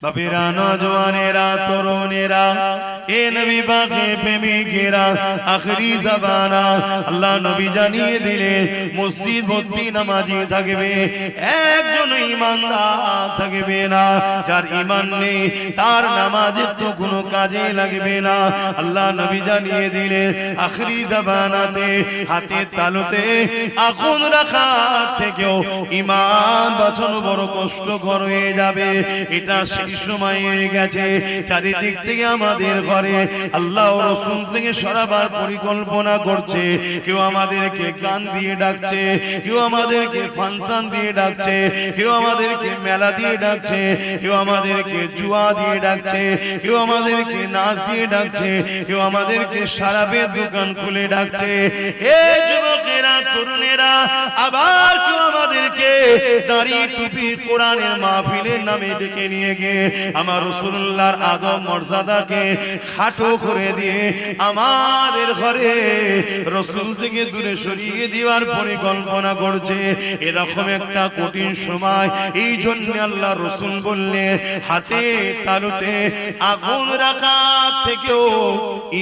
বাপেরা, নওজওয়ানেরা, তরুণেরা, এ নবী পাকে প্রেমিকেরা, আখরি জামানা আল্লাহ নবী জানিয়ে দিলেন মসজিদ ভর্তি নামাজি থাকবে, একজন ঈমানদার থাকবে না। যার ঈমান নেই তার নামাজের তো কোনো কাজে লাগবে না। আল্লাহ নবী জানিয়ে দিলেন আখরি জামানাতে হাতে তালুতে আগুন রাখা থেকেও ঈমান বাঁচানো বড় কষ্টকর হয়ে যাবে। এটা সময় হয়ে গেছে, চারিদিক থেকে আমাদের ঘরে আল্লাহ ও রাসূল থেকে সরাবার পরিকল্পনা করছে। কেউ আমাদেরকে গান দিয়ে ডাকছে, কেউ আমাদেরকে ফাংশন দিয়ে ডাকছে, কেউ আমাদেরকে মেলা দিয়ে ডাকছে, কেউ আমাদেরকে জুয়া দিয়ে ডাকছে, কেউ আমাদেরকে নাচ দিয়ে ডাকছে, কেউ আমাদেরকে শরাবের দোকান খুলে ডাকছে। এই যুবকেরা, তরুণেরা, আবার কেউ আমাদেরকে দাড়ি টুপি কোরআনের মাহফিলের নামে ডেকে নিয়ে গিয়ে আমার রাসূলুল্লাহর আদব মর্যাদাকে খাটো করে দিয়ে আমাদের ঘরে রাসূল থেকে দূরে সরিয়ে দেওয়ার পরিকল্পনা করছে। এরকম একটা কঠিন সময়, এই জন্য আল্লাহ রাসূল বললেন হাতে তালুতে আগুন রাখা থেকেও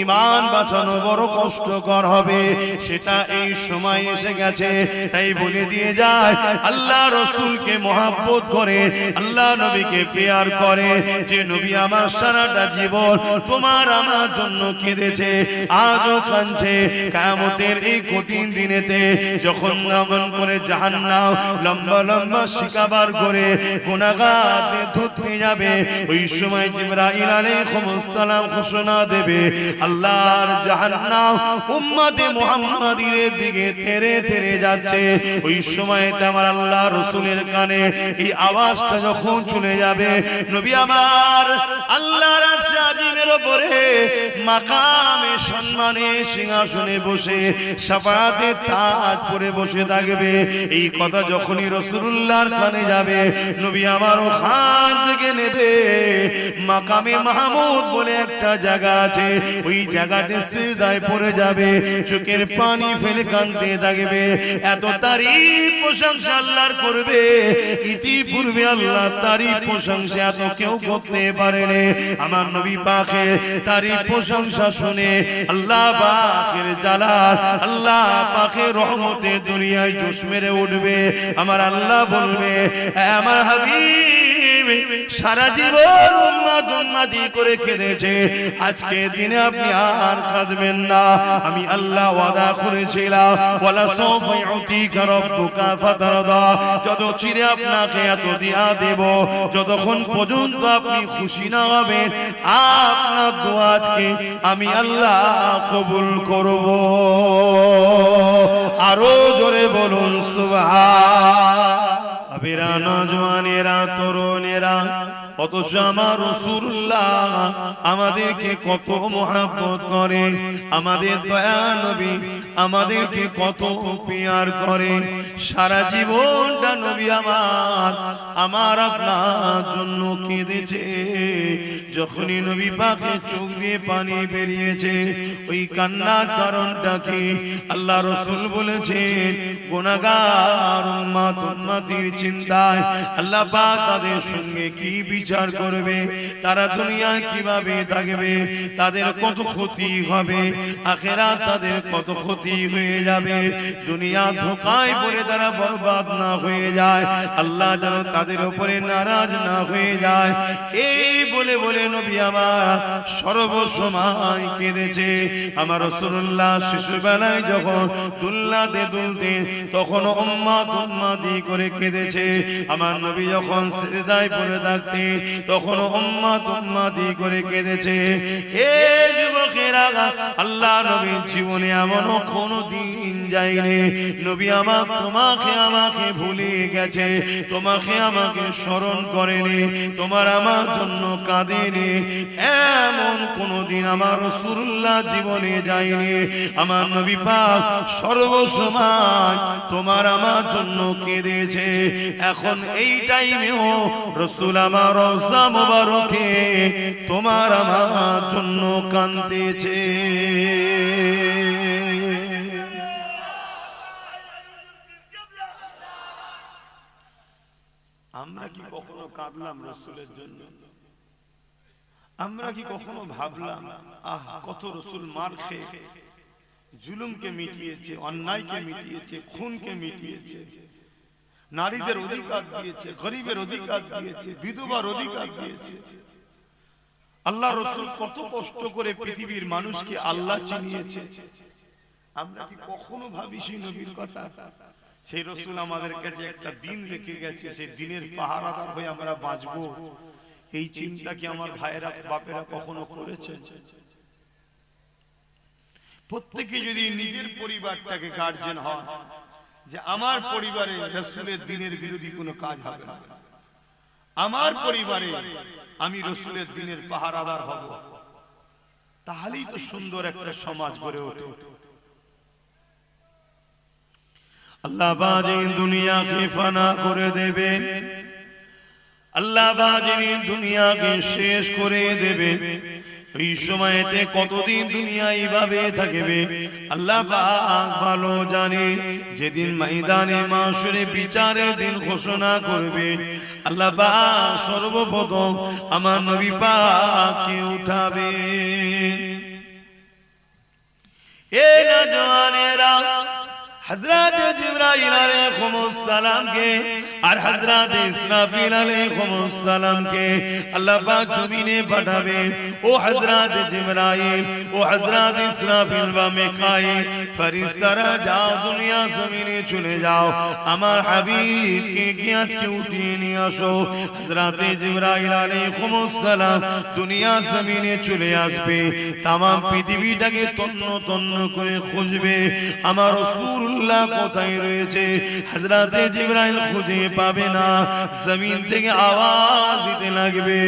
ঈমান বাঁচানো বড় কষ্টকর হবে। সেটা এই সময় এসে গেছে। তাই বলে দিয়ে যায়, আল্লাহ রাসূলকে মহব্বত করে, আল্লাহ নবীকে প্যার করে, যে নবী আমার সারাটা জীবন তোমার আমার জন্য কেঁদেছে, আজও কাঁদছে। কিয়ামতের এই কঠিন দিনেতে যখন নামন করে জাহান্নাম লম্বা লম্বা শিকাবার করে গুনাহগারদের ধরতে যাবে, ওই সময় জিবরাইল আলাইহিস সালাম ঘোষণা দেবে, আল্লাহর জাহান্নাম উম্মতে মুহাম্মাদির দিকে তেরে তেরে যাচ্ছে। ওই সময়তে আমার আল্লাহ রাসূলের কানে এই আওয়াজটা যখন চলে যাবে, নবী আমার আল্লাহর আরশে আজিমের উপরে মাকামে সম্মানে সিংহাসনে বসে শাফাআতের তাজ পরে বসে থাকবে। এই কথা যখনই রাসূলুল্লাহর কানে যাবে, নবী আমার ওখান থেকে নেবে মাকামে মাহমুদ বলে একটা জায়গা আছে, ওই জায়গাতে সিজদায় পড়ে যাবে, চোখের পানি ফেলে কাঁদতে থাকবে। এত তারিফ প্রশংসা আল্লাহর করবে, ইতিপূর্বে আল্লাহ তারিফ প্রশংসা এত কেউ করতে পারেনি। আমার নবী পাকের তারিফ প্রশংসা শুনে আল্লাহ পাকের জালাল, আল্লাহ পাকের রহমতে দুনিয়ায় জোশ মেরে উঠবে। আমার আল্লাহ বলবে, আমার হাবিব সারা জীবন উম্মত উম্মতি করে কেঁদেছে, আজকে দিনে আপনি আর কাঁদবেন না। আমি আল্লাহ ওয়াদা করেছিলাম, ওয়ালা সাওফা ইউতিকা রাব্বুকা ফাতারদা, যত চিরে আপনাকে এত দিয়া দেব, যতক্ষণ পর্যন্ত আপনি খুশি না হবেন আপনার দোয়া আজকে আমি আল্লাহ কবুল করব। আরো জোরে বলুন সুবহান। আবেরা, নওজওয়ানেরা, তরুণেরা, অথচ আমার রাসূলুল্লাহ আমাদেরকে কত মহব্বত করে, আমাদের দয়া নবী আমাদেরকে কত প্যার করে। সারা জীবনটা নবী আমার আপনার জন্য কেঁদেছে। যখনই নবী পাকের চোখ দিয়ে পানি বেরিয়েছে, ওই কান্নার কারণটা কি? আল্লাহ রাসূল বলেছেন, গুনাহগার উম্মত উম্মতির চিন্তায় আল্লাহ পাক তাদের সঙ্গে কি বিচার করবে, তারা দুনিয়ায় কিভাবে থাকবে, তাদের কত ক্ষতি হবে, আখিরাত তাদের কত ক্ষতি হয়ে যাবে, দুনিয়া ধোঁকায় পড়ে তারা বরবাদ না হয়ে যায়, আল্লাহ যেন তাদের উপরে নারাজ না হয়ে যায়। এই বলে বলে নবী আমার সর্বসময় কেঁদেছে। আমার রাসূলুল্লাহ শিশুবেলায় যখন দুলনাতে দুলতে তখন উম্মত উম্মতি করে কেঁদেছে। আমার নবী যখন সিজদায় পড়ে থাকতে তখন উম্মত উম্মতি করে কেঁদেছে। এই যুবকেরা, আল্লাহ নবীর জীবনে এমন কোনো দিন যায়নি নবী আমার তোমাকে আমাকে ভুলে গেছে, তোমাকে আমাকে স্মরণ করেনি, তোমার আমার জন্য কাঁদেনি, এমন কোনদিন আমার রাসূলুল্লাহ জীবনে যায়নি। আমার নবী পাক সর্বসময় তোমার আমার জন্য কেঁদেছে। এখন এই টাইমেও রাসূল আমার রওজা মুবারকে তোমার আমার জন্য কাঁদতেছে। আমরা কি কখনো কাঁদলাম রাসূলের জন্য? আমরা কি কখনো ভাবলাম কত রাসূল মার খেয়ে জুলুমকে মিটিয়েছে, অন্যায়কে মিটিয়েছে, খুনকে মিটিয়েছে, নারীদের অধিকার দিয়েছে, গরিবের অধিকার দিয়েছে, বিধবার অধিকার দিয়েছে। আল্লাহ রাসূল কত কষ্ট করে পৃথিবীর মানুষকে আল্লাহ চিনিয়েছে। আমরা কি কখনো ভাবি সেই নবীর কথা? সেই রাসূল আমাদের কাছে একটা দিন রেখে গেছে, সেই দিনের পাহারাদার হয়ে আমরা বাঁচবো, এই চিন্তা কি আমার ভাইয়েরা বাপেরা কখনো করেছে? প্রত্যেকে যদি নিজের পরিবারটাকে গার্জিয়ান হয় যে আমার পরিবারে রাসূলের দ্বীনের বিরোধী কোনো কাজ হবে না, আমার পরিবারে আমি রাসূলের দ্বীনের পাহারাদার হব, তাহলেই তো সুন্দর একটা সমাজ গড়ে ওঠে। আল্লাহ বাজে দুনিয়াকে ফানা করে দেবেন, আল্লাহ বাজে দুনিয়াকে শেষ করে দেবে। এই সময়তে কতদিন দুনিয়া এইভাবে থাকবে আল্লাহ পাক ভালো জানে। যেদিন ময়দানে মাশরে বিচারের দিন ঘোষণা করবে আল্লাহ পাক সর্বপ্রথম আমার নবী পাককে উঠাবে। এ নওজওয়ানেরা, হযরত জিবরাইল আলাইহিস সালাম কে আর হযরত ইসরাফিল আলাইহিস সালাম কে আল্লাহ পাক জমিনে পাঠাবেন। ও হযরত জিবরাইল, ও হযরত ইসরাফিল বা মিকাইল ফেরেশতারা, যাও দুনিয়া জমিনে চলে যাও, আমার হাবিবকে কি আজকে উঠিয়ে নিয়ে আসো। হযরত জিবরাইল আলাইহিস সালাম দুনিয়া জমিনে চলে আসবে, তাম পৃথিবীটাকে তন্ন তন্ন করে খুঁজবে আমার রাসূল কোথায় রয়েছে। হযরতে জিবরাইল খুঁজে পাবে না, জমিন থেকে আওয়াজ দিতে লাগবে,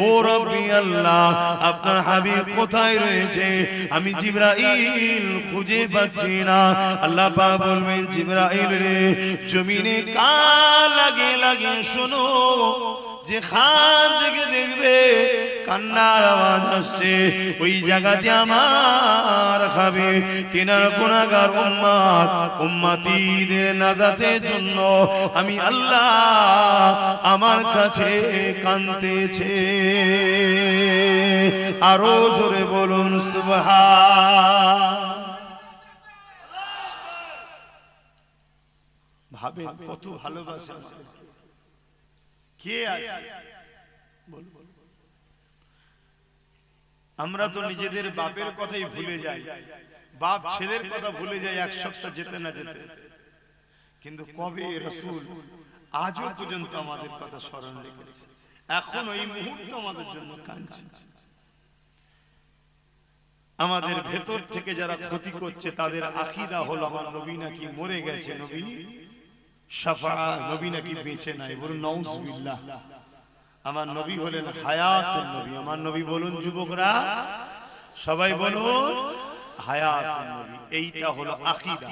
ও রব্বি আল্লাহ, আপনার হাবিব কোথায় রয়েছে? আমি জিবরাইল খুঁজে পাচ্ছি না। আল্লাহ পাক বলবেন, জিবরাইল রে, জমিনে কান লাগে লাগে শোনো, যে খান থেকে দেখবে কান্নার আওয়াজ আসছে, ওই জায়গাতে আমার হাবিব তিনার গুনাহগার উম্মত উম্মতিদের নাজাতের জন্য আমি আল্লাহ আমার কাছে কাঁদতেছে। আরো জোরে বলুন সুবহান। ভাবেন কত ভালোবাসা কে আছে? আমরা তো নিজেদের বাপের কথাই ভুলে যাই, বাপ ছেলের কথা ভুলে যাই এক সপ্তাহ যেতে না যেতে, কিন্তু কবে রাসূল আজও পর্যন্ত আমাদের কথা স্মরণ রেখেছে, এখন এই মুহূর্ত আমাদের জন্য কাঁদছে। আমাদের ভেতর থেকে যারা ক্ষতি করছে তাদের আকীদা হলো আমার নবী নাকি মরে গেছে, নবী শাফাআত, নবী নাকি বেঁচে নাই। বলুন নাউযুবিল্লাহ। আমার নবী হলেন হায়াতুন নবী। আমার নবী বলুন যুবকরা, সবাই বলুন হায়াতুন নবী। এইটা হলো আকীদা।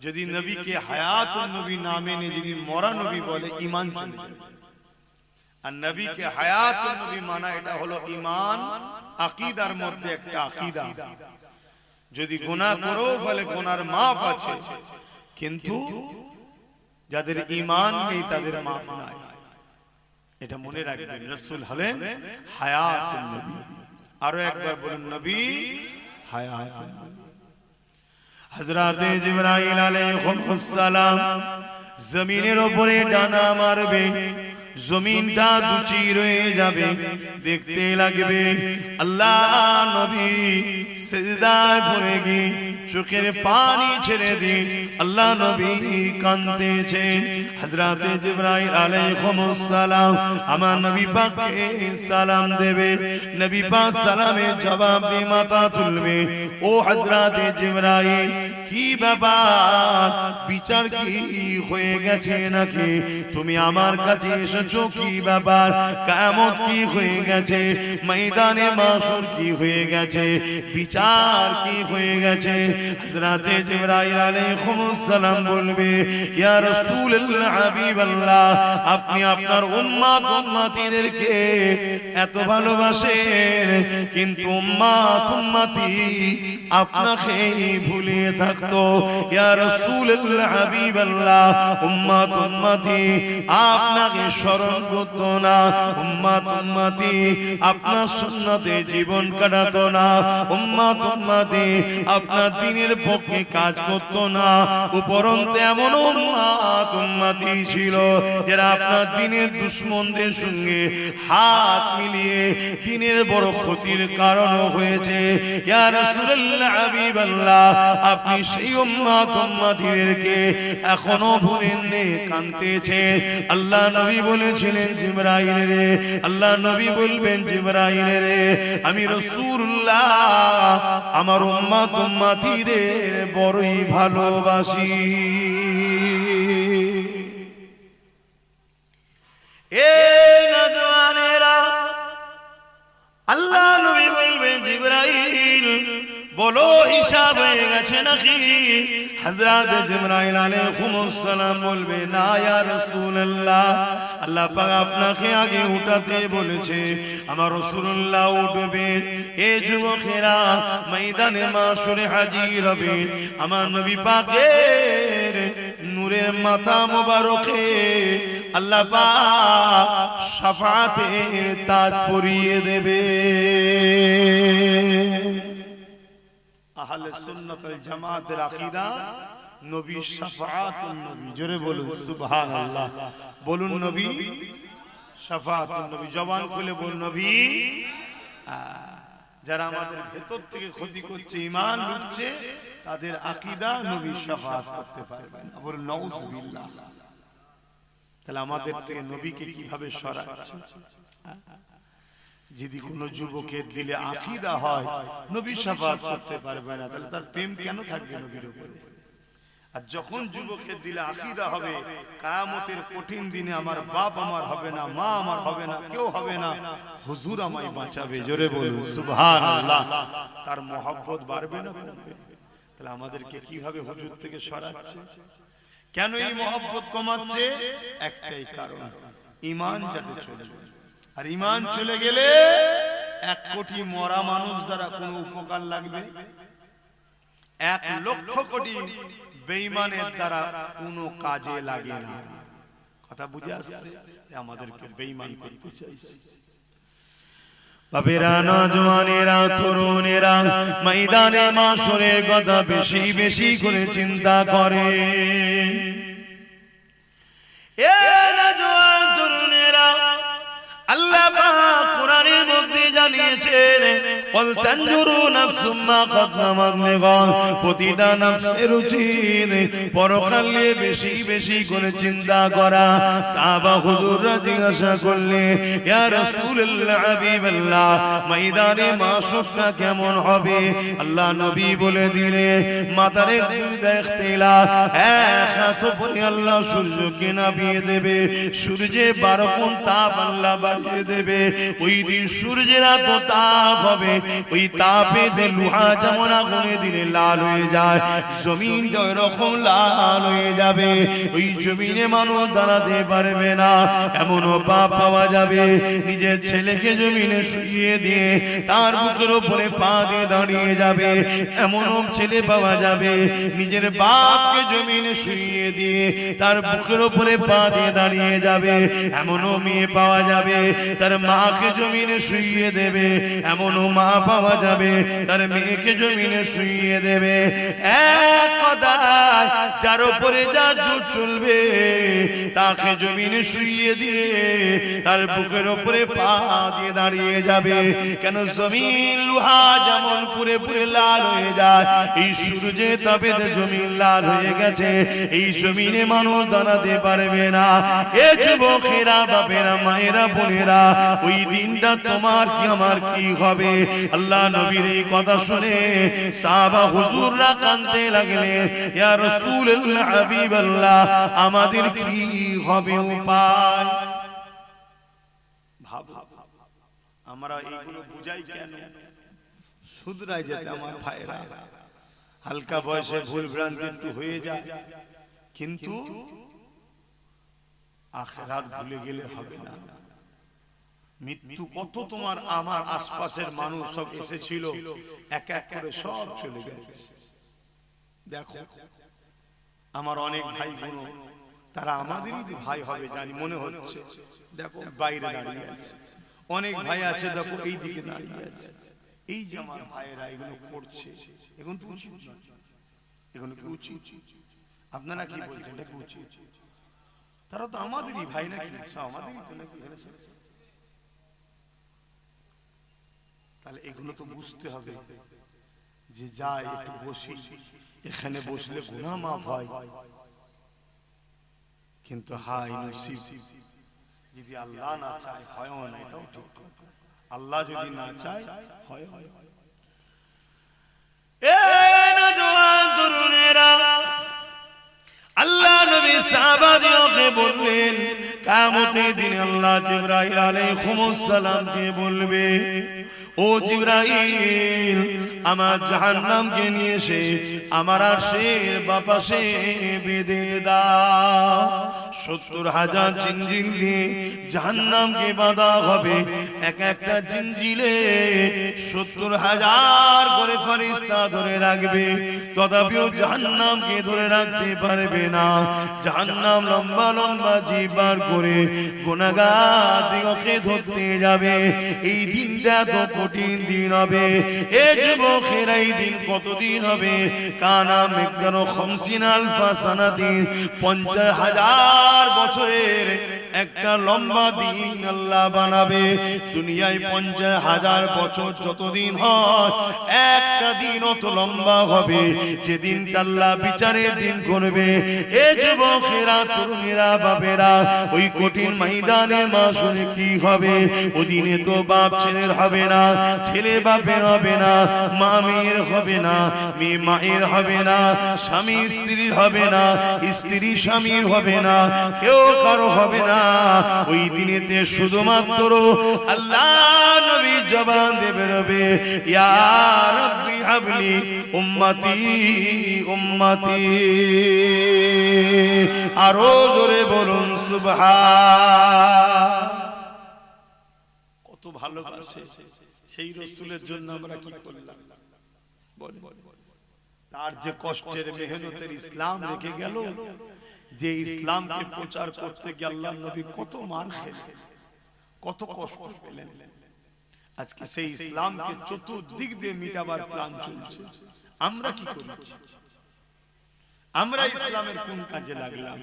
যদি নবীকে হায়াতুন নবী না মেনে যদি মরা নবী বলে, ঈমান চলে যাবে। আর নবীকে হায়াতুন নবী মানা, এটা হলো ঈমান, আকীদার মধ্যে একটা আকীদা। যদি গুনাহ করো বলে গুনার মাফ আছে, কিন্তু যাদের ঈমান নেই তাদের মাফ নাই। এটা মনে রাখবেন, রাসূল হলেন হায়াতুন নবী। আরো একবার বলুন, নবী হায়াতুন নবী। হযরতে জিবরাইল আলাইহিস সালাম জমিনের উপরে ডানা মারবে, জমিনটা দুচির হয়ে যাবে, দেখতে লাগবে আল্লাহ নবী সিজদায় পড়ে গিয়ে চোখের পানি ছেড়ে দিয়ে আল্লাহ নবী কাঁদতেছেন। হযরতে জিবরাইল আলাইহিস সালাম আমার নবী পাককে সালাম দেবে, নবী পাক সালামের জবাব দিয়ে মাথা তুলবে। ও হযরতে জিবরাইল, কি ব্যাপার, বিচার কি হয়ে গেছে নাকি? তুমি আমার কাছে এসেছো, কি ব্যাপার? কিয়ামত কি হয়ে গেছে? ময়দানে মাশর কি হয়ে গেছে? বিচার কি হয়ে গেছে? হযরতে জিবরাইল আলাইহিস সালাম বলবে, ইয়া রাসূলুল্লাহ, হাবিবাল্লাহ, আপনি আপনার উম্মত উম্মতিদেরকে এত ভালোবাসেন, কিন্তু উম্মত উম্মতি আপনাকে ভুলে থাকতো। ইয়া রাসূলুল্লাহ, হাবিবাল্লাহ, উম্মত উম্মতি আপনাকে স্মরণ করতো না, উম্মত উম্মতি আপনার সুন্নতে জীবন কাটাতো না, উম্মত উম্মতি আপনার দ্বীনের পক্ষে কাজ করতো না। উপরন্তু এমন উম্মত উম্মতি ছিল যারা আপনার দ্বীনের দুশমনদের সঙ্গে হাত মিলিয়ে দ্বীনের বড় ক্ষতির কারণ হয়েছে। ইয়া রাসূলুল্লাহ হাবিবাল্লাহ, আপনি সেই উম্মত উম্মতিদেরকে এখনো ভুলেননি, কাঁদতেছে। আল্লাহ নবী বলেছিলেন জিবরাইল রে, আল্লাহ নবী বলবেন জিবরাইল রে, আমি রাসূলুল্লাহ আমার উম্মত উম্মতিদের বড়ই ভালোবাসি। এ নওজওয়ানেরা, আল্লাহ নবী বলবেন জিবরাইল বলো হিসাব হয়ে গেছে নাকি? হযরত জিবরাইল আলাইহিস সালাম বলবে না ইয়া রাসূলুল্লাহ, আল্লাহ পাক আপনাকে আগে উঠাতে বলেছে, আমার রাসূলুল্লাহ উঠবেন। এই যুবকেরা ময়দানে মাশরে হাজির হবে, আমার নবী পাকের নূরের মাথা মোবারকে আল্লাহ পাক শাফাআতের তাজ পরিয়ে দেবে। আহলে সুন্নাত ওয়াল জামাতের আকীদা নবী শাফাআতুন নবী, জোরে বলুন সুবহানাল্লাহ, বলুন নবী শাফাআতুন নবী, জবান খুলে বলুন নবী। যারা আমাদের ভেতর থেকে ক্ষতি করছে, ঈমান লুটছে, তাদের আকীদা নবী শাফাআত করতে পারবে না, বলুন নাউযুবিল্লাহ। তাহলে আমাদের থেকে নবীকে কিভাবে সরাচ্ছে? যদি কোনো যুবকের দিলে আকীদা হয় নবী শাফাআত করতে পারবে না, তাহলে তার প্রেম কেন থাকবে নবীর উপরে? আর যখন যুবকের দিলে আকীদা হবে কিয়ামতের কঠিন দিনে আমার বাপ আমার হবে না, মা আমার হবে না, কেউ হবে না, হুজুর আমায় বাঁচাবে, জোরে বলুন সুবহানাল্লাহ, তার মহব্বত বাড়বে না কমবে? তাহলে আমাদেরকে কিভাবে হুজুর থেকে সরাচ্ছে? কেন এই মহব্বত কমাচ্ছে? একটাই কারণ, ঈমান যাতে চলে যায়। আর ঈমান চলে গেলে 1 কোটি মরা মানুষ দ্বারা কোনো উপকার লাগবে? 1 লক্ষ কোটি বেঈমানের দ্বারা কোনো কাজে লাগে না। কথা বুঝে আসছে? আমাদেরকে বেঈমান করতে চাইছে। বাবেরা, নওজওয়ানেরা, তরুণেরা ময়দানে মাশরের কথা বেশি বেশি করে চিন্তা করে। এ নওজওয়ান তরুণেরা, আল্লাহ পাক কোরআনের মধ্যে জানিয়েছেন, ওয়াল তানজুরু নাফসুম মা কদ্দামাত লিগাদ, প্রতিটা নফসের উচিত পরকালে বেশি বেশি করে চিন্তা করা। সাহাবা হুজুররা জিজ্ঞাসা করলে, ইয়া রাসূলুল্লাহ হাবিবাল্লাহ, ময়দানে মাশরটা কেমন হবে? আল্লাহ নবী বলে দিলে, মাথার দুইটা ইখতিলাফ, এক হাত উপরে আল্লাহ সূর্যকে নামিয়ে দেবে, সূর্যে 12 গুণ তাপ আল্লাহ বাড়িয়ে দেবে। ওই দিন সূর্যের এত তাপ হবে, ওই তাপে লোহা যেমন আগুনে দিলে লাল হয়ে যায়, জমিন ওই রকম লাল হয়ে যাবে। ওই জমিনে মানুষ দাঁড়াতে পারবে না। এমনও পাপ পাওয়া যাবে, নিজের ছেলেকে জমিনে শুইয়ে দিয়ে তার বুকের উপরে পা দিয়ে দাঁড়িয়ে যাবে। এমনও ছেলে পাওয়া যাবে, নিজের বাপকে জমিনে শুইয়ে দিয়ে তার বুকের উপরে পা দিয়ে দাঁড়িয়ে যাবে। এমনও মেয়ে পাওয়া যাবে, তার মাকে জমিনে শুইয়ে দেবে। এমনও মা পাওয়া যাবে, তার মেয়েকে জমিনে শুইয়ে দেবে। এক কথায় যার উপরে যা জোর চলবে তাকে জমিনে শুইয়ে দিয়ে তার বুকের উপরে পা দিয়ে দাঁড়িয়ে যাবে। কেন? জমিন লোহা যেমন পুরে পুরে লাল হয়ে যায়, এই সূর্যে তাপে জমিন লাল হয়ে গেছে, এই জমিনে মানুষ দাঁড়াতে পারবে না। এ যুবকেরা, বাপেরা, মায়েরা, বোনেরা, ওই দিনটা তোমার কি আমার কি হবে? আল্লাহ নবীর এই কথা শুনে সাহাবা হুজুররা কাঁদতে লাগলেন, ইয়া রাসূলুল্লাহ হাবিবাল্লাহ, আমাদের কি হবে উপায়? ভাবো, আমরা এইগুলো বুঝাই কেন? শুধরাই যেতে আমার ভাইরা, হালকা বয়সে ভুল ভ্রান্তি একটু হয়ে যায়, কিন্তু আখিরাত ভুলে গেলে হবে না। মৃত্যু কত তোমার আমার আশপাশের মানুষ সব এসেছিল, এক এক করে সব চলে গেছে। দেখো, আমার অনেক ভাই বোন তারা আমাদেরই ভাই হবে জানি মনে হচ্ছে। দেখো বাইরে দাঁড়িয়ে আছে, অনেক ভাই আছে দেখো এই দিকে দাঁড়িয়ে আছে। এই যে আমার ভাইয়েরা এগুলো করছে, এখন তো উচিত না, এগুলো কি উচিত? আপনারা কি বলছেন এটা কি উচিত? তারা তো আমাদেরই ভাই নাকি, আমাদেরই তো নাকি। তাহলে এগুলো তো বুঝতে হবে যে যাই একটু বসি, এখানে বসলে গুনাহ মাফ হয়। কিন্তু হাই নসিব, যদি আল্লাহ না চায় হয় না, এটাও ঠিক কথা। আল্লাহ যদি না চায় হয়। আল্লাহ নবী সাহাবাদেরকে বললেন কিয়ামতের দিন আল্লাহ জিবরাইল আলাইহিস সালামকে বলবে, ও জিবরাইল আমার জাহান্নামকে নিয়ে এসে আমার আরশের বাপাশে বেঁধে দাও। 70,000 জিনজিল দিয়ে জাহান্নামকে বাঁধা হবে, এক একটা জিনজিলে 70,000 করে ফেরেশতা ধরে রাখবে, তথাপিও জাহান্নামকে ধরে রাখতে পারবে না। জাহান্নাম লম্বা লম্বা জিহ্বার করে গুনাহগারদেরকে ধরতে যাবে। এই দিনটা তো কঠিন দিন হবে। এ যুবকেরা এই দিন কতদিন হবে? কানা মিকদারু 50 আলফা সানাতিন, 50,000 বছরের একটা লম্বা দিন আল্লাহ বানাবে। দুনিয়ায় 50,000 বছর যতদিন হয়, একটা দিন অত লম্বা হবে যেদিন আল্লাহ বিচারের দিন করবে। এ যুবকেরা, তরুণীরা, বাবেরা, ওই কঠিন ময়দানে মাসুরে কি হবে? ওদিনে তো বাপ ছেলের হবে না, ছেলে বাপের হবে না, মা মেয়ের হবে না, মেয়ে মায়ের হবে না, স্বামী স্ত্রীর হবে না, স্ত্রী স্বামীর হবে না, কেউ কারো হবে না। ওই দিনেতে শুধুমাত্র আল্লাহ নবী জবান দিয়ে বেরোবে, ইয়া রাব্বি হাবলি উম্মতি উম্মতি। আরো জোরে বলুন সুবহান। কত ভালোবাসে সেই রাসূলের জন্য আমরা কি করলাম বলেন? তার যে কষ্টের মেহনতের ইসলাম রেখে গেল, যে ইসলামকে প্রচার করতে গিয়ে আল্লাহর নবী কত মার খেলেন, কত কষ্ট পেলেন। আজকে সেই ইসলামকে চতুর্দিক দিয়ে মিটাবার প্ল্যান চলছে। আমরা কি করেছি? আমরা ইসলামের কোন কাজে লাগলাম?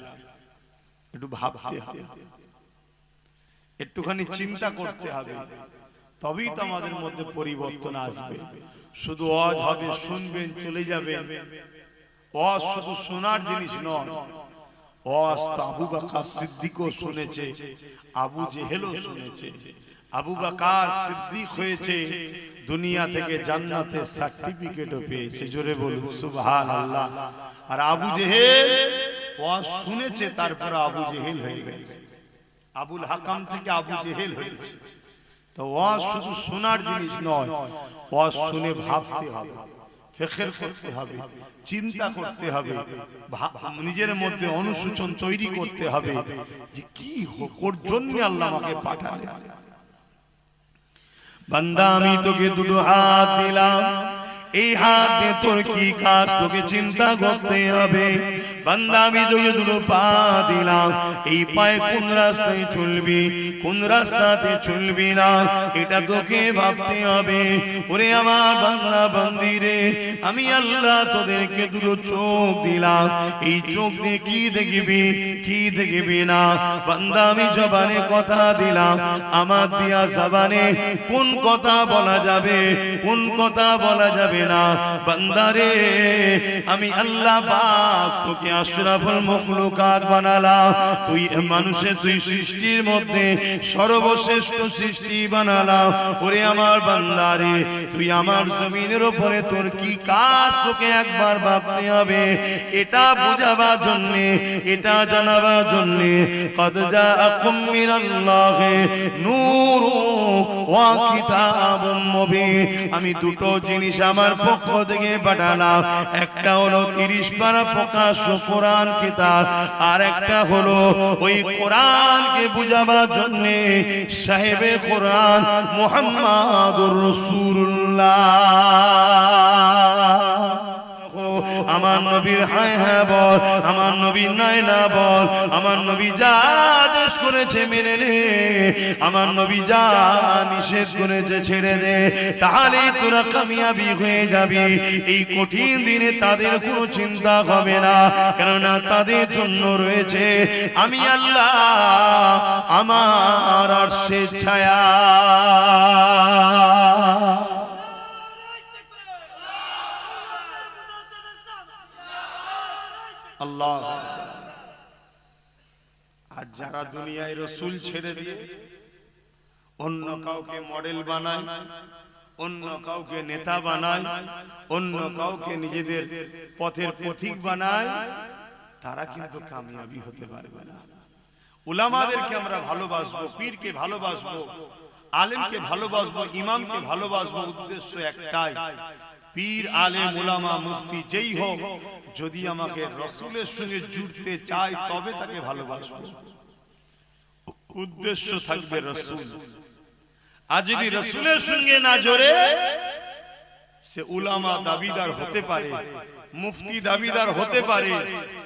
একটু ভাবতে হবে, একটুখানি চিন্তা করতে হবে, তবেই তো আমাদের মধ্যে পরিবর্তন আসবে। শুধু ওয়াজ হবে, শুনবেন, চলে যাবেন। ওয়াজ শুধু শোনার জিনিস নয়, ওয়াজ তো আবু বকর সিদ্দিকও শুনেছে, আবু জেহেলও শুনেছে। আবু বকর সিদ্দিক হয়েছে, দুনিয়া থেকে জান্নাতের সার্টিফিকেটও পেয়েছে। জোরে বলুন সুবহানাল্লাহ। আর আবু জেহেল ওয়াজ শুনেছে, তারপর আবু জেহেল হয়ে গেছে। আবুল হাকাম থেকে আবু জেহেল হয়েছে। তো ওয়াজ শুধু শোনার জিনিস নয়, ওয়াজ শুনে ভাবতে হবে, ফিকির করতে হবে, চিন্তা করতে হবে, নিজের মধ্যে অনুশোচন তৈরি করতে হবে যে কি কোর জন্য আল্লাহ আমাকে পাঠালেন। বান্দা আমি তোকে দুটো হাত দিলাম, এই হাত দিয়ে তোর কি কাজ তোকে চিন্তা করতে হবে। বান্দা আমি তোকে দুটো পা দিলাম, এই পায়ে কোন রাস্তায় চলবি, কোন রাস্তাতে চলবি না, এটা তোকে ভাবতে হবে। ওরে আমার বাংলা বান্দিরে, আমি আল্লাহ তোদেরকে দুটো চোখ দিলাম, এই চোখ দিয়ে কি দেখবি, কি দেখবি না। বান্দা আমি জবানে কথা দিলাম, আমার দিয়া জবানে কোন কথা বলা যাবে, কোন কথা বলা যাবে না। বান্দারে আমি আল্লাহ পাক তোকে আশরাফুল মখলুকাত বানালাম, তুই মানুষের, তুই সৃষ্টির মধ্যে সর্বশ্রেষ্ঠ সৃষ্টি বানালাম। ওরে আমার বান্দারে, তুই আমার জমিনের উপরে তোর কি কাজ তোকে একবার ভাবতে হবে। এটা বোঝাবার জন্য, এটা জানাবার জন্য কদ জাআকুম মিনাল্লাহি নূরুন ওয়া কিতাবুম মুবিন, আমি দুটো জিনিস আমার পক্ষ থেকে পাঠালাম। একটা হলো 30 পারা প্রকাশ্য কোরআন কিতাব, আর একটা হলো ওই কোরআনকে বুঝাবার জন্য সাহেবে কোরআন মুহাম্মাদুর রাসূলুল্লাহ। আমার নবীর হায় হ্যাঁ বল, আমার নবীর নাই না বল, আমার নবী যা আদেশ করেছে মেনে নে, আমার নবী যা নিষেধ করেছে ছেড়ে দে, তাহলে তোরা কামিয়াবি হয়ে যাবি। এই কঠিন দিনে তাদের কোনো চিন্তা হবে না, কেননা তাদের জন্য রয়েছে আমি আল্লাহ, আমার আরশের ছায়া। আল্লাহ। আর যারা দুনিয়ায় রসুল ছেড়ে দিয়ে অন্য কাউকে মডেল বানায়, অন্য কাউকে নেতা বানায়, অন্য কাউকে নিজেদের পথের পথিক বানায়, তারা কিন্তু কামিয়াবি হতে পারবে না। উলামাদেরকে আমরা ভালোবাসবো, পীরকে ভালোবাসবো, আলেমকে ভালোবাসবো, ইমামকে ভালোবাসবো, উদ্দেশ্য একটাই, পীর আলেম উলামা মুফতি যেই হোক, যদি আমাকে রসুলের সঙ্গে জুড়তে চায় তবে তাকে ভালোবাসবো, উদ্দেশ্য থাকবে রসুল। আর যদি রসুলের সঙ্গে না জোড়ে, সে উলামা দাবিদার হতে পারে, মুফতি দাবিদার হতে পারে,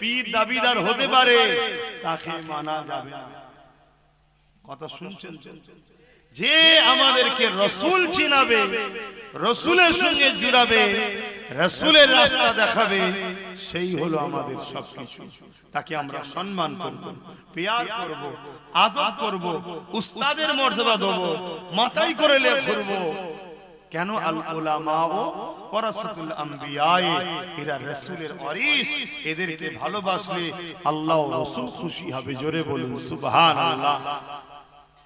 পীর দাবিদার হতে পারে, তাকে মানা যাবে না। কথা শুনছেন? যে আমাদেরকে রসুল চিনাবে, রসুলের সঙ্গে জুড়াবে, রসুলের রাস্তা দেখাবে, সেই হলো আমাদের সবকিছু। তাকে আমরা সম্মান করব, পেয়ার করব, আদর করব, উস্তাদের মর্যাদা দেব, মাথায় করে করব। কেন? আল উলামাও ওয়ারাসাতুল আম্বিয়া, এরা রাসূলের ওয়ারিস, এদেরকে ভালোবাসলে আল্লাহ ও রাসূল খুশি হবে। জোরে বলুন সুবহানাল্লাহ।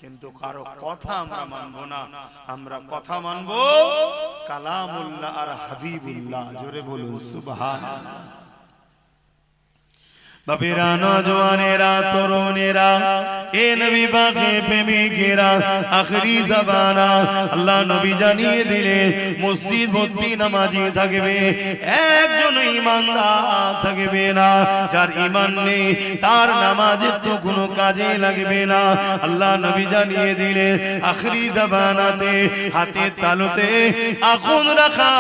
কিন্তু কারো কথা আমরা মানবো না, আমরা কথা মানবো কালামুল্লাহ আর হাবিবুল্লাহ। জোরে বলুন সুবহানাল্লাহ। বাপেরা, নওজওয়ানেরা, তরুণেরা, এ নবী পাকে প্রেমিকেরা, আখরি জামানা আল্লাহ নবী জানিয়ে দিলেন মসজিদ ভর্তি নামাজি থাকবে, একজন ঈমানদার থাকবে না। যার ঈমান নেই তার নামাজের তো কোনো কাজে লাগবে না। আল্লাহ নবী জানিয়ে দিলেন আখরি জামানাতে হাতের তালুতে আগুন রাখা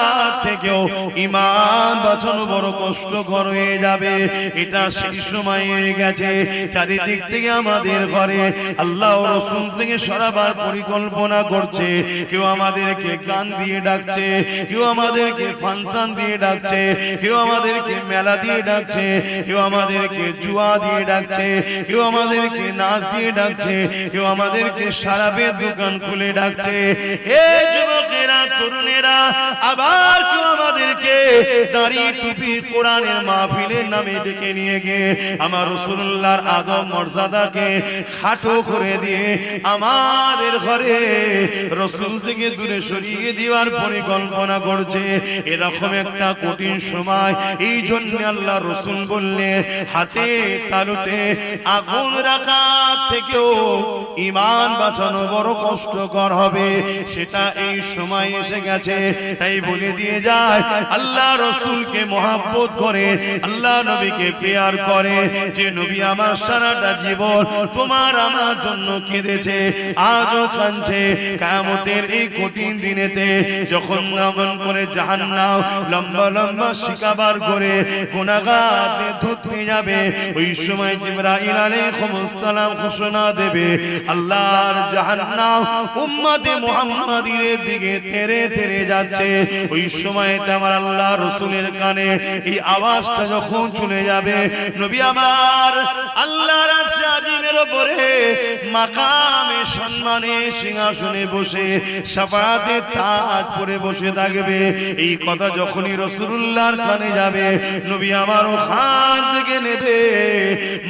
থেকেও ঈমান বাঁচানো বড় কষ্টকর হয়ে যাবে। এটা সময় হয়ে গেছে, চারিদিক থেকে আমাদের ঘরে আল্লাহ ও রাসূল থেকে সরাবার পরিকল্পনা করছে। কেউ আমাদেরকে গান দিয়ে ডাকছে, কেউ আমাদেরকে ফাংশন দিয়ে ডাকছে, কেউ আমাদেরকে মেলা দিয়ে ডাকছে, কেউ আমাদেরকে জুয়া দিয়ে ডাকছে, কেউ আমাদেরকে নাচ দিয়ে ডাকছে, কেউ আমাদেরকে শরাবের দোকান খুলে ডাকছে। এই যুবকেরা, তরুণেরা, আবার কেউ আমাদেরকে দাড়ি টুপি কোরআনের মাহফিলের নামে ডেকে নিয়ে গিয়ে আমার রাসূলুল্লাহর আদব মর্যাদাকে খাটো করে দিয়ে আমাদের ঘরে রাসূল থেকে দূরে সরিয়ে দেওয়ার পরিকল্পনা করছে। এরকম একটা কঠিন সময়, এই জন্য আল্লাহ রাসূল বললেন হাতে তালুতে আগুন রাখা থেকেও ঈমান বাঁচানো বড় কষ্টকর হবে। সেটা এই সময় এসে গেছে। তাই বলে দিয়ে যায়, আল্লাহ রাসূলকে মহব্বত করে, আল্লাহ নবীকে প্যার করে, যে নবী আমার সারাটা জীবন তোমার আমার জন্য কেঁদেছে, আজও কাঁদছে। কিয়ামতের এই কঠিন দিনেতে যখন আমন করে জাহান্নাম লম্বা লম্বা শিকাবার করে গুনাহগারদের ধরতে যাবে, ওই সময় জিবরাইল আলাইহিস সালাম ঘোষণা দেবে, আল্লাহর জাহান্নাম উম্মতে মুহাম্মাদির দিকে তেরে তেরে যাচ্ছে। ওই সময়তে আমার আল্লাহ রাসূলের কানে এই আওয়াজটা যখন চলে যাবে, নবী আমার আল্লাহর আরশ আজিমের উপরে মাকামে সম্মানে সিংহাসনে বসে শাফাআতের তাজ পরে বসে থাকবে। এই কথা যখনই রাসূলুল্লাহর কানে যাবে, নবী আমার ওখান থেকে নেবে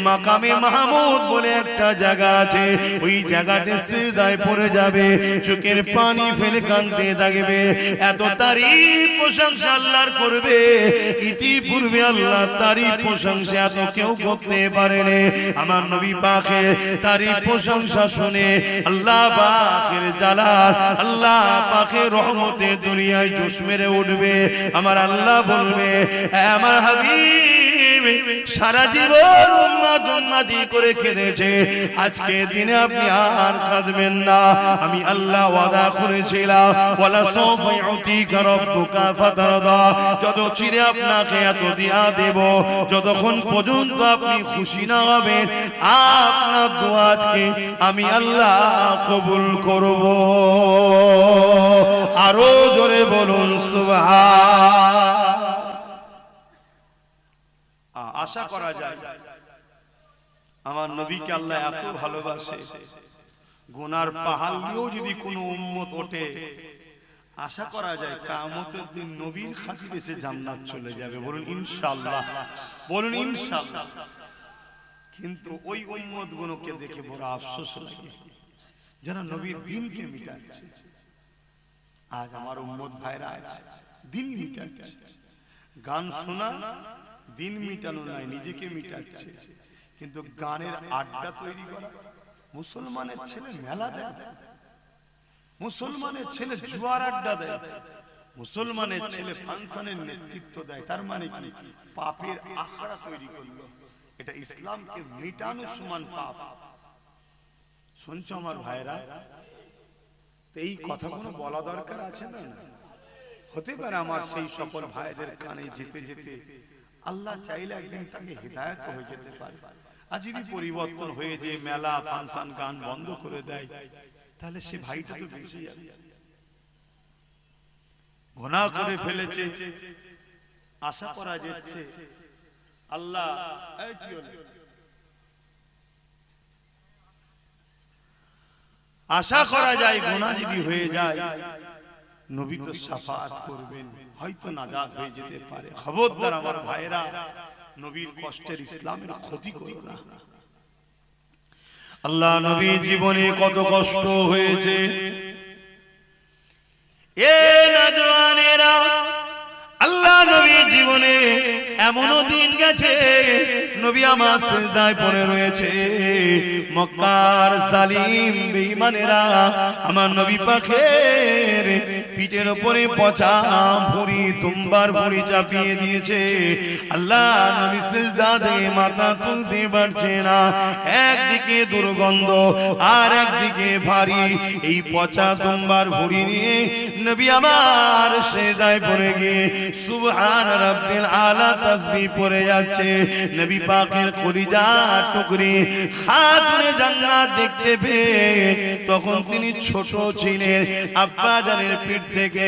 মাকামে মাহমুদ বলে একটা জায়গা আছে, ওই জায়গাতে সিজদায় পড়ে যাবে, চোখের পানি ফেলে কাঁদতে থাকবে। এত তারিফ প্রশংসা আল্লাহর করবে, ইতিপূর্বে আল্লাহ তারিফ প্রশংসা এত কেউ করতে পারেনি। আমার নবী পাকে তারই প্রশংসা শুনে আল্লাহ পাকের জালাল, আল্লাহ পাকের রহমতে দুনিয়ায় জোশ মেরে উঠবে। আমার আল্লাহ বলবে, আমার হাবিব সারা জীবন উম্মত উম্মতি করে কেঁদেছে, আজকে দিনে আপনি আর কাঁদবেন না। আমি আল্লাহ ওয়াদা করেছিলাম, ওয়ালা সাওফা ইউতিকা রাব্বুকা ফাতারদা, যত চিরে আপনাকে এত দিয়া দেব, যতক্ষণ পর্যন্ত আপনি খুশি না হবেন আপনার দোয়া আজকে আমি আল্লাহ কবুল করব। আরো জোরে বলুন সুবহান। আশা করা যায় আমার নবীকে আল্লাহ এত ভালোবাসে, গুনার পাহাড় দিয়েও যদি কোনো উম্মত ওঠে, আশা করা যায় কিয়ামতের দিন নবীর খাতিরে সে জান্নাত চলে যাবে। বলুন ইনশাআল্লাহ, বলুন ইনশাআল্লাহ। কিন্তু ওই উম্মত গুলোকে দেখে বড় আফসোস লাগে যারা নবীর দিনকে মিটাচ্ছে। আজ আমার উম্মত ভাইরা আছে দিন মিটাচ্ছে, গান শোনা দিন মিটানো নয়, নিজেকে মিটাচ্ছে। কিন্তু গানের আড্ডা তৈরি করা, মুসলমানের ছেলে মেলা দেয়, মুসলমানের ছেলে জুয়ার আড্ডা দেয়, মুসলমানের ছেলে ফাংশনের নেতৃত্ব দেয়, তার মানে কি পাপের আখড়া তৈরি করলো। এটা ইসলামকে মিটানোর সমান পাপ। শুনছো আমার ভাইরা? এই কথাগুলো বলা দরকার আছে না? হতে পারে আমার সেই সকল ভাইদের কানে যেতে যেতে আল্লাহ চাইলে একদিন তাকে হিদায়াত হয়ে যেতে পারে। আর যদি পরিবর্তন হয়ে যে মেলা ফাংশন গান বন্ধ করে দেয়, তাহলে সে ভাইটা তো বেশি যাবে। গুনাহ করে ফেলেছে, আশা করা যাচ্ছে আল্লাহ আশা করা যায় গুনাহ যদি হয়ে যায় নবী তো শাফাআত করবেন, হয়তো নাজাত হয়ে যেতে পারে। খবরদার আমার ভাইরা, নবীর কষ্টের ইসলামের ক্ষতি করো না। আল্লাহ নবী জীবনে কত কষ্ট হয়েছে। এ নওজওয়ানেরা, আল্লাহ নবী জীবনে এমনও দিন গেছে নবী আমার সিজদায় পড়ে রয়েছে। মক্কার জালিম বেঈমানেরা আমার নবী পাকের পিঠের উপরে পচা ভুঁড়ি, তুম্বার ভুঁড়ি চাপিয়ে দিয়েছে। আল্লাহ নবী সিজদা থেকে মাথা তুলতে পারছে না। একদিকে দুর্গন্ধ আর একদিকে ভারী, এই পচা তুম্বার ভুঁড়ি নিয়ে নবী আমার সিজদায় পড়ে গিয়ে সুবহান রাব্বিল আলা তাসবিহ পড়ে যাচ্ছে। নবী পাকের কলিজা টুকরি খাতুনে জান্নাত দেখতে পেয়ে তখন তিনি ছোট ছিলেন। আব্বা জানের পিঠ থেকে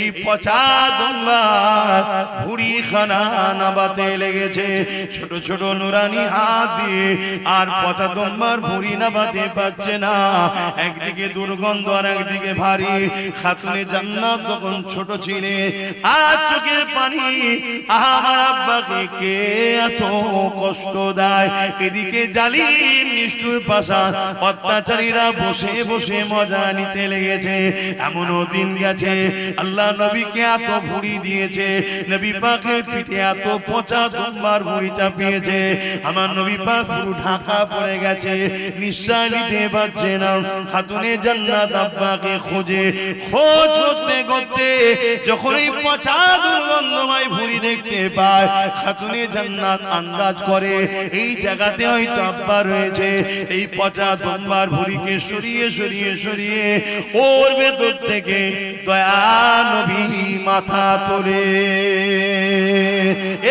এই পচা দুম্বার ভুঁড়ি খানা নাবাতে লেগেছে। ছোট ছোট নুরানি হাত দিয়ে আর পচা দুম্বার ভুঁড়ি নাবাতে পারছে না। একদিকে দুর্গন্ধ আর একদিকে ভারী। খাতুনে জান্নাত তখন ছোট ছিলেন, আর চোখের পানি আমার আব্বাকে কে এত কষ্ট দেয়। এদিকে জালিম নিষ্ঠুর পাশান অত্যাচারীরা বসে বসে মজা নিতে লেগেছে। এমনও দিন গেছে আল্লাহ নবীকে এত ভুঁড়ি দিয়েছে, নবী পাকের পিঠে এত পচা দুম্বার ভুঁড়ি চাপিয়েছে, আমার নবী পাক পুরো ঢাকা পড়ে গেছে, নিঃশ্বাস নিতে পারছে না। খাতুনে জান্নাত আব্বাকে খোঁজ করতে করতে যখন এই পচা দুর্গন্ধময় ভুঁড়ি দেখতে পায়, খাতুনে জান্নাত আন্দাজ করে এই জায়গাতে হয়তো আব্বা রয়েছে। এই পচা দুম্বার ভুঁড়িকে সরিয়ে সরিয়ে সরিয়ে ওর ভেতর থেকে দয়া নবী মাথা তোলে।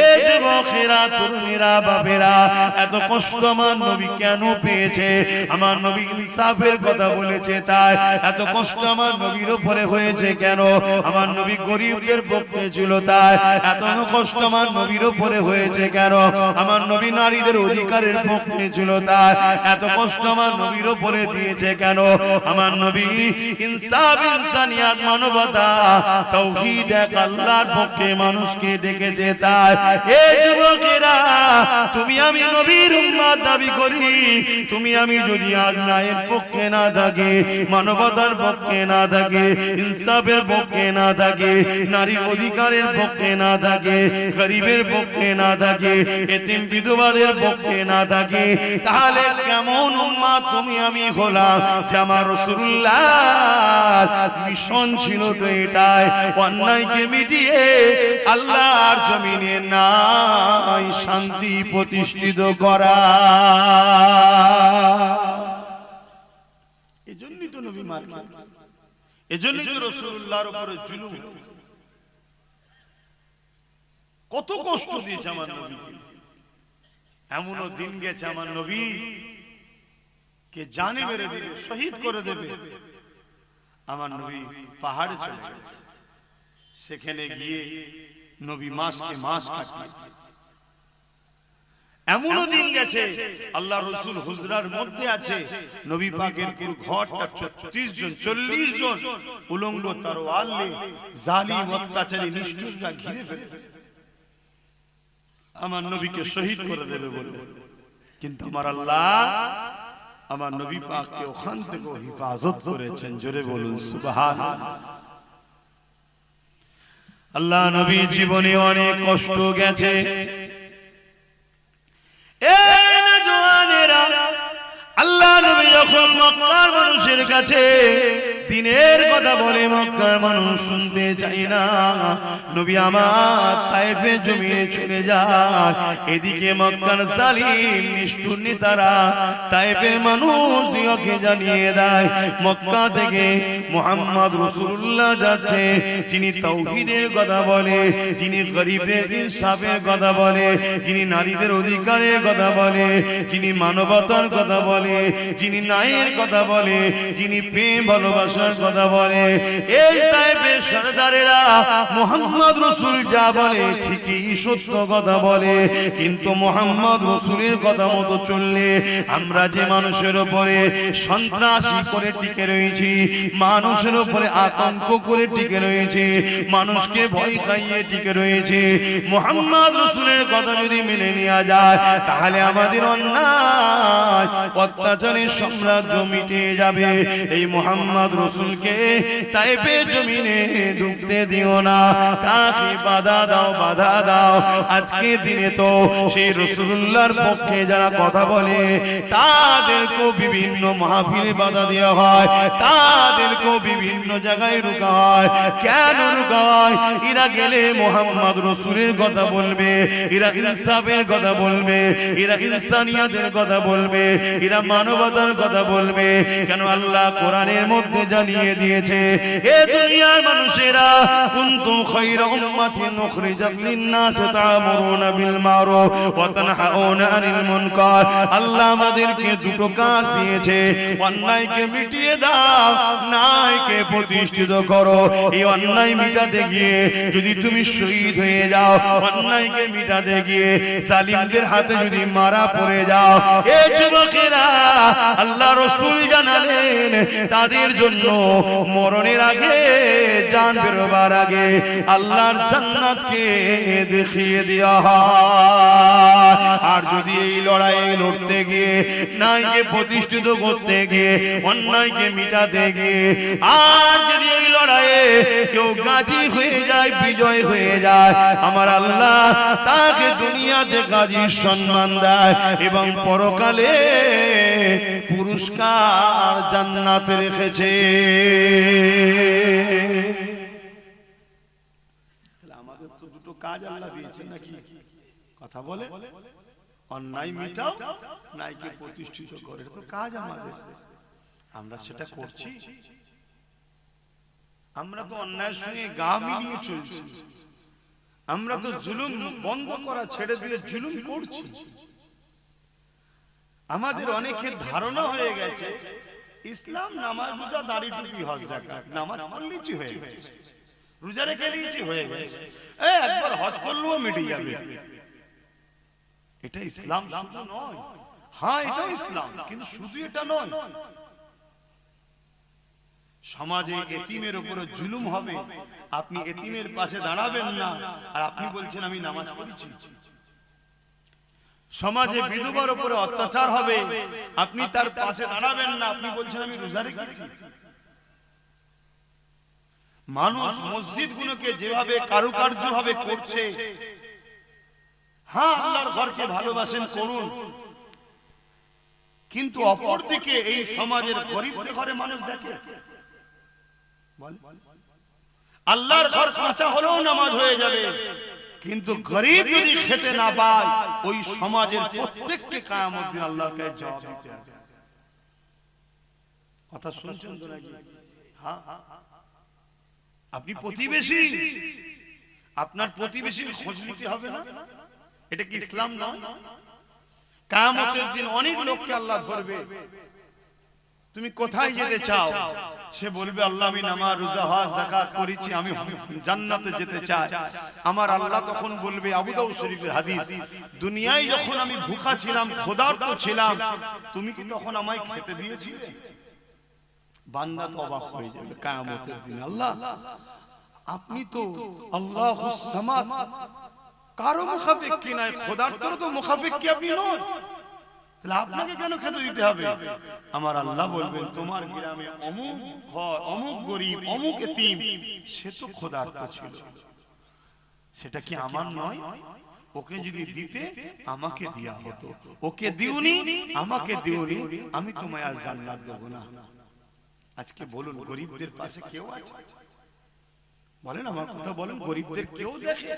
এই যুবকেরা, তরুণীরা, বাপেরা, এত কষ্ট আমার নবী কেন পেয়েছে? আমার নবী ইনসাফের কথা বলেছে তাই। এত কষ্ট আমার নবীর উপরে হয়েছে কেন? আমার নবী গরিবদের পক্ষে ছিল তাই। এত কষ্ট আমার নবীর উপরে হয়েছে কেন? আমার নবী নারীদের অধিকারের পক্ষে ছিল তাই। এত কষ্ট আমার নবীর উপরে দিয়েছে কেন? আমার নবী ইনসাফ, ইনসানিয়াত, মানব মানবতা তাওহীদ এক আল্লাহর পক্ষে মানুষকে ডেকেছে। তাই এ যুবকেরা, তুমি আমি নবীর উম্মত দাবি করি, তুমি আমি যদি আজ ন্যায়ের পক্ষে না থাকি, মানবতার পক্ষে না থাকি, ইনসাফের পক্ষে না থাকি, নারীর অধিকারের পক্ষে না থাকি, গরিবের পক্ষে না থাকি, এতিম বিধবাদের পক্ষে না থাকি, তাহলে কেমন উম্মত তুমি আমি হলাম? যে আমার রাসূলুল্লাহ মিশন ছিল তো এটাই, অন্যায়কে মিটিয়ে আল্লাহর জমিনে নাই শান্তি প্রতিষ্ঠিত করা। এজন্যই তো নবী মার খেয়েছে, এজন্যই তো রাসূলুল্লাহর উপরে জুলুম, কত কষ্ট দিয়েছে আমার নবীকে। এমনও দিন গেছে আমার নবী কে জানে মেরে দিবে, শহীদ করে দেবে। আমার নবী পাহাড়ে চলে গেছে, সেখানে গিয়ে নবী মাসকে মাস কাটিয়েছে। এমনও দিন গেছে আল্লাহ রাসূল হুজরার মধ্যে আছে, নবী পাকের পুরো ঘরটা 36 জন 40 জন উলঙ্গ তরোয়াল নিয়ে জালিম অত্যাচারী নিষ্ঠুররা ঘিরে ফেলেছে আমার নবীকে শহীদ করে দেবে বলে। কিন্তু আমার আল্লাহ আমার নবী পাককে ওখান থেকে হিফাজত করেছেন। জোরে বলুন সুবহানাল্লাহ। আল্লাহ নবী জীবনে অনেক কষ্ট গেছে। আল্লাহ নবী যখন মক্কার মানুষের কাছে দিনের কথা বলে, মক্কার মানুষ শুনতে চায় না। নবী আমার তায়েফের জমিনে চলে যায়। এদিকে মক্কার জালিম নিষ্ঠুর নেতারা তায়েফের মানুষদিগকে জানিয়ে দেয় মক্কা থেকে মুহাম্মদ রাসূলুল্লাহ যাচ্ছে, যিনি তাওহীদের কথা বলে, যিনি গরিবের ইনসাফের কথা বলে, যিনি নারীদের অধিকারের কথা বলে, যিনি মানবতার কথা বলে, যিনি ন্যায়ের কথা বলে, যিনি প্রেম ভালোবাসার কথা বলে। এই তায়েফের সরদারেরা মুহাম্মদ রাসূল যা বলে ঠিকই সত্য কথা বলে, কিন্তু মুহাম্মদ রাসূলের কথা মতো চললে আমরা যে মানুষের উপরে সন্ত্রাসী করে টিকে রয়েছি, মানুষের উপরে আতঙ্ক করে টিকে রয়েছে, মানুষকে ভয় খাইয়ে টিকে রয়েছে, মুহাম্মদ রাসূলের কথা যদি মেনে নেওয়া যায় তাহলে আমাদের অন্যায় অত্যাচারের সাম্রাজ্য মিটে যাবে। এই মুহাম্মদ রাসূলকে তায়েফের জমিনে ঢুকতে দিও না, তাকে বাধা দাও, বাধা দাও। আজকে দিনে তো সেই রাসূলুল্লাহর পক্ষে যারা কথা বলে তাদেরকেও বিভিন্ন মাহফিলে বাধা দেওয়া হয়, তাদেরকেও বিভিন্ন জায়গায় রুকা হয়। কেন রুকা হয়? এরা গেলে মুহাম্মদ রাসূলের কথা বলবে, এরা ইনসাফের কথা বলবে, এরা ইনসানিয়াতের কথা বলবে, এরা মানবতার কথা বলবে। কেন? আল্লাহ কোরআনের মধ্যে জানিয়ে দিয়েছে, এ দুনিয়ার মানুষেরা কুনতুম খায়রা উম্মাতিন উখরিজাত লিন-নাস তা'মুরুনা বিল মারুফ ওয়া তানহাউনা আনিল মুনকার। আল্লাহ আমাদেরকে দুটো কাজ দিয়েছে, অন্যায়কে মিটিয়ে দাও, ন্যায়কে প্রতিষ্ঠিত করো। এই অন্যায় মিটাতে গিয়ে যদি তুমি শহীদ হয়ে যাও, অন্যায়কে মিটাতে গিয়ে জালিমদের হাতে যদি মারা পড়ে যাও, এ যুবকেরা আল্লাহ রাসূল জানালেন তাদের জন্য মরণের আগে, জান বেরোবার আগে আল্লাহর জান্নাতকে দেখিয়ে দেওয়া হয়। আর যদি এই লড়াইয়ে লড়তে গিয়ে, ন্যায়কে প্রতিষ্ঠিত করতে গিয়ে, অন্যায়কে মিটাতে গিয়ে আর যদি এই লড়াইয়ে কেউ গাজী হয়ে যায়, বিজয় হয়ে যায়, আমার আল্লাহ তাকে দুনিয়াতে গাজীর সম্মান দেয় এবং পরকালে পুরস্কার জান্নাতে রেখেছে। আমাদের তো দুটো কাজ আল্লাহ দিয়েছে নাকি? কথা বলে, অন্যায় মিটাও, ন্যায়কে প্রতিষ্ঠিত করে, এটা তো কাজ আমাদের। আমরা সেটা করছি? আমরা তো অন্যায়ের সঙ্গে গা মিলিয়ে চলছি, আমরা তো জুলুম বন্ধ করা ছেড়ে দিয়ে জুলুম করছি। আমাদের অনেকের ধারণা হয়ে গেছে ইসলাম নামাজ, রোজা, দাড়ি, টুপি, হজ, যাকাত, নামাজ পড়লেই হয়ে গেছে, রোজা রেখে নিয়েছি হয়ে গেছে, একবার হজ করলেও মিটে যাবে। এটা ইসলাম শুধু নয়। হ্যাঁ, এটাও ইসলাম, কিন্তু শুধু এটা নয়। সমাজে এতিমের উপরে জুলুম হবে, আপনি এতিমের পাশে দাঁড়াবেন না, আর আপনি বলছেন আমি নামাজ পড়েছি। সমাজে বিধবার উপরে অত্যাচার হবে, আপনি তার পাশে দাঁড়াবেন না, আপনি বলছেন আমি রোজা রেখেছি। মানুষ মসজিদগুলোকে যেভাবে কারুকার্য ভাবে করছে, হ্যাঁ আল্লাহর ঘরকে ভালোবাসেন করুন, কিন্তু অপরদিকে এই সমাজের গরিবদের ঘরে মানুষ দেখে আল্লাহর ঘর কাঁচা হলেও নামাজ হয়ে যাবে, কিন্তু গরিব যদি খেতে না পায় ওই সমাজের প্রত্যেককে কিয়ামত দিন আল্লাহর কাছে জবাব দিতে হবে। কথা শুনছেন তো নাকি? হ্যাঁ, আপনি প্রতিবেশী, আপনার প্রতিবেশীর খোঁজ নিতে হবে না? এটা কি ইসলাম না? কিয়ামতের দিন অনেক লোককে আল্লাহ ধরবে, তুমি কোথায় যেতে চাও? সে বলবে আল্লাহ আমি নামাজ রোজা হজ যাকাত করেছি, আমি জান্নাতে যেতে চাই। আমার আল্লাহ তখন বলবে, আবু দাউদ শরীফের হাদিস, দুনিয়ায় যখন আমি ভুখা ছিলাম, ক্ষুধার্ত ছিলাম, তুমি কি তখন আমায় খেতে দিয়েছিলে? বান্দা তো অবাক হয়ে যাবে কিয়ামতের দিন, আল্লাহ আপনি তো আল্লাহুস সামাদ, কারো মুখাফিক কি নাই, ক্ষুধার্তর তো মুখাফিক কি আপনি নন, তাহলে আপনাকে কেন খেতে দিতে হবে? আমার আল্লাহ বলবেন, তোমার গ্রামে অমুক ঘর, অমুক গরিব, অমুক এতিম, সে তো ক্ষুধার্ত ছিল, সেটা কি আমার নয়? ওকে যদি দিতে আমাকে দেয়া হতো, ওকে দিওনি, আমাকে দিওনি, আমি তোমায় আজ জান্নাত দেব না। আজকে বলুন গরিবদের পাশে কেউ আছে? বলেন, আমার কথা বলেন, গরিবদের কেউ দেখে?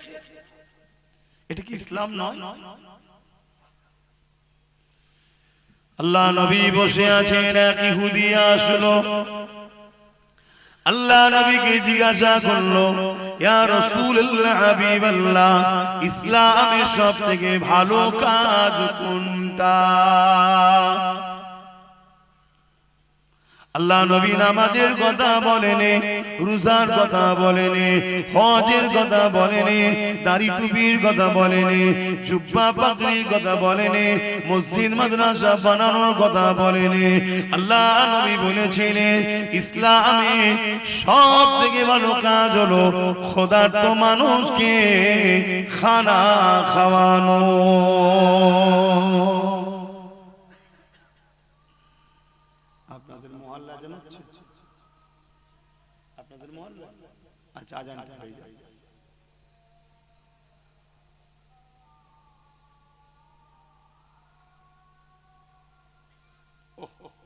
এটা কি ইসলাম নয়? আল্লাহ নবী বসে আছেন, এক ইহুদি আসলো, আল্লাহ নবীকে জিজ্ঞাসা করলো, ইয়া রাসূলুল্লাহ, হাবিবাল্লাহ, ইসলামের সবথেকে ভালো কাজ কোনটা? আল্লাহ নবী নামাজের কথা বলেনি, রোজার কথা বলেনি, হজের কথা বলেনি, দাড়ি টুপির কথা বলেনি, জুব্বা পাগড়ির কথা বলেনি, মসজিদ মাদ্রাসা বানানোর কথা বলেনি। আল্লাহ নবী বলেছিলেন ইসলামে সব থেকে ভালো কাজ হলো ক্ষুধার্ত মানুষকে খানা খাওয়ানো। আপনাদের মহল্লা জানাচ্ছে, আপনাদের মহল্লা, আচ্ছা আজানটা হয়ে যায়।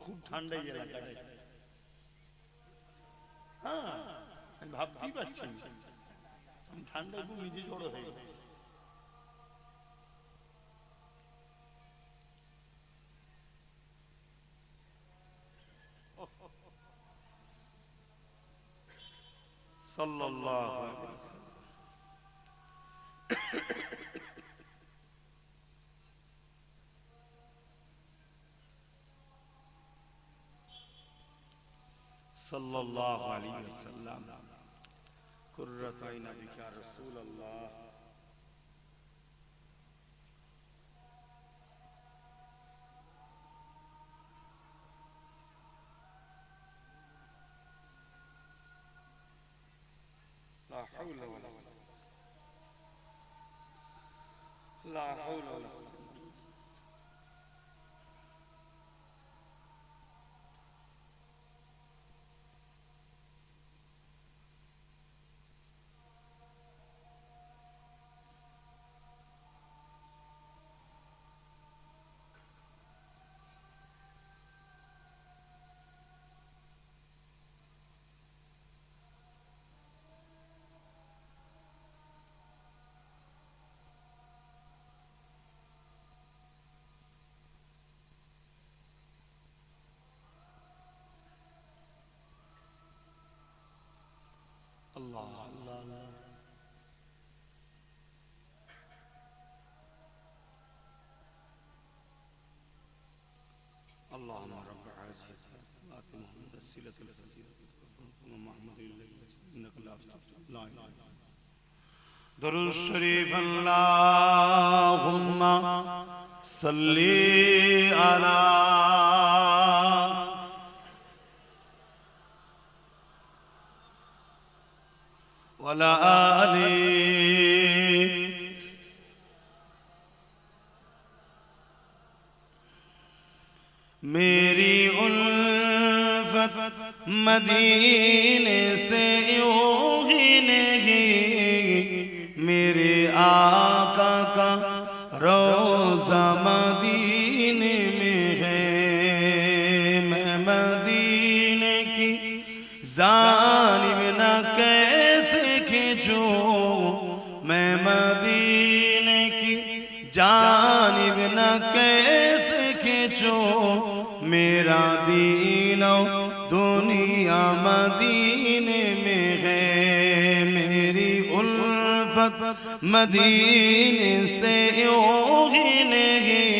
খুব ঠান্ডা এই এলাকাটা, হ্যাঁ আমি ভাবতেই পারছি, আমি ঠান্ডায় খুব নিজে জড়ো হয়ে গেছি। সাল্লাল্লাহু আলাইহি ওয়াসাল্লাম। সাল্লাল্লাহু আলাইহি ওয়াসাল্লাম। কুররাত আইনা বিকা রাসূলুল্লাহ। لا حول ولا قوة لا حول ولا قوة. الله الله اللهم رب عاجل آت محمد السيلة الفضيلة محمد إنك لا لا إله درود الشريف اللهم صل على ওয়ালা আলি। मेरी उल्फत मदीने से यूं ही नहीं, मेरे आका का रोज़ा मदीने में है। मैं मदीने की जानिब न कैसे खींचूं, मैं मदीने की जानिब न कैसे खींचूं, मेरा दीनो दुनिया मदीने में है। मेरी उल्फत मदीने से यूं ही नहीं,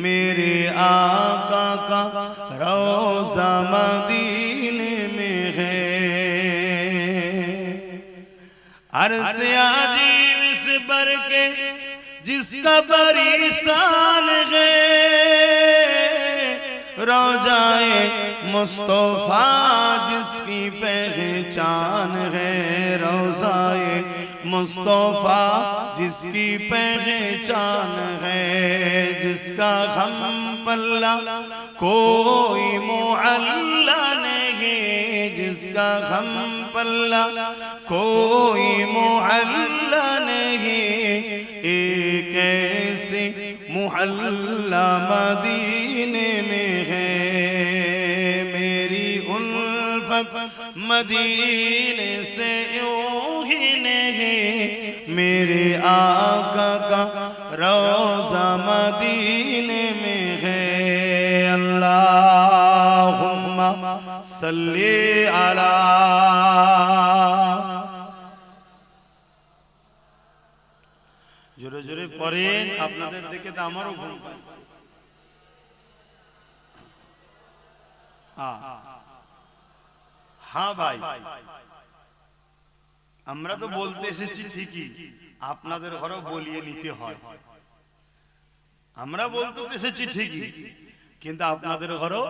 मेरे आका का रोज़ा मदीने में है। अर्ज़ अजीब से बढ़ के जिसका बड़ी शान है, रोज़ाए मुस्तफ़ा जिसकी पहचान है। रोज़ाए मुस्तफ़ा जिसकी पहचान है, जिसका हम पल्ला कोई मुअल्ला नहीं, जिसका हम पल्ला कोई मुअल्ला नहीं। एक ऐसे मुहल्ला मदीने में है। मेरी उल्फत मदीने से यूं ही नहीं, मेरे आका का रोज़ा मदीने में है। अल्लाहुम्मा सल्ली अला। জোরে জোরে পড়েন, আপনাদের দেখে তো আমারও ঘুম পাচ্ছে। হ্যাঁ ভাই, আমরা তো বলতে এসেছি ঠিকই, আপনাদের ঘরেও বলিয়ে নিতে হয়। আমরা বলতে এসেছি ঠিকই, কিন্তু আপনাদের ঘরেও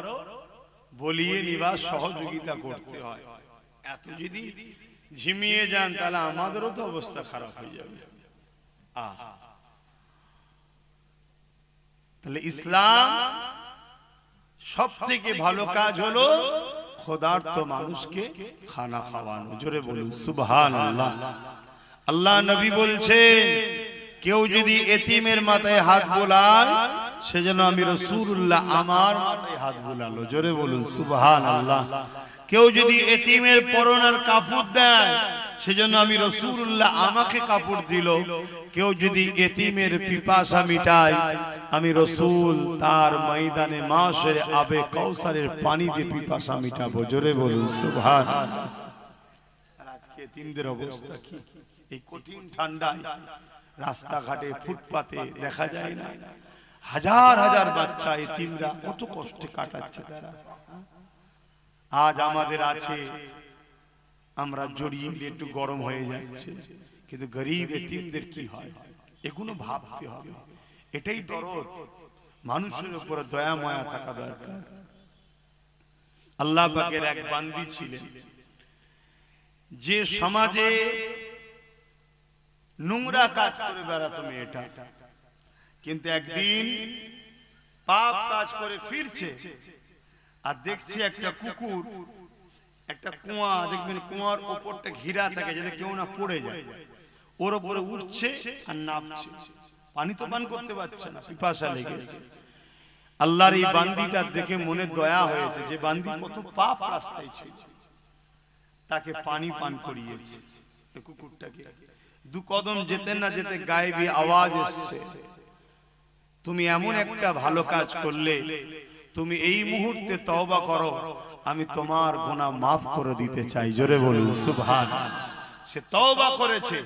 বলিয়ে নিবার সহযোগিতা করতে হয়। এত যদি ঝিমিয়ে যান তাহলে আমাদেরও তো অবস্থা খারাপ হয়ে যাবে। তাহলে ইসলাম সব থেকে ভালো কাজ হলো ক্ষুধার্ত মানুষকে খানা খাওয়ানো। জোরে বলুন সুবহানাল্লাহ। আল্লাহ নবী বলছেন, কেউ যদি এতিমের মাথায় হাত বোলায়, সেজন্য আমি রাসূলুল্লাহ আমার মাথায় হাত বোলালো। জোরে বলুন সুবহানাল্লাহ। কেউ যদি এতিমের পরনের কাপড় দেয়, সেজন্য আমি রাসূলুল্লাহ আমাকে কাপড় দিল। কেউ যদি এতিমের পিপাসা মিটায়, আমি রাসূল তার ময়দানে মাশরে আবে কাউসারের পানি দিয়ে পিপাসা মিটাবো। জোরে বলুন সুবহানাল্লাহ। আর আজকে এতিমদের অবস্থা কি? এই কঠিন ঠান্ডায় রাস্তাঘাটে ফুটপাতে দেখা যায় না, হাজার হাজার বাচ্চা এতিমরা কত কষ্টে কাটাচ্ছে তারা। আজ আমাদের আছে, আমরা জড়িয়ে একটু গরম হয়ে যাচ্ছে, কিন্তু গরিব এতিমদের কি হয় এগুলো ভাবতে হবে। এটাই দরদ, মানুষের উপর দয়া মায়া থাকা দরকার। আল্লাহ পাকের এক বান্দি ছিলেন, যে সমাজে নোংরা কাজ করে বেড়াতো মেয়েটা, কিন্তু একদিন পাপ কাজ করে ফিরছে, আর দেখছি একটা কুকুর একটা কুয়া, দেখবেন কুয়ার উপরটা ঘিরা থাকে যাতে কেউ না পড়ে যায়, ওর উপরে উঠছে আর নামছে। পানি তো পান করতে পারছে না, পিপাসা লেগেছে। আল্লাহর এই বান্দিটা দেখে মনে দয়া হয়েছে, যে বান্দি কত পাপ রাস্তায় ছিল, তাকে পানি পান করিয়েছে। কুকুরটাকে দু কদম যেতে না যেতে গায়েবী আওয়াজ এসছে, তুমি এমন একটা ভালো কাজ করলে, তুমি এই মুহূর্তে তওবা করো, আমি তোমার গুনাহ মাফ করে দিতে চাই। জোরে বলুন সুবহানাল্লাহ। সে তওবা করেছে,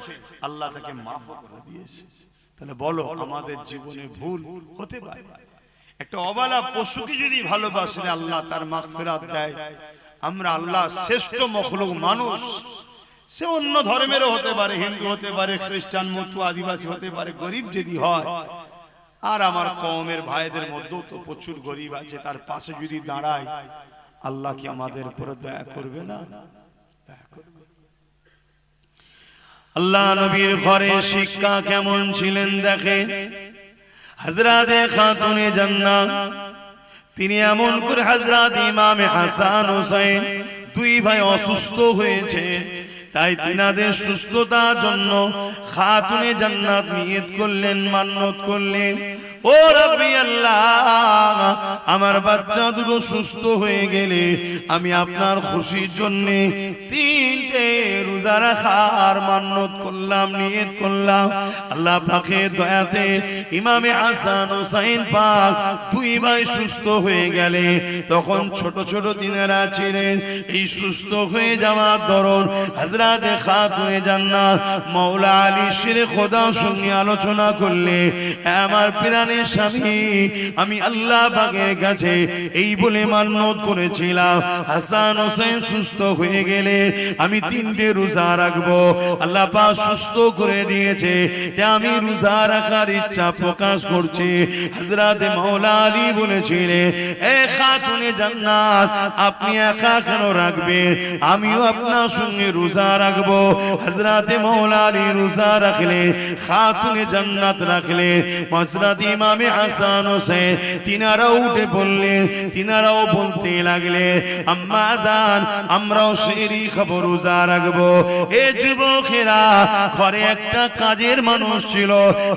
আল্লাহ তাকে মাফ করে দিয়েছে। তাহলে বলো, আমাদের জীবনে ভুল হতে পারে। একটা অবলা পশুকে যদি ভালোবাসলে আল্লাহ তার মাগফিরাত দেয়। আমরা আল্লাহ শ্রেষ্ঠ মখলুক মানুষ, সে অন্য ধর্মেরও হতে পারে, হিন্দু হতে পারে, খ্রিস্টান, মতু, আদিবাসী হতে পারে, গরিব যদি হয়। আর আমার কওমের ভাইদের মধ্যেও তো প্রচুর গরিব আছে, তার পাশে যদি দাঁড়ায়, আল্লাহ কি আমাদের উপর দয়া করবে না? দয়া করবে। আল্লাহ নবীর ঘরে শিক্ষা কেমন ছিলেন দেখে। হযরতে খাতুনে জান্নাত তিনি এমন করে হযরত ইমামে হাসান হুসাইন দুই ভাই অসুস্থ হয়েছে, তাই তিনাদের সুস্থতার জন্য খাতুনে জান্নাত নিয়ত করলেন, মান্নত করলেন, ও রব্বি আল্লাহ, আমার বাচ্চা দুটো সুস্থ হয়ে গেলে আমি আপনার খুশির জন্য তিনটে রোজা রাখার মান্নত করলাম, নিয়ত করলাম। আল্লাহ পাকের দয়াতে ইমামে হাসান হুসাইন পাক দুই ভাই সুস্থ হয়ে গেলে, তখন ছোট ছোট তিনারা ছিলেন। এই সুস্থ হয়ে যাওয়ার দরুন হযরতে খাতুনে জান্নাত মাওলা আলী শেরে খোদার সঙ্গে আলোচনা করলে, আমার প্রাণের স্বামী, আমি আল্লাহ পাকের কাছে এই বলে মান্নত করেছিলাম, হাসান হোসেন সুস্থ হয়ে গেলে আমি তিনটে রোজা রাখবো। আল্লাহ পাক সুস্থ করে দিয়েছে, তাই আমি রোজা রাখার ইচ্ছা প্রকাশ করছি। হযরতে মাওলা আলী বলেছিলেন, এ খাতুনে জান্নাত, আপনি একা কেন রাখবেন, আমিও আপনার সঙ্গে রোজা রাখবো। হযরতে মাওলা আলী রোজা রাখলে, খাতুনে জান্নাত রাখলে, হযরত ইমামে হাসান হোসেন তিনারাও উঠে পড়লেন, তিনারাও বলতে লাগলে, আম্মা জান, আমরাও সেহরি খাবো, রোজা রাখবো। এ যুবকেরা, ঘরে একটা কাজের মানুষ ছিল,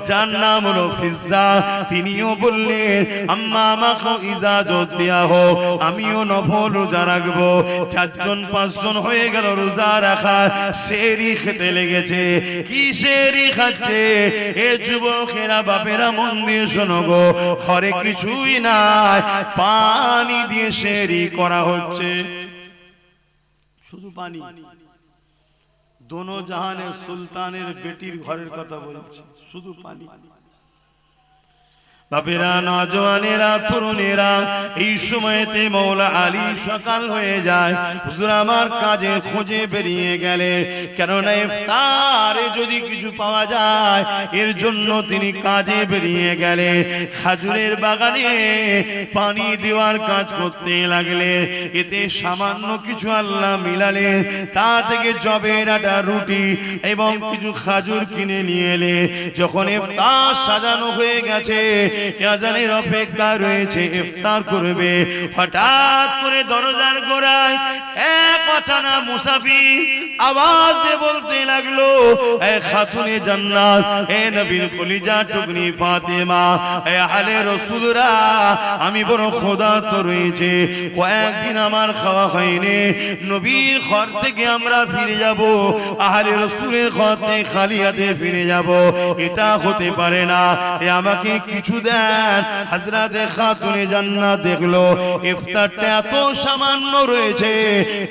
যার নাম হলো ফিজ্জা, তিনিও বললেন, আম্মা আমাকে ইজাজত দেয়া হোক, আমিও নফল রোজা রাখবো। চারজন পাঁচজন হয়ে গেল রোজা রাখা, সেহরি খেতে লেগেছে। কি সেহরি খাচ্ছে? এ যুবকেরা, বাপেরা মন দিয়ে শোনো গো, ঘরে কিছুই নাই, পানি দিয়ে সেহরি করা হচ্ছে, শুধু পানি। দোনো জাহানের সুলতানের বেটির ঘরের কথা বলছে, শুধু পানি। বাপেরা, নওজওয়ানেরা, তরুণেরা, এই সময়তে মাওলা আলী সকাল হয়ে যায়, হুজুর আমার কাজে খোঁজে বেরিয়ে গেলে, কেননা ইফতারে যদি কিছু পাওয়া যায় এর জন্য তিনি কাজে বেরিয়ে গেলে। খাজুরের বাগানে পানি দেওয়ার কাজ করতে লাগলে, এতে সামান্য কিছু আল্লাহ মিলালে, তা থেকে জবের আটা, রুটি এবং কিছু খাজুর কিনে নিয়ে এলে। যখন ইফতার সাজানো হয়ে গেছে, আজানের অপেক্ষা রয়েছে, ইফতার করবে, হঠাৎ করে দরজার গোড়ায় এক অচানা মুসাফির আওয়াজ দিয়ে বলতে লাগলো, এ খাতুনে জান্নাত, এ নবীর কলিজা টুকরি ফাতেমা, এ আহলে রাসূলরা, আমি বড় ক্ষুধার্ত রয়েছে, কয়েকদিন আমার খাওয়া হয়নি, নবীর ঘর থেকে আমরা ফিরে যাব, আহলে রাসূলের ঘর থেকে খালি হাতে ফিরে যাব, এটা হতে পারে না, এ আমাকে কিছু দেন। হযরতে খাতুনে জান্নাত দেখলো ইফতারটা এত সামান্য রয়েছে,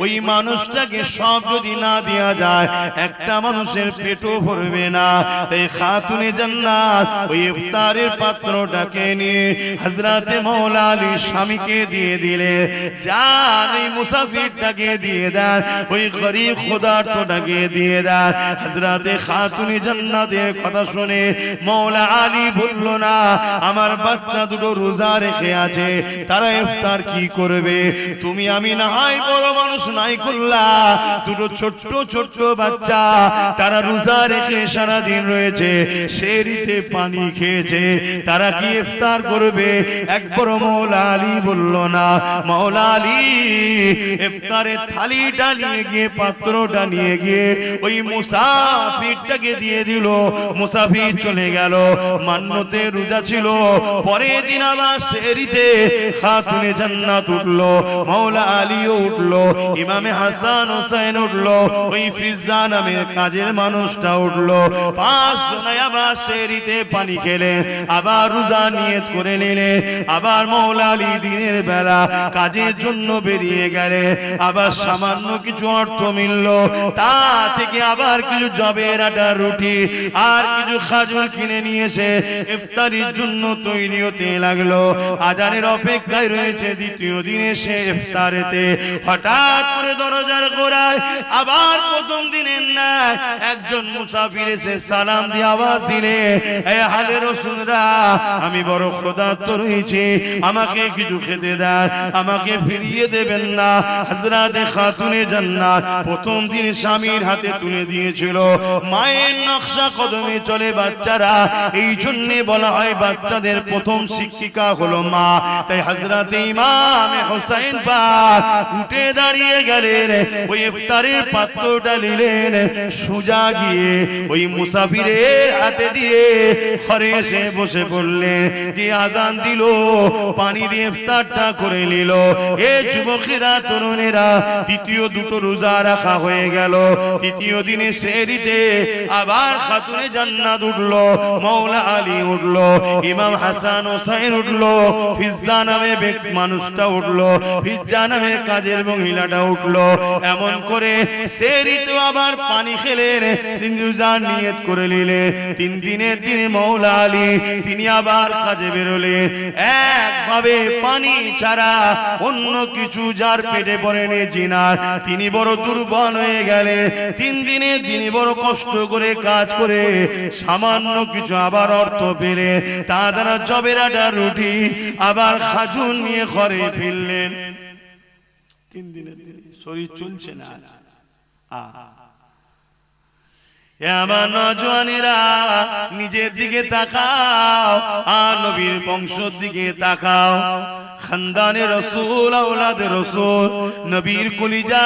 ওই মানুষটাকে সব যদি না দেয়া যায় একটা মানুষের পেটও ভরবে না। তাই খাতুনে জান্নাত ওই ইফতারের পাত্রটাকে নিয়ে হযরতে মাওলা আলী স্বামীকে দিয়ে দিলে, যান এই মুসাফিরটাকে দিয়ে দেন, ওই গরীব ক্ষুধার্তটাকে দিয়ে দেন। হযরতে খাতুনে জান্নাতের কথা শুনে মাওলা আলী বলল, না, আমার বাচ্চা দুটো রোজা রেখে আছে, তারা ইফতার কি করবে? তুমি আমি না হয় বড় মানুষ নাই করলা, দুটো ছোট্ট ছোট্ট বাচ্চা, তারা রোজা রেখে সারা দিন রয়েছে, সেহরিতে পানি খেয়েছে, তারা কি ইফতার করবে? একবার মাওলা আলী বলল, না। মাওলা আলী ইফতারের থালিটা নিয়ে গিয়ে, পাত্রটা নিয়ে গিয়ে ওই মুসাফিরটাকে দিয়ে দিল। মুসাফির চলে গেল, মান্নতে রোজা ছিল, পরের দিন আবার সেহরিতে খাতুনে জান্নাত উঠলো, মাওলা আলীও উঠলো, ইমামে হাসান হোসেন উঠলো, ওই ফিজ্জা নামের কাজের মানুষটা উঠলো, পাঁচ জনায় আবার সেহরিতে পানি খেলে, আবার রোজা নিয়ত করে নিলে, আবার মাওলা আলী দিনের বেলা কাজের জন্য বেরিয়ে গেলে, আবার সামান্য কিছু অর্থ মিলল, তা থেকে আবার কিছু জবের আটা, রুটি আর কিছু খাজুর কিনে নিয়েছে, ইফতারির জন্য তৈরি হতে লাগলো। আজানের অপেক্ষায় রয়েছে দ্বিতীয় দিনে সে ইফতারেতে। হঠাৎ করে দরজার গোড়ায় আবার প্রথম দিনের না একজন মুসাফির এসে সালাম দিয়ে আওয়াজ দিলে, এ আহলে রাসূলরা, আমি বড় ক্ষুধার্ত রয়েছি, আমাকে কিছু খেতে দেন, আমাকে ফিরিয়ে দেবেন না। হযরত খাতুনে জান্নাত প্রথম দিন স্বামীর হাতে তুলে দিয়েছিল। মায়ের নকশা কদমে চলে বাচ্চারা, এই জন্য বলা হয় বাচ্চাদের প্রথম শিক্ষিকা হলো মা। তাই হযরত ইমাম হোসেন পাক উঠে দাঁড়িয়ে গেলেন, ওই ইফতারের পাত্রটা নিলেন, সোজা গিয়ে ওই মুসাফিরের হাতে দিয়ে ঘরে এসে বসে পড়লেন। যে আজান দিল পানি দিয়ে ইফতারটা করে নিল। এ যুবকেরা, তরুণেরা, দ্বিতীয় দুটো রোজা রাখা হয়ে গেল। তৃতীয় দিনে সেহরিতে আবার খাতুনে জান্নাত উঠলো, মাওলা আলী উঠলো, ইমাম হাসান হোসেন উঠলো, ফিজ্জা নামে মানুষটা উঠলো, ফিজ্জা নামে কাজের মহিলাটা উঠলো। এমন করে সেহরিতে আবার পানি খেলেন, রোজার নিয়ত করে নিলেন। 3 দিনের দিনে মাওলা আলী তিনি আবার কাজে বেরোলেন। একভাবে পানি ছাড়া অন্য কিছু যার পেটে পড়েনি জিনার, তিনি বড় দুর্বল হয়ে গেলেন। 3 দিনে তিনি বড় কষ্ট করে কাজ করে সামান্য কিছু আবার অর্থ পেলে তা দ্বারা জবেরাটা রুটি আবার খাজুর নিয়ে ঘরে ফিরলেন। 3 দিনের দিনে শরীর চলছে না। আমার নওজওয়ানেরা, নিজের দিকে তাকাও আর নবীর বংশের দিকে তাকাও। খানদানে রাসূল, আওলাদে রাসূল, নবীর কলিজা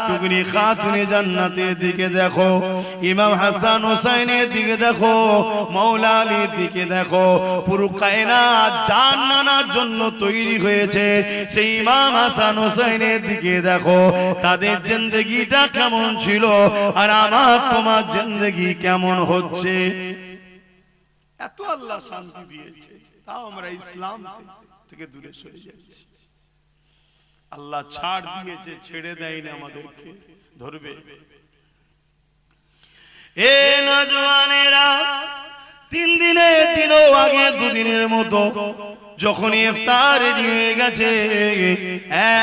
টুকরি খাতুনে জান্নাতের দিকে দেখো, ইমাম হাসান হোসেনের দিকে দেখো, মাওলা আলীর দিকে দেখো। পুরো কায়নাত জান্নাতের জন্য তৈরি হয়েছে, সেই ইমাম হাসান হোসেনের দিকে দেখো। তাদের জিন্দেগিটা কেমন ছিল আর আমার তোমার জিন্দেগি কেমন হচ্ছে। এত আল্লাহ শান্তি দিয়েছে, তাও আমরা ইসলাম থেকে দূরে সরে যাচ্ছি। আল্লাহ ছাড় দিয়েছে, ছেড়ে দেয়নি, আমাদেরকে ধরবে। এ নওজওয়ানেরা, 3 দিনের দিনও আগে 2 দিনের মতো যখন ইফতার রেডি হয়ে গেছে,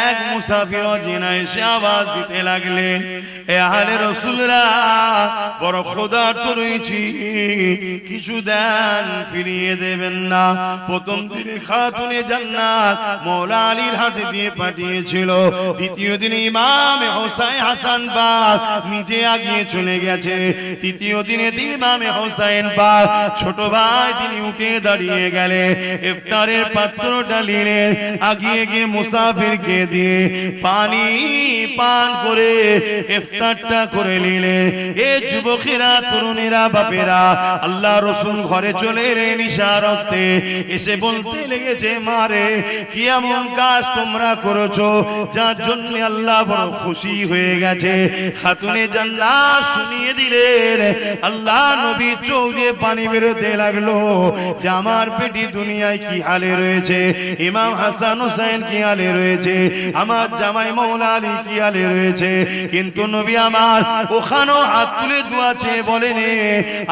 এক মুসাফির অচেনা এসে আওয়াজ দিতে লাগলেন, এ আহলে রাসূলরা, বড় ক্ষুধার্ত রয়েছি, কিছু দেন, ফিরিয়ে দেবেন না। প্রথম দিনে খাতুনে জান্নাত মাওলা আলীর হাতে দিয়ে পাঠিয়েছিল। দ্বিতীয় দিনে ইমাম হোসেন হাসান পাক নিজে আগিয়ে চলে গেছে। তৃতীয় দিনে ইমাম হোসেন পাক ছোট ভাই তিনি উঠে দাঁড়িয়ে গেলে ইফতারের পাত্রটা নিলেন, আগিয়ে গিয়ে মুসাফিরকে দিয়ে পানি পান করে ইফতারটা করে নিলেন। এ যুবকেরা, তরুণেরা, বাপেরা, আল্লাহ রাসূল ঘরে চলে এলেন ইশারাতে। এসে বলতে লেগেছে, মারে কি এমন কাজ তোমরা করেছো যার জন্য আল্লাহ বড় খুশি হয়ে গেছে। খাতুনে জান্নাত শুনিয়ে দিলেন, আল্লাহ নবী চোখ দিয়ে পানি বেরোতে লাগলো যে আমার পেটি দুনিয়ায় কি হালে রয়েছে, ইমাম হাসান হোসেন কি হালে রয়েছে, আমার জামাই মাওলা আলী কি হালে রয়েছে। কিন্তু নবী আমার ওখানেও হাত তুলে দোয়া চেয়ে বলেন,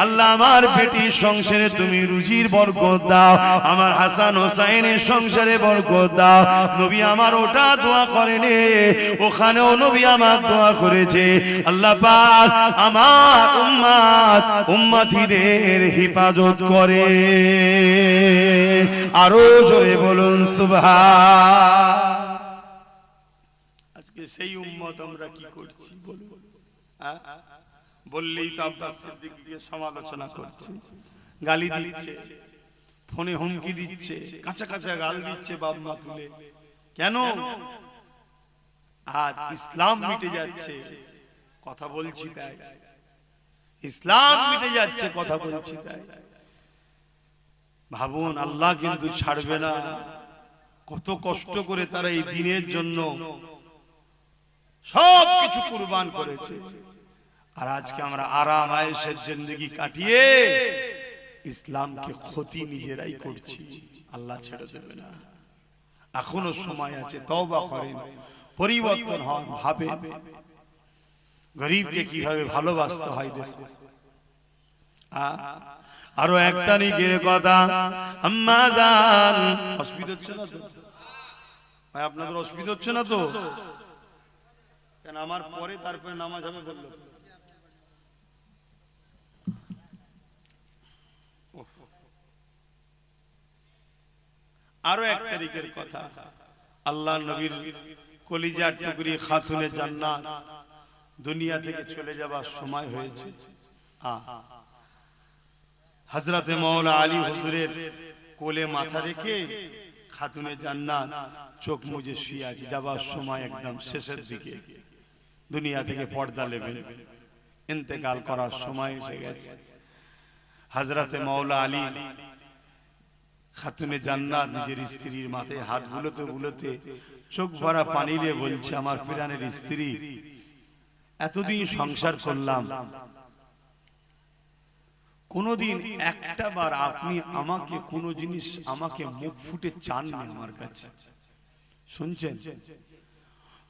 আল্লাহ আমার বেটির সংসারে তুমি রুজির বরকত দাও, আমার হাসান হোসেনের সংসারে বরকত দাও। নবী আমার ওটা দোয়া করেন, ওখানেও নবী আমার দোয়া করেছে, আল্লাহ পাক আমার উম্মত উম্মতিদের হিফাজত করে। আরো জোরে বলুন সুবহান। আজকে সেই উম্মত আমরা কি করছি বলুন? বললেই তো আব্বাস সিদ্দিকীকে সমালোচনা করছে, গালি দিচ্ছে, ফোনে হুমকি দিচ্ছে, কাঁচা কাঁচা গাল দিচ্ছে বাপ মা তুলে। কেন? আজ ইসলাম মিটে যাচ্ছে, কথা বলছি তাই। ইসলাম মিটে যাচ্ছে, কথা বলছি তাই। ভাবুন, আল্লাহ কিন্তু ছাড়বে না। কত কষ্ট করে তারা এই দিনের জন্য সব কিছু কুরবান করেছে। আর আজকে আমরা আরাম আয়েশের জিন্দেগি কাটিয়ে ইসলামকে ক্ষতি নিজেরাই করছি। আল্লাহ ছেড়ে দেবে না, এখনো সময় আছে, তওবা করেন, পরিবর্তন হন, ভাবেন গরিবকে কিভাবে ভালোবাসতে হয়। দেখুন, আরো 1 তারিখের কথা, আম্মা জান, অসুবিধা হচ্ছে না তো ভাই? আপনাদের অসুবিধা হচ্ছে না তো? কেন আমার পরে তারপরে নামাজ হবে বললো। আরো 1 তারিখের কথা, আল্লাহ নবীর কলিজার টুকরি খাতুনে জান্নাত দুনিয়া থেকে চলে যাবার সময় হয়েছে। হযরতে মাওলা আলী হুজুরের কোলে মাথা রেখে খাতুনে জান্নাত চোখ মুজে শুয়ে আছে, যাবার সময় একদম শেষের দিকে, দুনিয়া থেকে পর্দা নেবেন, ইন্তেকাল করার সময় এসে গেছে। হযরতে মাওলা আলী খাতুনে জান্নাত নিজের স্ত্রীর মাথায় হাত বুলোতে বুলোতে চোখ ভরা পানি দিয়ে বলছে, আমার প্রাণের স্ত্রী, এতদিন সংসার করলাম, কোনদিন একটা বার আপনি আমাকে কোন জিনিস আমাকে মুখ ফুটে চাননি আমার কাছে, শুনছেন?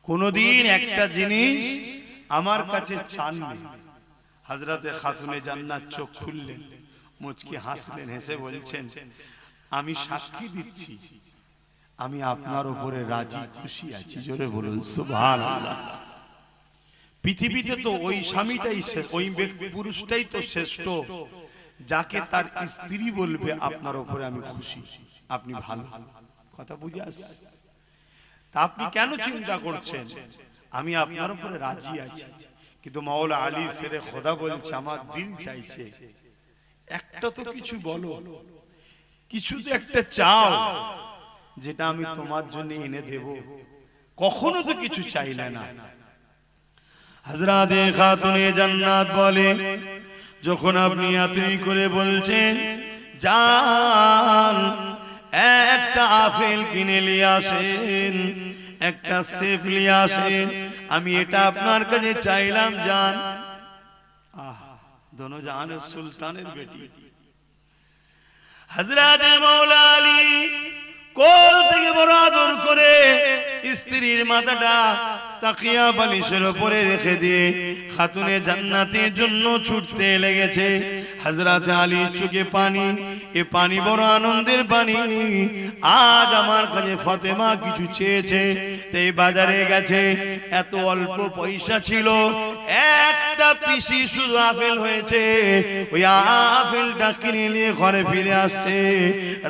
কোনদিন একটা জিনিস আমার কাছে চাননি। হযরতে খাতুনে জান্নাত চোখ খুললেন, মুচকি হাসলেন, হেসে বলছেন, আমি সাক্ষী দিচ্ছি আমি আপনার উপরে রাজি খুশি আছি। জোরে বলুন সুবহানাল্লাহ। পৃথিবীতে তো ওই স্বামীটাই, ওই পুরুষটাই তো শ্রেষ্ঠ যাকে তার স্ত্রী বলবে আপনার উপরে আমি খুশি, আপনি ভালো। কথা বুঝে আসছে? তা আপনি কেন চিন্তা করছেন? আমি আপনার উপরে রাজি আছি, কিন্তু মাওলা আলী শেরে খোদা বলছে, আমার দিল চাইছে একটা তো কিছু বলো, কিছু তো একটা চাও যেটা আমি তোমার জন্য এনে দেব। কখনো তো কিছু চাইলে না। হযরতে খাতুনে জান্নাত বলে, যখন আপনি এতই করে বলছেন, জান একটা আপেল কিনে নিয়ে আসেন, একটা সেফ নিয়ে আসেন, আমি এটা আপনার কাছে চাইলাম জান। দোনো জাহানের সুলতানের বেটি হযরতে মাওলা আলী কোল থেকে বড় আদর করে স্ত্রীর মাথাটা তাকিয়া বালিশের উপরে রেখে দিয়ে খাতুনে জান্নাতের জন্য ছুটতে লেগেছে। হযরতে আলী চোখে পানি, এ পানি বড় আনন্দের পানি। আজ আমার কাছে ফাতেমা কিছু চেয়েছে, তাই বাজারে গেছে, এত অল্প পয়সা ছিল, একটা পিসি শুধু আপেল হয়েছে, ওই আপেলটা কিনে নিয়ে ঘরে ফিরে আসছে।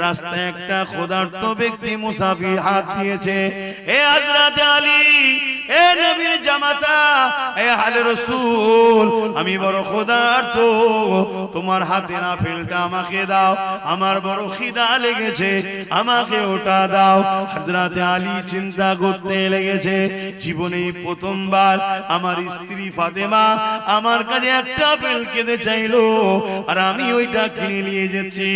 রাস্তায় একটা ক্ষুধার্ত ব্যক্তি মুসাফির হাত দিয়েছে, এ হযরতে আলী, এ নবীর জামাতা, এ আলে রাসূল, আমি বড় ক্ষুধার্ত, তোমার হাতের আপেলটা আমাকে দাও, আমার বড় খিদা লেগেছে, আমাকে ওটা দাও। হযরতে আলী চিন্তা করতে লেগেছে, জীবনে প্রথমবার আমার স্ত্রী ফাতেমা আমার কাছে একটা আপেল খেতে চাইলো, আর আমি ওইটা কিনে নিয়ে যাচ্ছি।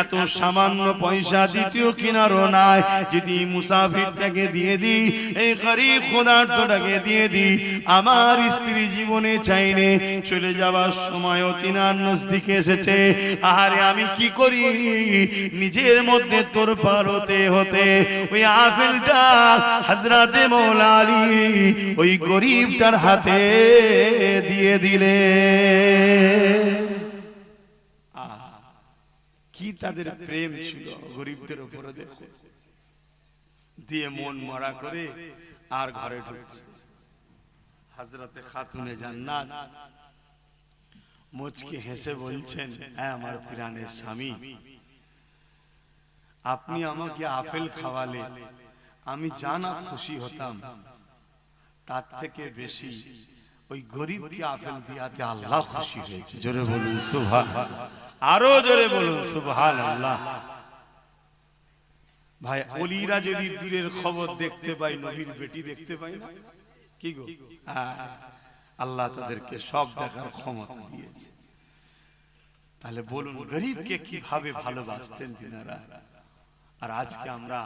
এত সামান্য পয়সা দ্বিতীয় কিনারও নাই, যদি মুসাফিরটাকে দিয়ে দিই, এই গরীব ক্ষুধার্তটাকে দিয়ে দিই, আমার স্ত্রী জীবনে চাইনে, চলে যাবার সময় তিনার নজদিকে এসেছে। আরে আমি কি করি, নিজের মধ্যে তোরপার হতে হতে ওই আপেলটা হযরতে মাওলা আলী ওই গরীবটার হাতে দিয়ে দিলে। কি তাদের প্রেম ছিল গরীবদের উপরে, দেখো, দিয়ে মন মরা করে আর ঘরে ঢুকছে। হযরতে খাতুনে জান্নাত মুচকি হেসে বলছেন, হ্যাঁ আমার প্রাণের স্বামী, আপনি আমাকে আপেল খাওয়ালে আমি জানা খুশি হতাম, তার থেকে বেশি ওই গরীবকে আপেল দিয়াতে আল্লাহ খুশি হয়েছে। জোরে বলুন সুবহানাল্লাহ, আরো জোরে বলুন সুবহানাল্লাহ। ভাই, ওলিরা যদি দূরের খবর দেখতে পাই, নবীর বেটি দেখতে পাই না, কি গো, আল্লাহ তাদেরকে সব দেখার ক্ষমতা দিয়েছে। তাহলে বলুন গরীবকে কিভাবে ভালোবাসতেন তিনারা। আর আজকে আমরা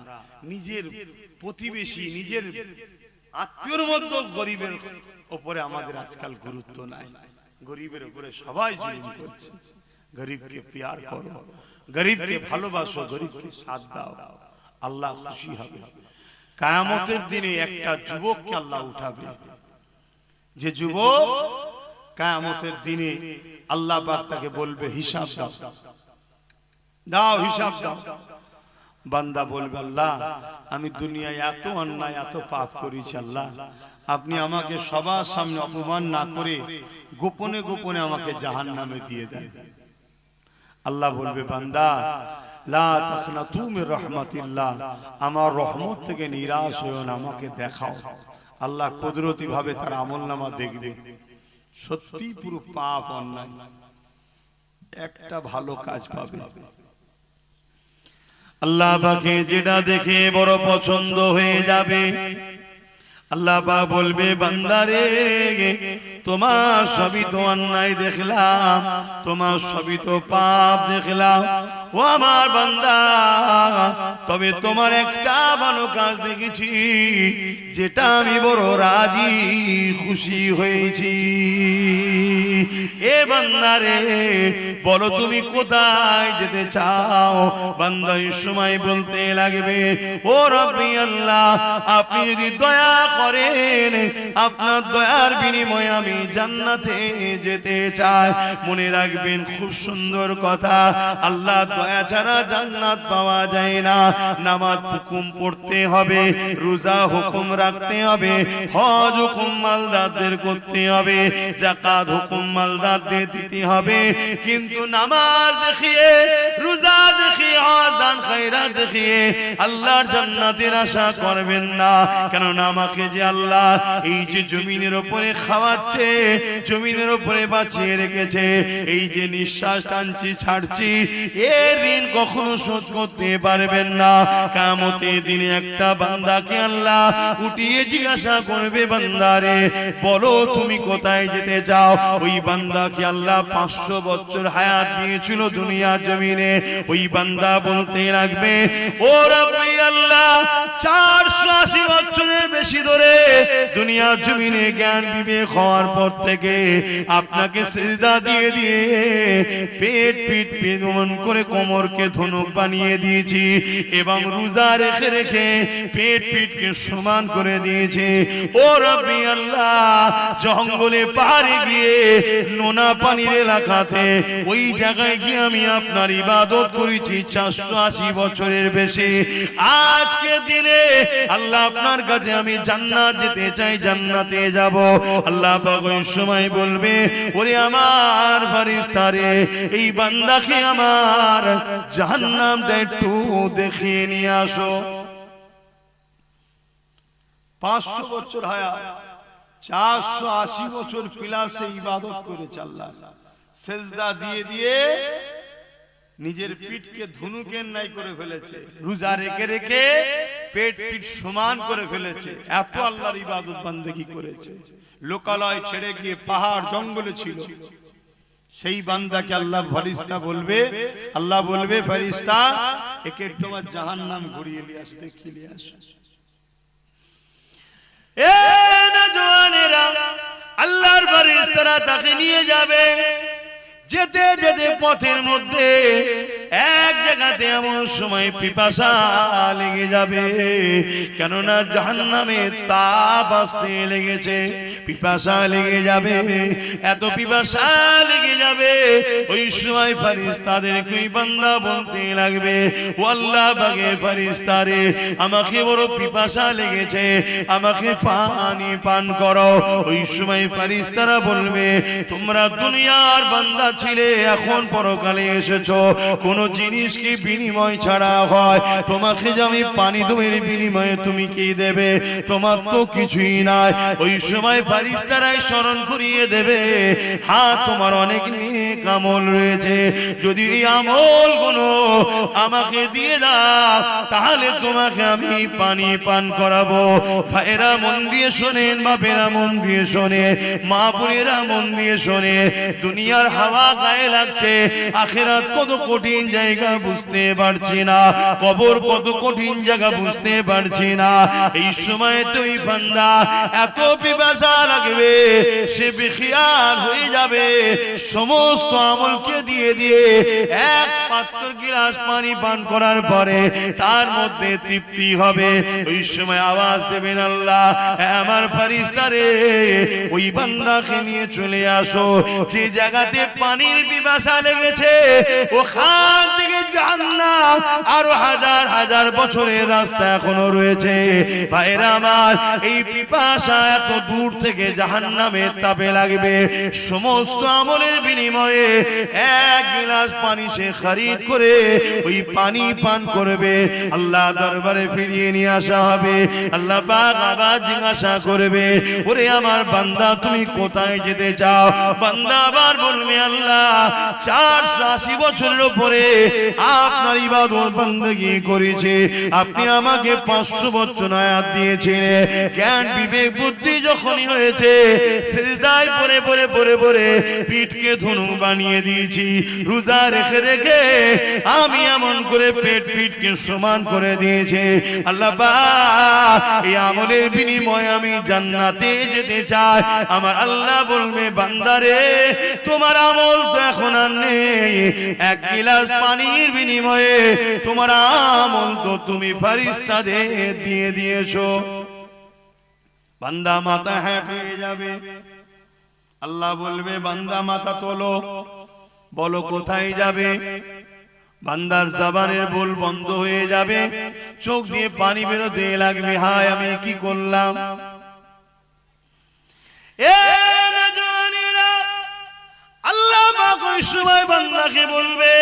নিজের প্রতিবেশী, নিজের আত্মীয়র মধ্যে গরীবের উপরে আমাদের আজকাল গুরুত্ব নাই। গরীবের উপরে সবাই জুলুম করছে। গরীবকে প্যার করো, গরীবকে ভালোবাসো, গরীবকে সাথ দাও, আল্লাহ খুশি হবে। কিয়ামতের দিনে একটা যুবককে আল্লাহ উঠাবে, যে যুবক কিয়ামতের দিনে আল্লাহ পাক তাকে বলবে হিসাব দাও, দাও, হিসাব দাও। বান্দা বলবে, আল্লাহ আমি দুনিয়ায় এত অন্যায় এত পাপ করেছি, আল্লাহ আপনি আমাকে সবার সামনে অপমান না করে গোপনে গোপনে আমাকে জাহান্নামে দিয়ে দেন। আল্লাহ বলবে, বান্দা লা তাখনাতু মির রাহমাতিল্লাহ, আমার রহমত থেকে নিরাশ হয়ো না, আমাকে দেখাও। আল্লাহ কুদরতি ভাবে তার আমলনামা দেখবে, সত্যি পুরো পাপ অন্যায়, একটা ভালো কাজ পাবে। আল্লাহ পাকে যেটা দেখে বড় পছন্দ হয়ে যাবে, আল্লাহ পাক বলবে, বান্দারে তোমার সবই তো অন্যায় দেখলাম, তোমার সবই তো পাপ দেখলাম, ও আমার বান্দা, তবে তোমার একটা ভালো কাজ দেখেছি, যেটা আমি বড় রাজি খুশি হয়েছি। এ বান্দারে বলো তুমি কোথায় যেতে চাও? বান্দা এই সময় বলতে লাগবে, ও রব্বি আল্লাহ, আপনি যদি দয়া করেন, আপনার দয়ার বিনিময়ে আমি জান্নাতে যেতে চাই। মনে রাখবেন, খুব সুন্দর কথা, আল্লাহ দয়া ছাড়া জান্নাত পাওয়া যায় না। নামাজ হুকুম পড়তে হবে, রোজা হুকুম রাখতে হবে, হজ হুকুম মালদারদের করতে হবে, যাকাত হুকুম মালদারদের দিতে হবে, কিন্তু নামাজ দেখিয়ে, রোজা দেখিয়ে, হজ দান খায়রাত দেখিয়ে আল্লাহর জান্নাতের আশা করবেন না। কেননা আমাকে যে আল্লাহ এই যে জমিনের উপরে খাওয়াচ্ছে, জমিনের উপরে বাঁচিয়ে রেখেছে, এই যে নিঃশ্বাস টানছি ছাড়ছি, এর ঋণ কখনো শোধ করতে পারবেন না। কিয়ামতের দিনে একটা বান্দাকে আল্লাহ উঠিয়ে জিজ্ঞাসা করবে, বান্দারে বলো তুমি কোথায় যেতে চাও? ওই বান্দাকে আল্লাহ 500 বছর হায়াত দিয়েছিল দুনিয়ার জমিনে, ওই বান্দা বলতে লাগবে, ও রব্বি আল্লাহ 480 বছরের বেশি ধরে দুনিয়ার জমিনে জ্ঞান বিবেক হওয়ার পর থেকে আপনাকে সিজদা দিয়ে দিয়ে পেট পিঠ পেমন করে কোমরকে ধনুক বানিয়ে দিয়েছি, এবং রোজা রেখে রেখে পেট পিঠকে সমান করে দিয়েছে। ও রব্বি আল্লাহ, জঙ্গলে পাহাড়ে গিয়ে নোনা পানির এলাকাতে ওই জায়গায় গিয়ে আমি আপনার ইবাদত করেছি 480 বছরের বেশি। আজকে দিনে আল্লাহ আপনার কাছে আমি জান্নাত যেতে চাই, জান্নাতে যাব। আল্লাহ পাক ওই সময় বলবে, ওরে আমার ফেরেশতারে, এই বান্দাকে আমার জাহান্নামটা একটু দেখিয়ে নিয়ে আসো। 500 বছর হায়াত, 480 বছর পিলাসে ইবাদত করেছে আল্লাহ, সেজদা দিয়ে দিয়ে নিজের পিঠকে ধনুকের ন্যায় করে ফেলেছে, রোজা রেখে রেখে পেট পিঠ সমান করে ফেলেছে, এত আল্লাহর ইবাদত বান্দেগি করেছে। লোকালয় ছেড়ে গিয়ে পাহাড় জঙ্গলে ছিল। সেই বান্দাকে আল্লাহ ফেরেশতা বলবে, আল্লাহ বলবে, ফেরেশতা একে তোমার জাহান্নাম ঘুরিয়ে নিয়ে আসো, দেখিয়ে নিয়ে আসো। এ নওজওয়ানেরা, আল্লাহর ফেরেশতারা তাকে নিয়ে যাবে। যেতে যেতে পথের মধ্যে এক জায়গাতে এমন সময় পিপাসা লেগে যাবে, কেননা জাহান্নামে তাপ আসতে লেগেছে, পিপাসা লেগে যাবে, এত পিপাসা লেগে যাবে। ওই সময় ফেরেশতাদেরকে ওই বান্দা বলতে লাগবে, ও আল্লাহ পাকে ফেরেশতারে, আমাকে বড় পিপাসা লেগেছে, আমাকে পানি পান করো। ওই সময় ফেরেশতারা বলবে, তোমরা দুনিয়ার বান্দা ছিলে, এখন পরকালে এসেছো, কোন জিনিস কি বিনিময় ছাড়া হয়? তোমাকে যে আমি পানি দেবো, এর বিনিময়ে তুমি কি দেবে? তোমার তো কিছুই নাই। ওই সময় ফেরেশতারাই স্মরণ করিয়ে দেবে, হ্যাঁ তোমার অনেক নেক আমল রয়েছে, যদি এই আমলগুলো আমাকে দিয়ে দাও, তাহলে তোমাকে আমি পানি পান করাবো। ভাইরা মন দিয়ে শোনেন, বাপেরা মন দিয়ে শোনে, মা বোনেরা মন দিয়ে শোনে, দুনিয়ার হাওয়া গায়ে লাগছে, আখিরাত কত কঠিন জায়গা বুঝতে পারছি না, কবর কত কঠিন জায়গা বুঝতে পারছি না। এই সময় তুই বান্দা এত পিপাসা লাগবে, সে বেখিয়াল হয়ে যাবে, সমস্ত আমলকে দিয়ে দিয়ে এক পাত্র গিলাস পানি পান করার পরে তার মধ্যে তৃপ্তি হবে। ওই সময় আওয়াজ দেবেন, আল্লাহ আমার ফেরেশতারে, ওই বান্দাকে নিয়ে চলে আসো, যে জায়গাতে পানির পিপাসা লেগেছে ওখান ওখান থেকে জাহান্নাম আরো হাজার হাজার বছরের রাস্তা এখনো রয়েছে। ভাইরা আমার, এই পিপাসা এত দূর থেকে জাহান্নামের তাপে লাগবে। সমস্ত আমলের বিনিময়ে এক গিলাস পানি সে খরিদ করে ওই পানি পান করবে। আল্লাহ দরবারে ফিরিয়ে নিয়ে আসা হবে। আল্লাহ পাক আবার জিজ্ঞাসা করবে, ওরে আমার বান্দা তুমি কোথায় যেতে চাও? বান্দা আবার বলবে, আল্লাহ 480 বছরের উপরে আপনার ইবাদত বندگی করেছে, আপনি আমাকে 500 বছর হায়াত দিয়েছেন। জ্ঞান বিবেক বুদ্ধি যখনই হয়েছে সিজদায় পড়ে পড়ে পড়ে পড়ে পিঠকে ধনু বানিয়ে দিয়েছি। রোজা রেখে রেখে আমি এমন করে পিঠকে সমান করে দিয়েছে। আল্লাহ পাক এই আমলের বিনিময়ে আমি জান্নাতে যেতে চাই। আমার আল্লাহ বলবে, বান্দারে তোমার আমল তো এখন আর নেই, এক গিলাস পানির বিনিময়ে তোমার আমল তো তুমি ফেরেশতাদের দিয়ে দিয়েছো। বান্দা মাথা হেঁট হয়ে যাবে। আল্লাহ বলবে, বান্দা মাথা তোলো, বলো কোথায় যাবে? বান্দার জবানের বল বন্ধ হয়ে যাবে, চোখ দিয়ে পানি বেরোতে লাগবে। হায় আমি কি করলাম? আল্লাহ পাক ওই সময় বান্দাকে বলবে,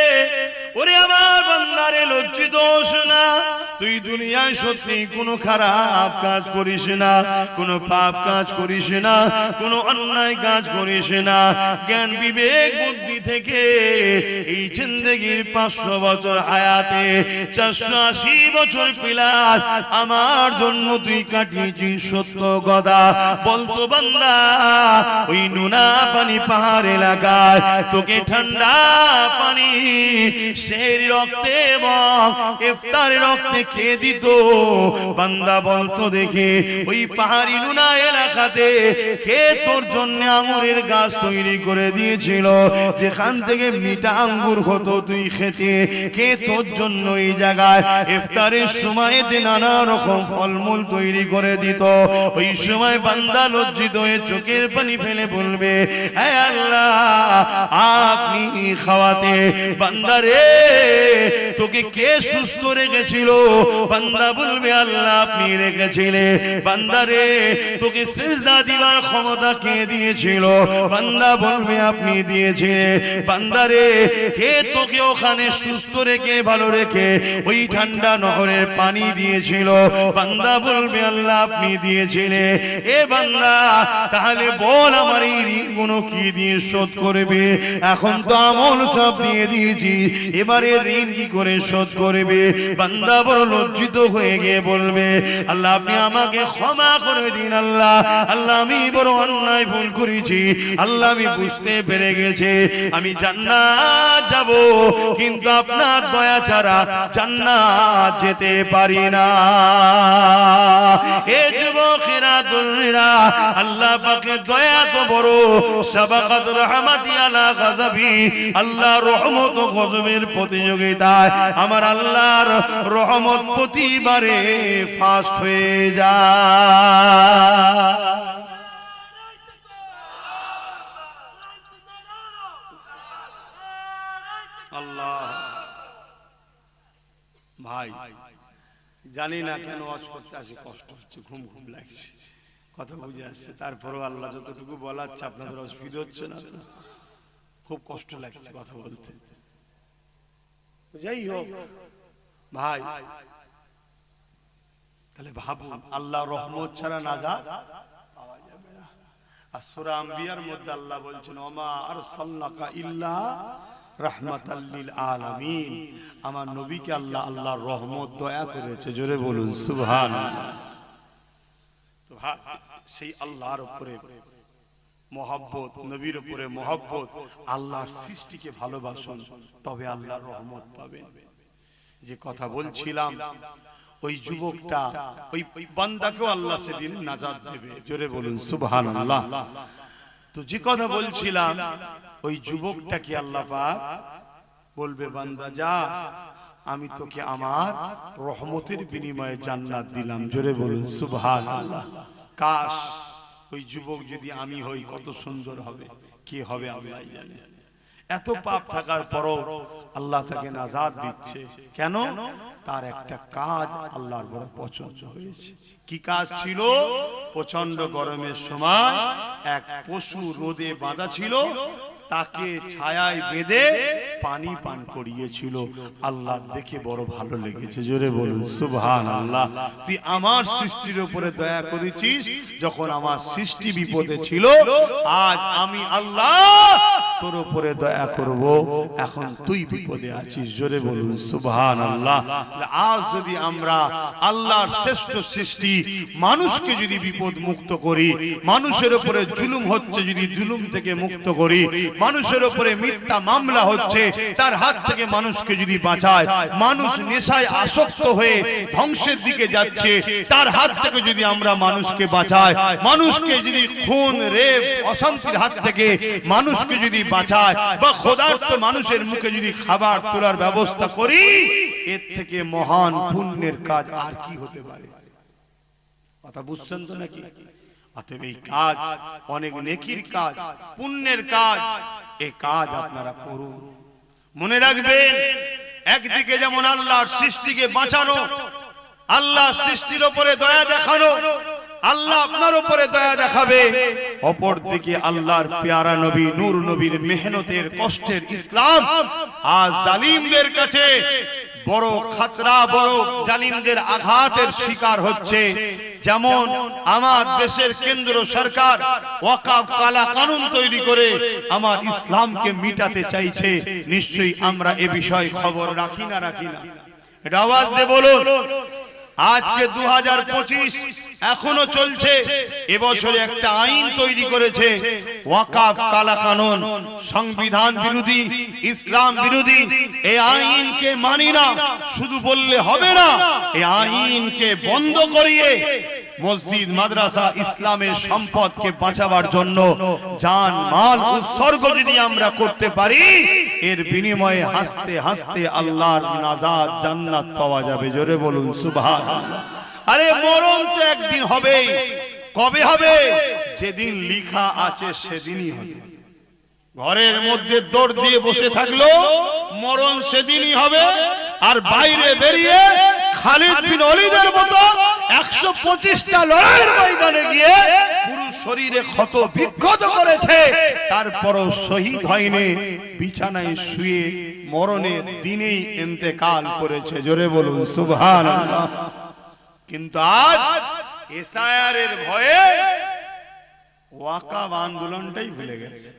ওরে আমার বান্দারে লজ্জিত হোস না, তুই দুনিয়ায় সত্যি কোনো খারাপ কাজ করিস না, কোনো পাপ কাজ করিস না, কোনো অন্যায় কাজ করিস না। জ্ঞান বিবেক বুদ্ধি থেকে এই জিন্দেগির 500 বছর হায়াতে 480 বছর পিলার আমার জন্য তুই কাটিয়েছিস সত্য কথা। বলতো বান্দা, ওই নুনা পানি পাহাড় এলাকায় তোকে ঠান্ডা পানি সেই রক্তে এবং ইফতার রক্তে খেয়ে দিত। বান্দা বলতো, দেখে ওই পাহাড়ি নুনা এলাকাতে কে তোর জন্য আঙ্গুরের গাছ তৈরি করে দিয়েছিল, যেখান থেকে মিঠা আঙ্গুর হতো তুই খেতে। কে তোর জন্য এই জায়গায় ইফতারের সময়তে নানা রকম ফলমূল তৈরি করে দিত। ওই সময় বান্দা লজ্জিত হয়ে চোখের পানি ফেলে বলবে, হে আল্লাহ আপনি খাওয়াতে। বান্দারে তোকে কে সুস্থ রেখেছিল? বান্দা বলবে, আল্লাহ আপনি রেখেছিলেন। বান্দারে তোকে সিজদা দিবার ক্ষমতা কে দিয়েছিল? বান্দা বলবে, আপনি দিয়েছিলেন। বান্দারে কে তোকে ওখানে সুস্থ রেখে ভালো রেখে ওই ঠান্ডা নহরের পানি দিয়েছিল? বান্দা বলবে, আল্লাহ আপনি দিয়েছিলেন। এ বান্দা তাহলে বল আমার এই ঋণগুলো কি দিয়ে শোধ করবে? এখন তো আমল সব দিয়ে দিয়েছি, এবারে ঋণ কি করে শোধ করবে? বান্দা বড় লজ্জিত হয়ে গিয়ে বলবে, আল্লাহ আপনি আমাকে ক্ষমা করে দিন। আল্লাহ আল্লাহ আমি বড় অন্যায় ভুল করেছি। আল্লাহ আমি বুঝতে পেরে গেছি আমি জান্নাত যাব, কিন্তু আপনার দয়া ছাড়া জান্নাত যেতে পারি না। এ যুবকেরা তরুণীরা, আল্লাহ পাকের দয়া তো বড়। সাবাকাত রহমাতি আলা গাযাবি, আল্লাহ রহমত ও গজবের প্রতিযোগিতায় আমার আল্লাহর রহমত প্রতিবারে ফাস্ট হয়ে যায়। আল্লাহ ভাই জানি না কেন ওয়াজ করতে আসে কষ্ট হচ্ছে, ঘুম ঘুম লাগছে, কথা বুঝে আসছে। তারপরেও আল্লাহ যতটুকু বলাচ্ছে আপনাদের অসুবিধা হচ্ছে না তো? খুব কষ্ট লাগছে কথা বলতে। যাই হোক ভাই, তাহলে ভাবুন আল্লাহ রহমত ছাড়া নাজাত পাওয়া যাবে না। আর সূরা আম্বিয়ার মধ্যে আল্লাহ বলছেন, ওমা আরসালনাকা ইল্লা রাহমাতাল লিল আলামিন, আমার নবীকে আল্লাহ আল্লাহর রহমত দয়া করেছে। জোরে বলুন সুবহানাল্লাহ। তো ভাই সেই আল্লাহর উপরে মহব্বত, নবীর উপরে মহব্বত, আল্লাহর সৃষ্টিকে ভালোবাসুন, তবে আল্লাহর রহমত পাবেন। যে কথা বলছিলাম, ওই যুবকটা ওই বান্দাকেও আল্লাহ সেদিন নাজাত দেবে। জোরে বলুন সুবহানাল্লাহ। তো যে কথা বলছিলাম, ওই যুবকটাকে আল্লাহ পাক বলবে, বান্দা যা, আমি তোকে আমার রহমতের বিনিময়ে জান্নাত দিলাম। জোরে বলুন সুবহানাল্লাহ। কাশ ওই যুবক যদি আমি হই, কত সুন্দর হবে। কি হবে আল্লাহ জানে। এত পাপ থাকার পরও আল্লাহ তাকে নাজাত দিচ্ছে। কেন? তার একটা কাজ আল্লাহর বড় পছন্দ হয়েছে। কি কাজ ছিল? প্রচন্ড গরমের সময় এক পশু রোদে বাঁধা ছিল, তাকে ছায়ায় বেঁধে পানি পান করিয়েছিল। আল্লাহ দেখে বড় ভালো লেগেছে। জোরে বলুন সুবহানাল্লাহ। তুই আমার সৃষ্টির উপরে দয়া করেছিস যখন আমার সৃষ্টি বিপদে ছিল, আজ আমি আল্লাহ তোর উপরে দয়া করব, এখন তুই বিপদে আছিস। জোরে বলুন সুবহানাল্লাহ। আজ যদি আমরা আল্লাহর শ্রেষ্ঠ সৃষ্টি মানুষকে যদি বিপদ মুক্ত করি, মানুষের উপরে জুলুম হচ্ছে যদি জুলুম থেকে মুক্ত করি, মানুষের উপরে মিথ্যা মামলা হচ্ছে তার হাত থেকে মানুষকে যদি বাঁচায়, মানুষ নেশায় আসক্ত হয়ে ধ্বংসের দিকে যাচ্ছে তার হাত থেকে যদি আমরা মানুষকে বাঁচাই, মানুষকে যদি খুন রেপ অশান্তির হাত থেকে মানুষকে যদি বাঁচায়, বা ক্ষুধার্ত মানুষের মুখে যদি খাবার তোলার ব্যবস্থা করি, এর থেকে মহান পুণ্যের কাজ আর কি হতে পারে? কথা বুঝছেন তো নাকি? অতএব এই কাজ অনেক নেকির কাজ, পুণ্যের কাজ। এই কাজ আপনারা করুন। মনে রাখবেন, একদিকে যেমন আল্লাহর সৃষ্টিকে বাঁচানো, আল্লাহ সৃষ্টির উপরে দয়া দেখানো, আল্লাহ আপনার উপরে দয়া দেখাবে, অপর দিকে আল্লাহর পেয়ারা নবী নূর নবীর মেহনতের কষ্টের ইসলাম আজ জালিমদের কাছে বড় খাতরা, বড় জালিমদের আঘাতের শিকার হচ্ছে। যেমন আমার দেশের কেন্দ্র সরকার ওয়াকফ কালা কানুন তৈরি করে আমার ইসলামকে মিটাতে চাইছে, নিশ্চয়ই আমরা এ বিষয়ে খবর রাখি না? এটা আওয়াজ দিয়ে বলুন। আজকে 2025 এখনো চলছে। এবছরে একটা আইন তৈরি করেছে ওয়াকফ কালা কানুন, সংবিধান বিরোধী, ইসলাম বিরোধী। এই আইনকে মানি না শুধু বললে হবে না, এই আইনকে বন্ধ করিয়ে মসজিদ মাদ্রাসা ইসলামের সম্পদকে বাঁচাবার জন্য জান মাল উৎসর্গ যদি আমরা করতে পারি, এর বিনিময়ে হাসতে হাসতে আল্লাহর নাজাত জান্নাত পাওয়া যাবে। জোরে বলুন সুবহানাল্লাহ। আরে মরণ তো একদিন হবে। কবে হবে? যেদিন লিখা আছে সেদিনই হবে। ঘরের মধ্যে দৌড় দিয়ে বসে থাকলো, মরণ সেদিনই হবে। আর বাইরে বেরিয়ে খালিদ বিন ওলীদের মতো 125টা লড়াইয়ের ময়দানে গিয়ে পুরো শরীরে ক্ষত বিক্ষত করেছে, তারপরও শহীদ হয়নি, বিছানায় শুয়ে মরণের দিনেই ইন্তেকাল করেছে। জোরে বলুন সুবহানাল্লাহ। কিন্তু আজ এসআইআর এর ভয়ে ওয়াকফ আন্দোলনটাই ভুলে গেছে।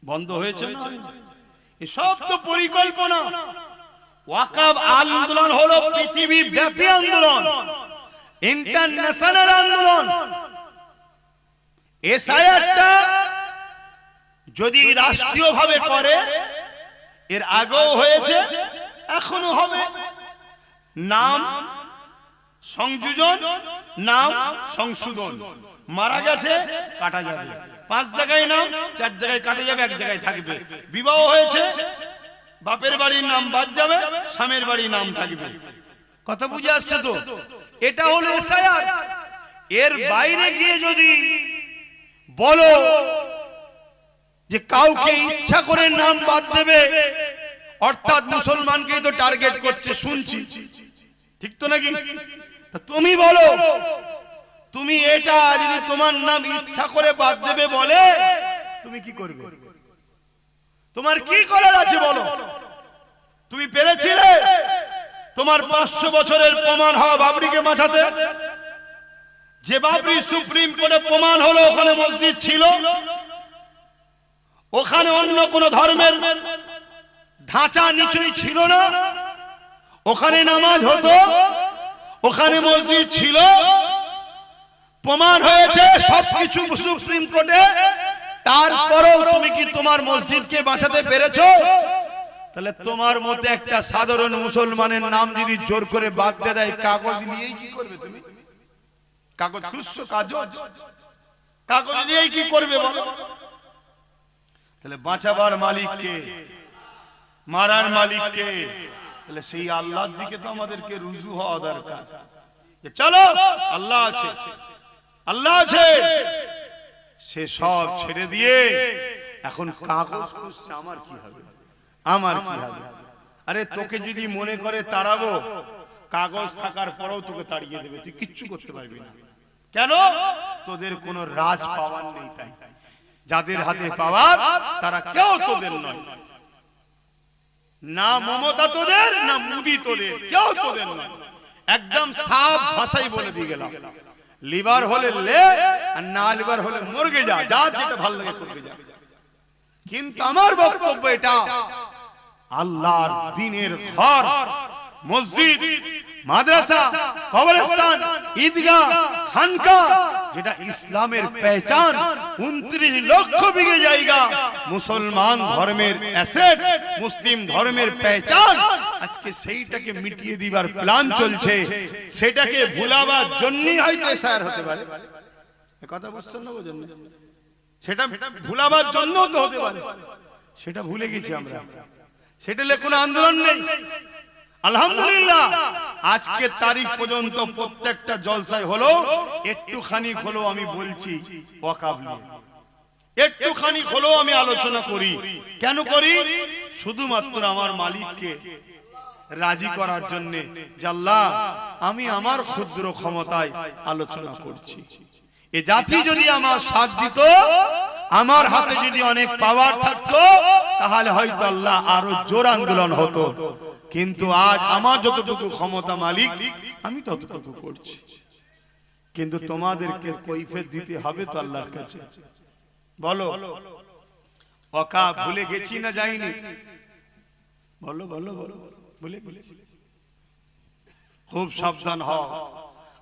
বন্ধ হয়েছে না? এসব তো পরিকল্পনা। ওয়াকফ আন্দোলন হলো পৃথিবী ব্যাপী আন্দোলন, ইন্টারন্যাশনাল আন্দোলন। এসআইআরটা যদি রাষ্ট্রীয়ভাবে করে, এর আগেও হয়েছে, এখনো হবে। নাম সংযোজন, নাম সংশোধন। মারা গেছে কাটা যাবে, 5 জায়গায় নাম, 4 জায়গায় কাটা যাবে, 1 জায়গায় থাকবে। বিবাহ হয়েছে, বাপের বাড়ির নাম বাদ যাবে, স্বামীর বাড়ির নাম থাকবে। কথা বুঝে আসছে তো? এটা হলো এসআইআর। এর বাইরে গিয়ে যদি বলো যে কাউকে ইচ্ছা করে নাম বাদ দেবে, অর্থাৎ মুসলমানকে তো টার্গেট করছে, শুনছি, ঠিক তো নাকি? তুমি বলো, তুমি এটা যদি তোমার নাম ইচ্ছা করে বাদ দেবে বলে, তুমি কি করবে? তোমার কি করার আছে বলো? তুমি পেরেছিলে তোমার 500 বছরের প্রমাণ হওয়া বাবরিকে বাঁচাতে? যে বাবরি সুপ্রিম কোর্টে প্রমাণ হলো ওখানে মসজিদ ছিল, ওখানে অন্য কোন ধর্মের ধাঁচা নিচুই ছিল না, ওখানে নামাজ হতো, ওখানে মসজিদ ছিল, প্রমাণ হয়েছে সবকিছু সুপ্রিম কোর্টে। তারপরেও তুমি কি তোমার মসজিদকে বাঁচাতে পেরেছো? তাহলে তোমার মতে একটা সাধারণ মুসলমানের নাম যদি জোর করে বাদ দিয়ে দেয়, কাগজ নিয়েই কি করবে? তুমি কাগজ খুঁজছো? কাগজ নিয়েই কি করবে বলো? তাহলে বাঁচাবার মালিক কে? মারার মালিক কে? তাহলে সেই আল্লাহর দিকে তো আমাদেরকে রুজু হওয়া দরকার। চলো, আল্লাহ আছে, আল্লাহ আছে। সে সব ছেড়ে দিয়ে এখন কাগজ খুঁজছে, আমার কি হবে? আমার কি হবে? আরে তোকে যদি মনে করে তাড়াবো, কাগজ থাকার পরেও তোকে তাড়িয়ে দেবে, তুই কিচ্ছু করতে পারবি না। কেন? তোদের কোনো রাজ পাওয়ার নেই। তাই যাদের হাতে পাওয়ার তারা কেউ তোদের নয়, না মমতা তোদের, না মুদি তোদের, কেউ তোদের নয়। একদম সাফ ভাষাই বলে দিয়ে গেলাম, লিভার হলে লে, আর না লিভার হলে মরগে যা, যা যেটা ভালো লাগে করবে যা। কিন্তু আমার বক্তব্য এটা, আল্লাহর দ্বীনের ঘর, মসজিদ, মাদ্রাসা, কবরস্থান, ঈদগাহ, খানকা, যেটা ইসলামের পহচান, 29 লক্ষ বিঘে জায়গা মুসলমান ধর্মের অ্যাসেট, মুসলিম ধর্মের পহচান, আজকে সেইটাকে মিটিয়ে দিবার প্ল্যান চলছে। সেটাকে ভুলাবার জন্যই হয়তো এসআর হতে পারে। এই কথা বুঝছেন না? বুঝেন না? সেটা ভুলাবার জন্য তো হতে পারে, সেটা ভুলে গেছি আমরা। সেটা নিয়ে কোনো আন্দোলন নেই। আলহামদুলিল্লাহ আজকে তারিখ পর্যন্ত প্রত্যেকটা জলসায় হলো একটুখানি হলো আমি বলছি ওয়াকফ নিয়ে, একটুখানি হলো আমি আলোচনা করি। কেন করি? শুধুমাত্র আমার মালিককে রাজি করার জন্য, যে আল্লাহ আমি আমার ক্ষুদ্র ক্ষমতায় আলোচনা করছি। এ জাতি যদি আমার সাথ দিত, আমার হাতে যদি অনেক পাওয়ার থাকতো, তাহলে হয়তো আল্লাহ আরো জোর আন্দোলন হতো। কিন্তু আজ আমার যতটুকু ক্ষমতা মালিক, আমি ততটুকু করছি। কিন্তু তোমাদেরকে কৈফিয়ত দিতে হবে তো আল্লাহর কাছে। বলো ওয়াকফ ভুলে গেছি না যাইনি? বলো বলো বলো, ভুলে গেছি? খুব সাবধান হও।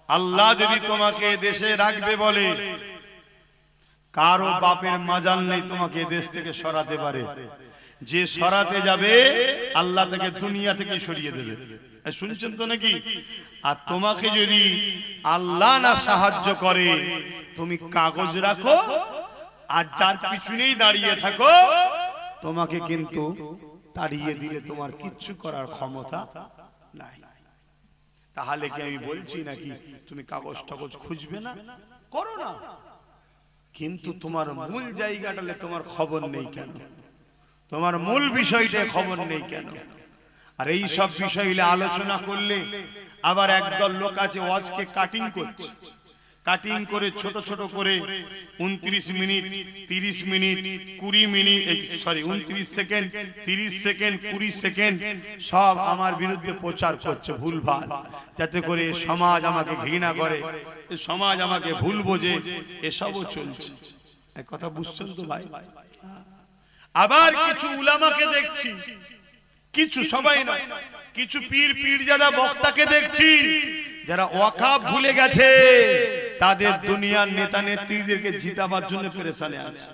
আল্লাহ যদি তোমাকে দেশে রাখবে বলে, কারো বাপের মাজাল নেই তোমাকে দেশ থেকে সরাতে পারে। যে সরাতে যাবে আল্লাহ তাকে দুনিয়া থেকে সরিয়ে দেবে। শুনছেন তো নাকি? আর তোমাকে যদি আল্লাহ না সাহায্য করে, তুমি কাগজ রাখো আর যার পিছনেই দাঁড়িয়ে থাকো, তোমাকে কিন্তু তাড়িয়ে দিলে তোমার কিচ্ছু করার ক্ষমতা নাই। তাহলে কি আমি বলছি নাকি তুমি কাগজ টাগজ খুঁজবে না? করো না, কিন্তু তোমার মূল জায়গাটালে তোমার খবর নেই কেন? তোমার মূল বিষয়টা খবর নেই কেন? আর এই সব বিষয়গুলো আলোচনা করলে আবার একদল লোক আছে ওয়াজকে কাটিং করছে, কাটিং করে ছোট ছোট করে 29 minute, 30 minute, 20 minute, sorry 29 second, 30 second, 20 second সব আমার বিরুদ্ধে প্রচার করছে ভুলভাল, যাতে করে সমাজ আমাকে ঘৃণা করে, সমাজ আমাকে ভুল বোঝে, এসবও চলছে। এক কথা বুঝছেন তো ভাই? আবার কিছু উলামাকে দেখছি, কিছু সবাই নয়, কিছু পীর পীরজাদা বক্তাকে দেখছি যারা ওয়াকফ ভুলে গেছে, তাদের দুনিয়ার নেতা নেত্রীদেরকে জিতাবার জন্য পেরেশানে আছে।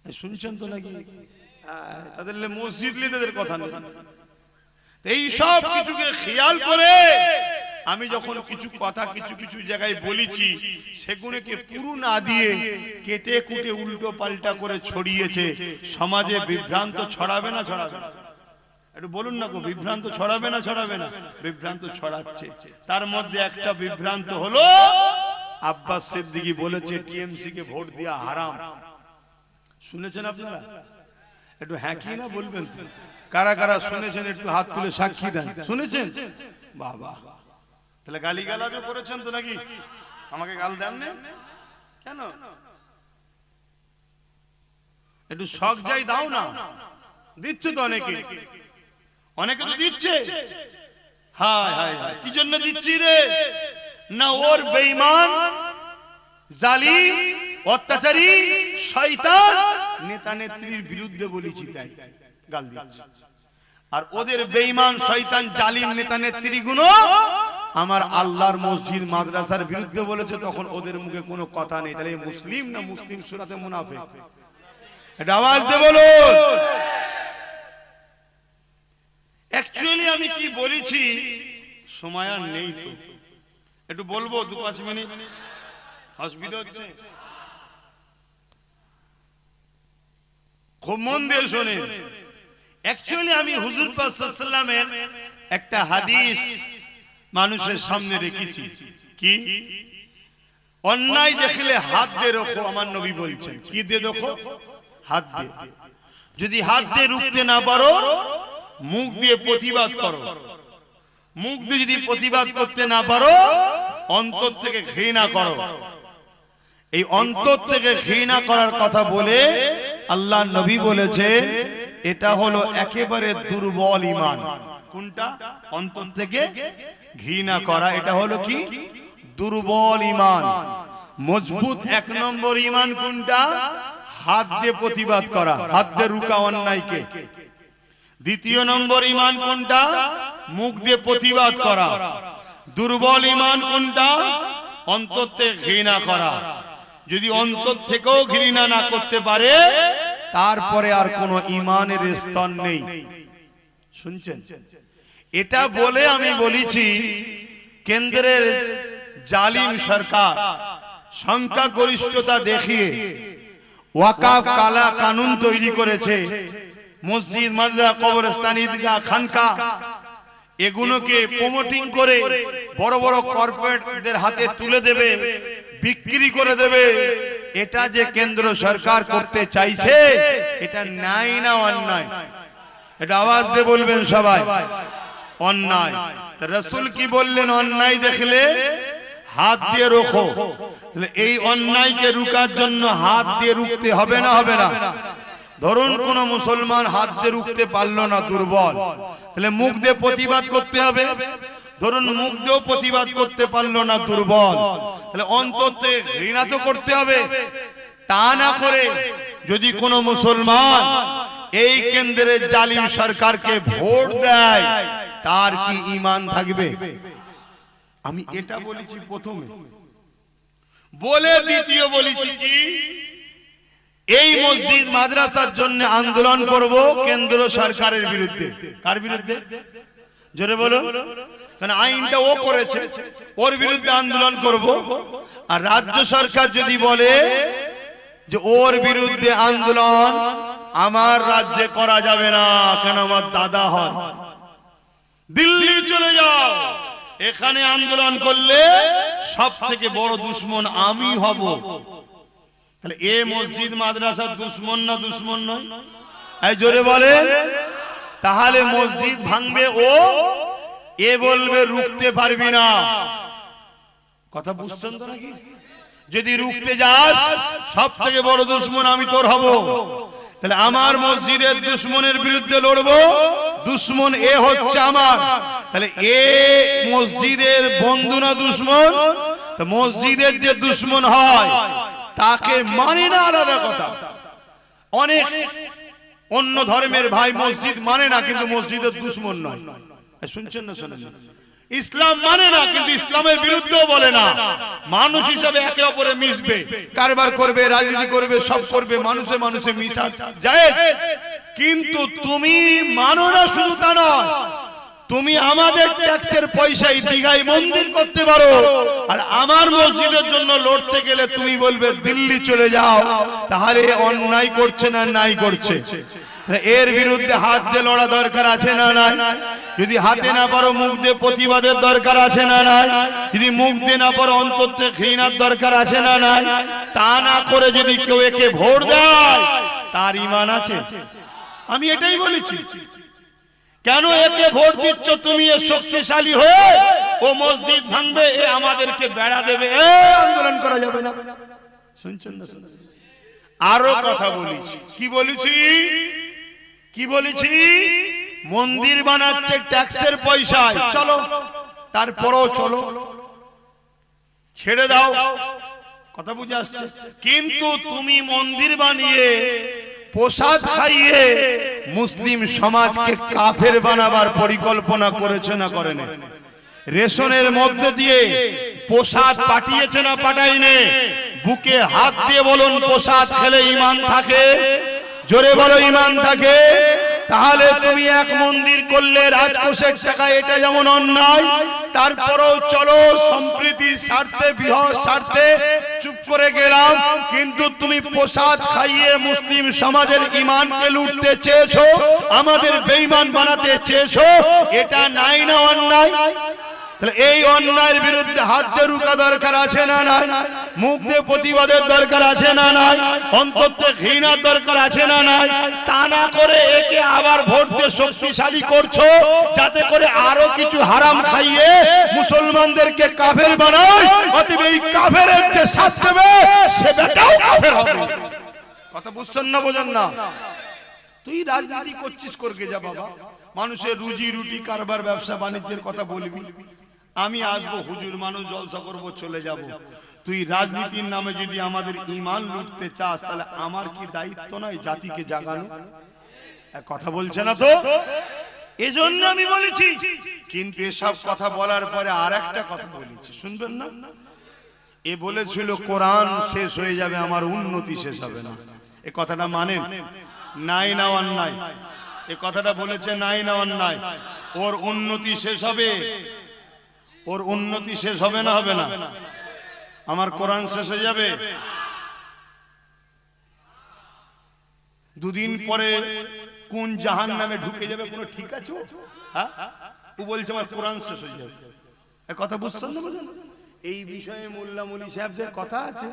শুনছেন তো নাকি? তাদের মসজিদ লিদের কথা নেই। এই সব কিছুকে খেয়াল করে আমি যখন কিছু কথা কিছু কিছু জায়গায় বলেছি, সেগুলোকে পুরো না দিয়ে কেটে কুটে উল্টো পাল্টা করে ছড়িয়েছে। সমাজে বিভ্রান্ত ছড়াবে না ছড়াবে না? একটু বলুন না গো, বিভ্রান্ত ছড়াবে না ছড়াবে না? বিভ্রান্ত ছড়াচ্ছে। তার মধ্যে একটা বিভ্রান্ত হলো আব্বাস সিদ্দিকী বলেছে টিএমসি কে ভোট দেওয়া হারাম। শুনেছেন আপনারা? একটু হ্যাঁ কি না বলবেন তো? কারা কারা শুনেছেন একটু হাত তুলে সাক্ষী দেন। শুনেছেন? বাবা, তাহলে গালি গালাজও করেছেন তো নাকি? আমাকে গাল দেন না কেন? একটু শখ যাই দাও না, দিচ্ছে তো অনেকে, অনেকে তো দিচ্ছে। হায় হায় হায়, কি জন্য দিচ্ছি রে? না ওর বেঈমান, জালিম, অত্যাচারী, শয়তান নেতা নেত্রীর বিরুদ্ধে বলেছি তাই গাল দিচ্ছে। আর ওদের বেঈমান, শয়তান, জালিম নেতা নেত্রীগুলো আমার আল্লাহর মসজিদ মাদ্রাসার বিরুদ্ধে বলেছে, তখন ওদের মুখে কোনো কথা নেই। তাহলে মুসলিম না মুসলিম সূরাতে মুনাফিক? এটা আওয়াজ দিয়ে বলো। অ্যাকচুয়ালি আমি কি বলেছি সময় আর নেই তো, একটু বলবো 2-5 মিনিট, অসুবিধা হচ্ছে? খুব মন দিয়ে শোনেন। অ্যাকচুয়ালি আমি হুজুর পাক সাল্লাল্লাহু আলাইহি ওয়াসাল্লামের একটা হাদিস মানুষের সামনে রেখেছি। কি? অন্যায় দেখলে হাত দিয়ে রোখো, আমার নবী বলছেন। কি দিয়ে দেখো? হাত দিয়ে। যদি হাত দিয়ে রুখতে না পারো মুখ দিয়ে প্রতিবাদ করো, মুখ দিয়ে যদি প্রতিবাদ করতে না পারো অন্তর থেকে ঘৃণা করো। এই অন্তর থেকে ঘৃণা করার কথা বলে আল্লাহ নবী বলেছে এটা হলো একেবারে দুর্বল ঈমান। কোনটা? অন্তর থেকে ঘৃণা করা, এটা হলো কি? দুর্বল ঈমান। মজবুত এক নম্বর ঈমান কোনটা? হাত দিয়ে প্রতিবাদ করা, হাত দিয়ে রুকা অন্যায়কে। দ্বিতীয় নম্বর ঈমান কোনটা? মুখ দিয়ে প্রতিবাদ করা। দুর্বল ঈমান কোনটা? অন্তর থেকে ঘৃণা করা। যদি অন্তর থেকেও ঘৃণা না করতে পারে তারপরে আর কোনো ঈমানের স্তর নেই। শুনছেন? এটা বলে আমি বলেছি কেন্দ্রের জালিম সরকার সংখ্যাগরিষ্ঠতা দেখিয়ে ওয়াকাফ কালা কানুন তৈরি করেছে। মসজিদ, মাদ্রাসা, কবরস্থান, ঈদগাহ, খানকা এগুলোকে প্রমোটিং করে বড় বড় কর্পোরেটদের হাতে তুলে দেবে, বিক্রি করে দেবে। এটা যে কেন্দ্র সরকার করতে চাইছে এটা ন্যায় না অন্যায়? এটা আওয়াজ দিয়ে বলবেন সবাই। অন্যায়। রাসূল কি বললেন? অন্যায় দেখলে হাত দিয়ে রোখো। তাহলে এই অন্যায়কে রুকার জন্য হাত দিয়ে রুখতে হবে না হবে না? ধরুন কোন মুসলমান হাত দিয়ে রুখতে পারলো না, দুর্বল, তাহলে মুখ দিয়ে প্রতিবাদ করতে হবে। ধরুন মুখ দিয়েও প্রতিবাদ করতে পারলো না, দুর্বল, তাহলে অন্তর থেকে ঘৃণা তো করতে হবে। তা না করে যদি কোন মুসলমান এই কেন্দ্রের জালিম সরকারকে ভোট দেয় তার কি ঈমান থাকবে? আমি এটা বলেছি প্রথমে, বলে দ্বিতীয় বলেছি কি এই মসজিদ মাদ্রাসার জন্য আন্দোলন করব কেন্দ্র সরকারের বিরুদ্ধে। কার বিরুদ্ধে? জোরে বলো। কারণ আইনটা ও করেছে, ওর বিরুদ্ধে আন্দোলন করব। আর রাজ্য সরকার যদি বলে যে ওর বিরুদ্ধে আন্দোলন আমার রাজ্যে করা যাবে না, কেন আমার দাদা হয়, দিল্লি চলে যাও, এখানে আন্দোলন করলে সব থেকে বড় দুশ্মন আমি হব। তাহলে এ মসজিদ মাদ্রাসার দুশ্মন না দুশ্মন নয়? এই জোরে বলেন। তাহলে মসজিদ ভাঙবে ও, এ বলবে রুখতে পারবি না। কথা বুঝছেন তো নাকি? যদি রুখতে যাস সব থেকে বড় দুশ্মন আমি তোর হব। তাহলে আমার মসজিদের দুশ্মনের বিরুদ্ধে লড়বো, দুশ্মন এ হচ্ছে আমার। তাহলে এ মসজিদের বন্ধু না দুশ্মন? তো মসজিদের যে দুশ্মন হয় তাকে মানে না, আলাদা কথা। অনেক অন্য ধর্মের ভাই মসজিদ মানে না কিন্তু মসজিদের দুশ্মন নয়। শুনছেন না? শোনেন? ইসলাম মানে না কিন্তু ইসলামের বিরুদ্ধেও বলে না। মানুষ হিসাবে একে অপরে মিশবে, কারবার করবে, রাজনীতি করবে, সব করবে, মানুষে মানুষে মিশা যায়। কিন্তু তুমি মানো না শুধু তা নয়, তুমি আমাদের ট্যাক্সের পয়সায় দীঘায় মন্দির করতে পারো, আর আমার মসজিদের জন্য লড়তে গেলে তুমি বলবে দিল্লি চলে যাও। তাহলে অন্যায় করছে না নাই করছে? এর বিরুদ্ধে হাত দিয়ে লড়া দরকার আছে না নাই? যদি হাতে না পারো মুখ দিয়ে প্রতিবাদের দরকার আছে না নাই? যদি মুখ দিয়ে না পারো অন্তর থেকে ঘৃণার দরকার আছে না নাই? তা না করে যদি কেউ একে ভোট দেয় তার ঈমান আছে? আমি এটাই বলেছি। কেন একে ভোট দিচ্ছ তুমি? এ শক্তিশালী হয়ে ও মসজিদ ভাঙবে, এ আমাদেরকে বেড়া দেবে, আন্দোলন করা যাবে না। শুনছেন না? আরো কথা বলেছি। কি বলেছি? কি বলেছি? মন্দির বানাচ্ছে ট্যাক্সের পয়সায়, চলো, তারপরও চলো, ছেড়ে দাও, কথা বুঝে আসছে। কিন্তু তুমি মন্দির বানিয়ে প্রসাদ খাইয়ে মুসলিম সমাজকে কাফের বানাবার পরিকল্পনা করেছে না করেনি? রেশনের মধ্যে দিয়ে প্রসাদ পাঠিয়েছে না পাঠায়নি? বুকে হাত দিয়ে বলুন প্রসাদ খেলে ঈমান থাকে? জোরে বলো ঈমান থাকে? তাহলে তুমি এক মন্দির করলে রাজকোষের টাকা, এটা যেমন অন্যায়, তারপরেও চলো সম্প্রীতির স্বার্থে, বৃহৎ স্বার্থে চুপ করে গেলাম, কিন্তু তুমি প্রসাদ খাইয়ে মুসলিম সমাজের ঈমানকে লুটতে চেয়েছো, আমাদের বেঈমান বানাতে চেয়েছো, এটা নাই না অন্যায়? তাহলে এই অন্যায়ের বিরুদ্ধে হাত দিয়ে রুখা দরকার আছে না নাই? মুখ দিয়ে প্রতিবাদের দরকার আছে না নাই? অন্তত ঘৃণার দরকার আছে না নাই? তা না করে একে আবার ভোট দিয়ে শক্তিশালী করছো, যাতে করে আরো কিছু হারাম খাইয়ে মুসলমানদেরকে কাফের বানায়। অতএব এই কাফেরের যে শাস্তি দেবে সে বেটাও কাফের হবে। কথা বুঝছেন না বোঝেন না? তুই রাজনীতি করছিস করকে যা বাবা, মানুষের রুজি রুটি কারবার ব্যবসা বাণিজ্যের কথা বলবি। আমি আসবো হুজুর মানুষ জলসা করবো চলে যাব। তুই রাজনীতির নামে যদি আমাদের ঈমান লুটতে চাস তাহলে আমার কি দায়িত্ব নয় জাতিকে জাগানো? কথা বলছে না তো? এজন্য আমি বলেছি। কিন্তু এসব কথা বলার পরে আর একটা কথা বলেছি, শুনবেন না? এ বলেছিল কোরআন শেষ হয়ে যাবে, আমার উন্নতি শেষ হবে না। এ কথাটা মানেন? নাই না অন্যায়? এ কথাটা বলেছে নাই না অন্যায়? ওর উন্নতি শেষ হবে, ওর উন্নতি শেষ হবে না হবে না? আমার কোরআন শেষ হয়ে যাবে। দুদিন পরে কোন জাহান্নামে ঢুকে যাবে কোনো ঠিক আছে? হ্যাঁ, ও বলছে আমার কোরআন শেষ হয়ে যাবে। এ কথা বুঝছেন না? এই বিষয়ে মোল্লা মৌলী সাহেবদের কথা আছে।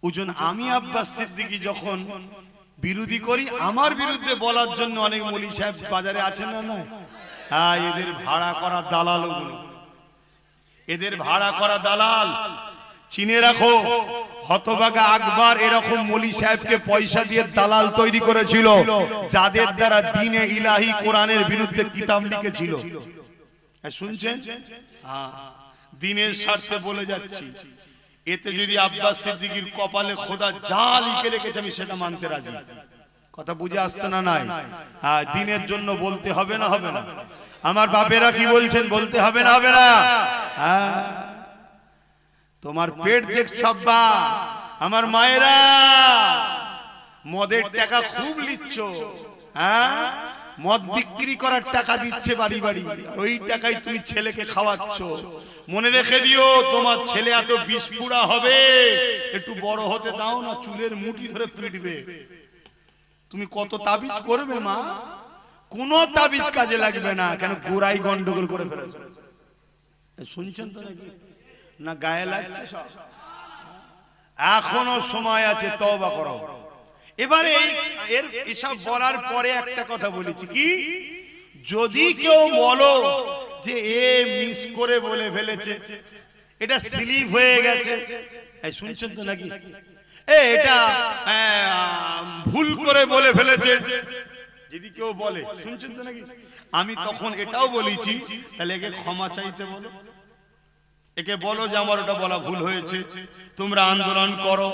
ওজন আমি আব্বাস সিদ্দিকী যখন বিরোধী করি, আমার বিরুদ্ধে বলার জন্য অনেক মৌলী সাহেব বাজারে আছেন না নাই? হ্যাঁ, এদের ভাড়া করা দালাল, ওগুলো এদের ভাড়া করা দালাল। চিনে রাখো, হতভাগা আকবর এরকম মৌলী সাহেবকে পয়সা দিয়ে দালাল তৈরি করেছিল, যাদের দ্বারা দ্বীনে ইলাহি কোরআনের বিরুদ্ধে কিতাব লিখেছিল। শুনছেন? হ্যাঁ, দ্বীনের স্বার্থে বলে যাচ্ছি। এতে যদি আব্বাস সিদ্দিকীর কপালে খোদা যা লিখে রেখেছে আমি সেটা মানতে রাজি। কথা বুঝে আসছে না নাই? হ্যাঁ, দ্বীনের জন্য বলতে হবে না হবে না? আমার বাপেরা কি বলছেন, বলতে হবে না হবে না? হ্যাঁ, তোমার পেট দেখছো আব্বা, আমার মায়েরা মদের টাকা খুব লিচ্ছ। হ্যাঁ, মদ বিক্রি করার টাকা দিচ্ছে বাড়ি বাড়ি, ওই টাকায় তুমি ছেলেকে খাওয়াচ্ছ। মনে রেখে দিও, তোমার ছেলে এত বিষপুরা হবে, একটু বড় হতে দাও না, চুলের মুঠি ধরে পিটবে। তুমি কত তাবিজ করবে মা? কোন তাবিজ কাজে লাগবে না। কেন? গোড়াই গন্ডগোল করে ফেলেছে। শুনছেন তো নাকি? না গায়ে লাগছে সব? এখনো সময় আছে, তওবা করো। এবারে এর এসব বলার পরে একটা কথা বলেছি কি, যদি কেউ বলো যে এ মিস করে বলে ফেলেছে, এটা স্লিপ হয়ে গেছে, এই শুনছেন তো নাকি? এটা ভুল করে বলে ফেলেছে, যদি কেউ বলে, শুনছেন তো নাকি? আমি তখন এটাও বলেছি, তাহলে একে ক্ষমা চাইতে বলো, একে বলো যে আমার ওটা বলা ভুল হয়েছে, তোমরা আন্দোলন করো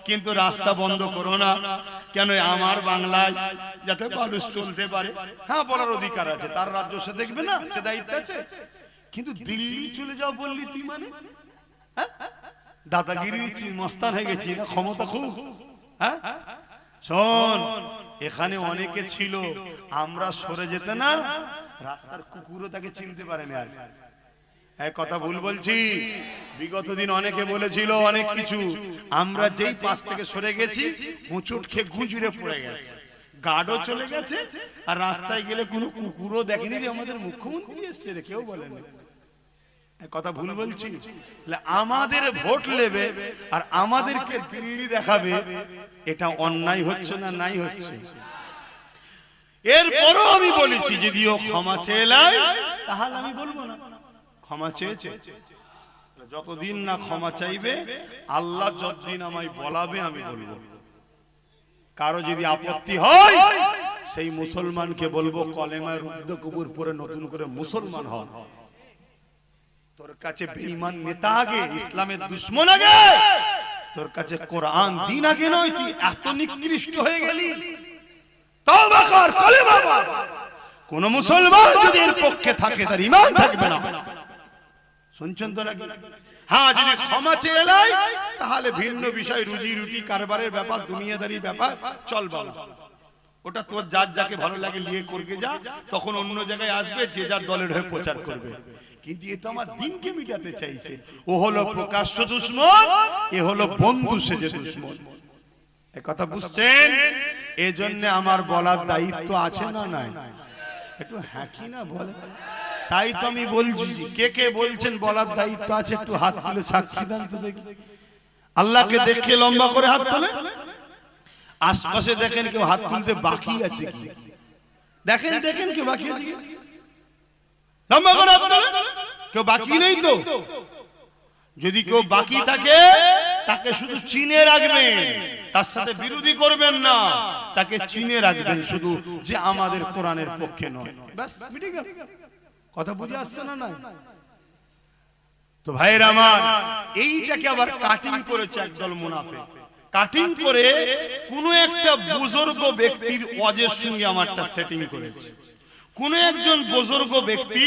কিন্তু রাস্তা বন্ধ করো না। কেন? আমার বাংলায় যাতে মানুষ চলতে পারে। হ্যাঁ, বলার অধিকার আছে, তার রাজ্য সে দেখবে না, সে দায়িত্ব আছে। কিন্তু দিল্লি চলে যাও বললি তুই, মানে দাদাগিরি দিচ্ছি, মস্তান হয়ে গেছি না, ক্ষমতা খুব। হ্যাঁ শোন, এখানে অনেকে ছিল, আমরা সরে যেতে না, রাস্তার কুকুরও তাকে চিনতে পারে না। আর কথা ভুল বলছি? বিগত দিন অনেকে বলেছিল অনেক কিছু, আমরা যেই পাশ থেকে সরে গেছি মুচুট খেয়ে গুজুরে পড়ে গেছে, গার্ডও চলে গেছে, আর রাস্তায় গেলে কোনো কুকুরও দেখেনি যে আমাদের মুখ্যমন্ত্রী এসছে রে, কেউ বলেনি। কথা ভুল বলছি? আমাদের ভোট নেবে আর আমাদেরকে দিল্লি দেখাবে, এটা অন্যায় হচ্ছে না? নাই হচ্ছে। এরপরও আমি বলেছি যদিও ক্ষমা চেয়ে তাহলে আমি বলবো না ক্ষমা চেয়েছে। যতদিন না ক্ষমা চাইবে, আল্লাহ যতদিন আমায় বলাবে আমি বলবো। কারো যদি আপত্তি হয়, সেই মুসলমানকে বলবো কলেমায় রুদ্ধ কবুর পরে নতুন করে মুসলমান হন। তোর কাছে বেঈমান নেতা আগে, ইসলামের দুশমন আগে, তোর কাছে কোরআন দিন আগে নয়। তুই এত নিকৃষ্ট হয়ে গেলি, তওবা কর, কলেমা পড়। কোন মুসলমান যদি এর পক্ষে থাকে তার ঈমান থাকবে না। শুনছেন তো নাকি? হ্যাঁ, যদি ক্ষমা চেয়ে এলাই তাহলে ভিন্ন বিষয়, রুজি রুটি কারবারের ব্যাপার, দুনিয়াদারির ব্যাপার, চল বাবা, ওটা তোর যার যাকে ভালো লাগে নিয়ে করকে যা, তখন অন্য জায়গায় আসবে, যে যার দলের হয়ে প্রচার করবে। কিন্তু এ তো আমার দিনকে মিটাতে চাইছে। ও হলো প্রকাশ্য দুশমন, এ হলো বন্ধু সেজে দুশমন। এ কথা বুঝছেন? এজন্য আমার বলার দায়িত্ব আছে না নাই? একটু হ্যাঁ কি না বলে? তাই তো আমি বলছি, কে কে বলছেন বলার দায়িত্ব আছে, একটু হাত তুলে সাক্ষী দেন তো দেখি। আল্লাহকে দেখে লম্বা করে হাত তোলে। আশপাশে দেখেন কেউ হাত তুলতে বাকি আছে কি? দেখেন দেখেন কেউ বাকি আছে কি? লম্বা করে হাত তোলে। কেউ বাকি নেই তো? যদি কেউ বাকি থাকে তাকে শুধু চিনে রাখবেন, তার সাথে বিরোধী করবেন না, তাকে চিনে রাখবেন শুধু যে আমাদের কোরআনের পক্ষে নয়, ব্যাস মিটে গেল। কথা বুঝে আসছে না? না তো ভাইয়ের আমার, এইটাকে আবার কাটিং করেছে একদল মুনাফিক। কাটিং করে কোন একটা বুজুর্গ ব্যক্তির ওয়াজের সঙ্গে আমারটা সেটিং করেছে। কোন একজন বুজুর্গ ব্যক্তি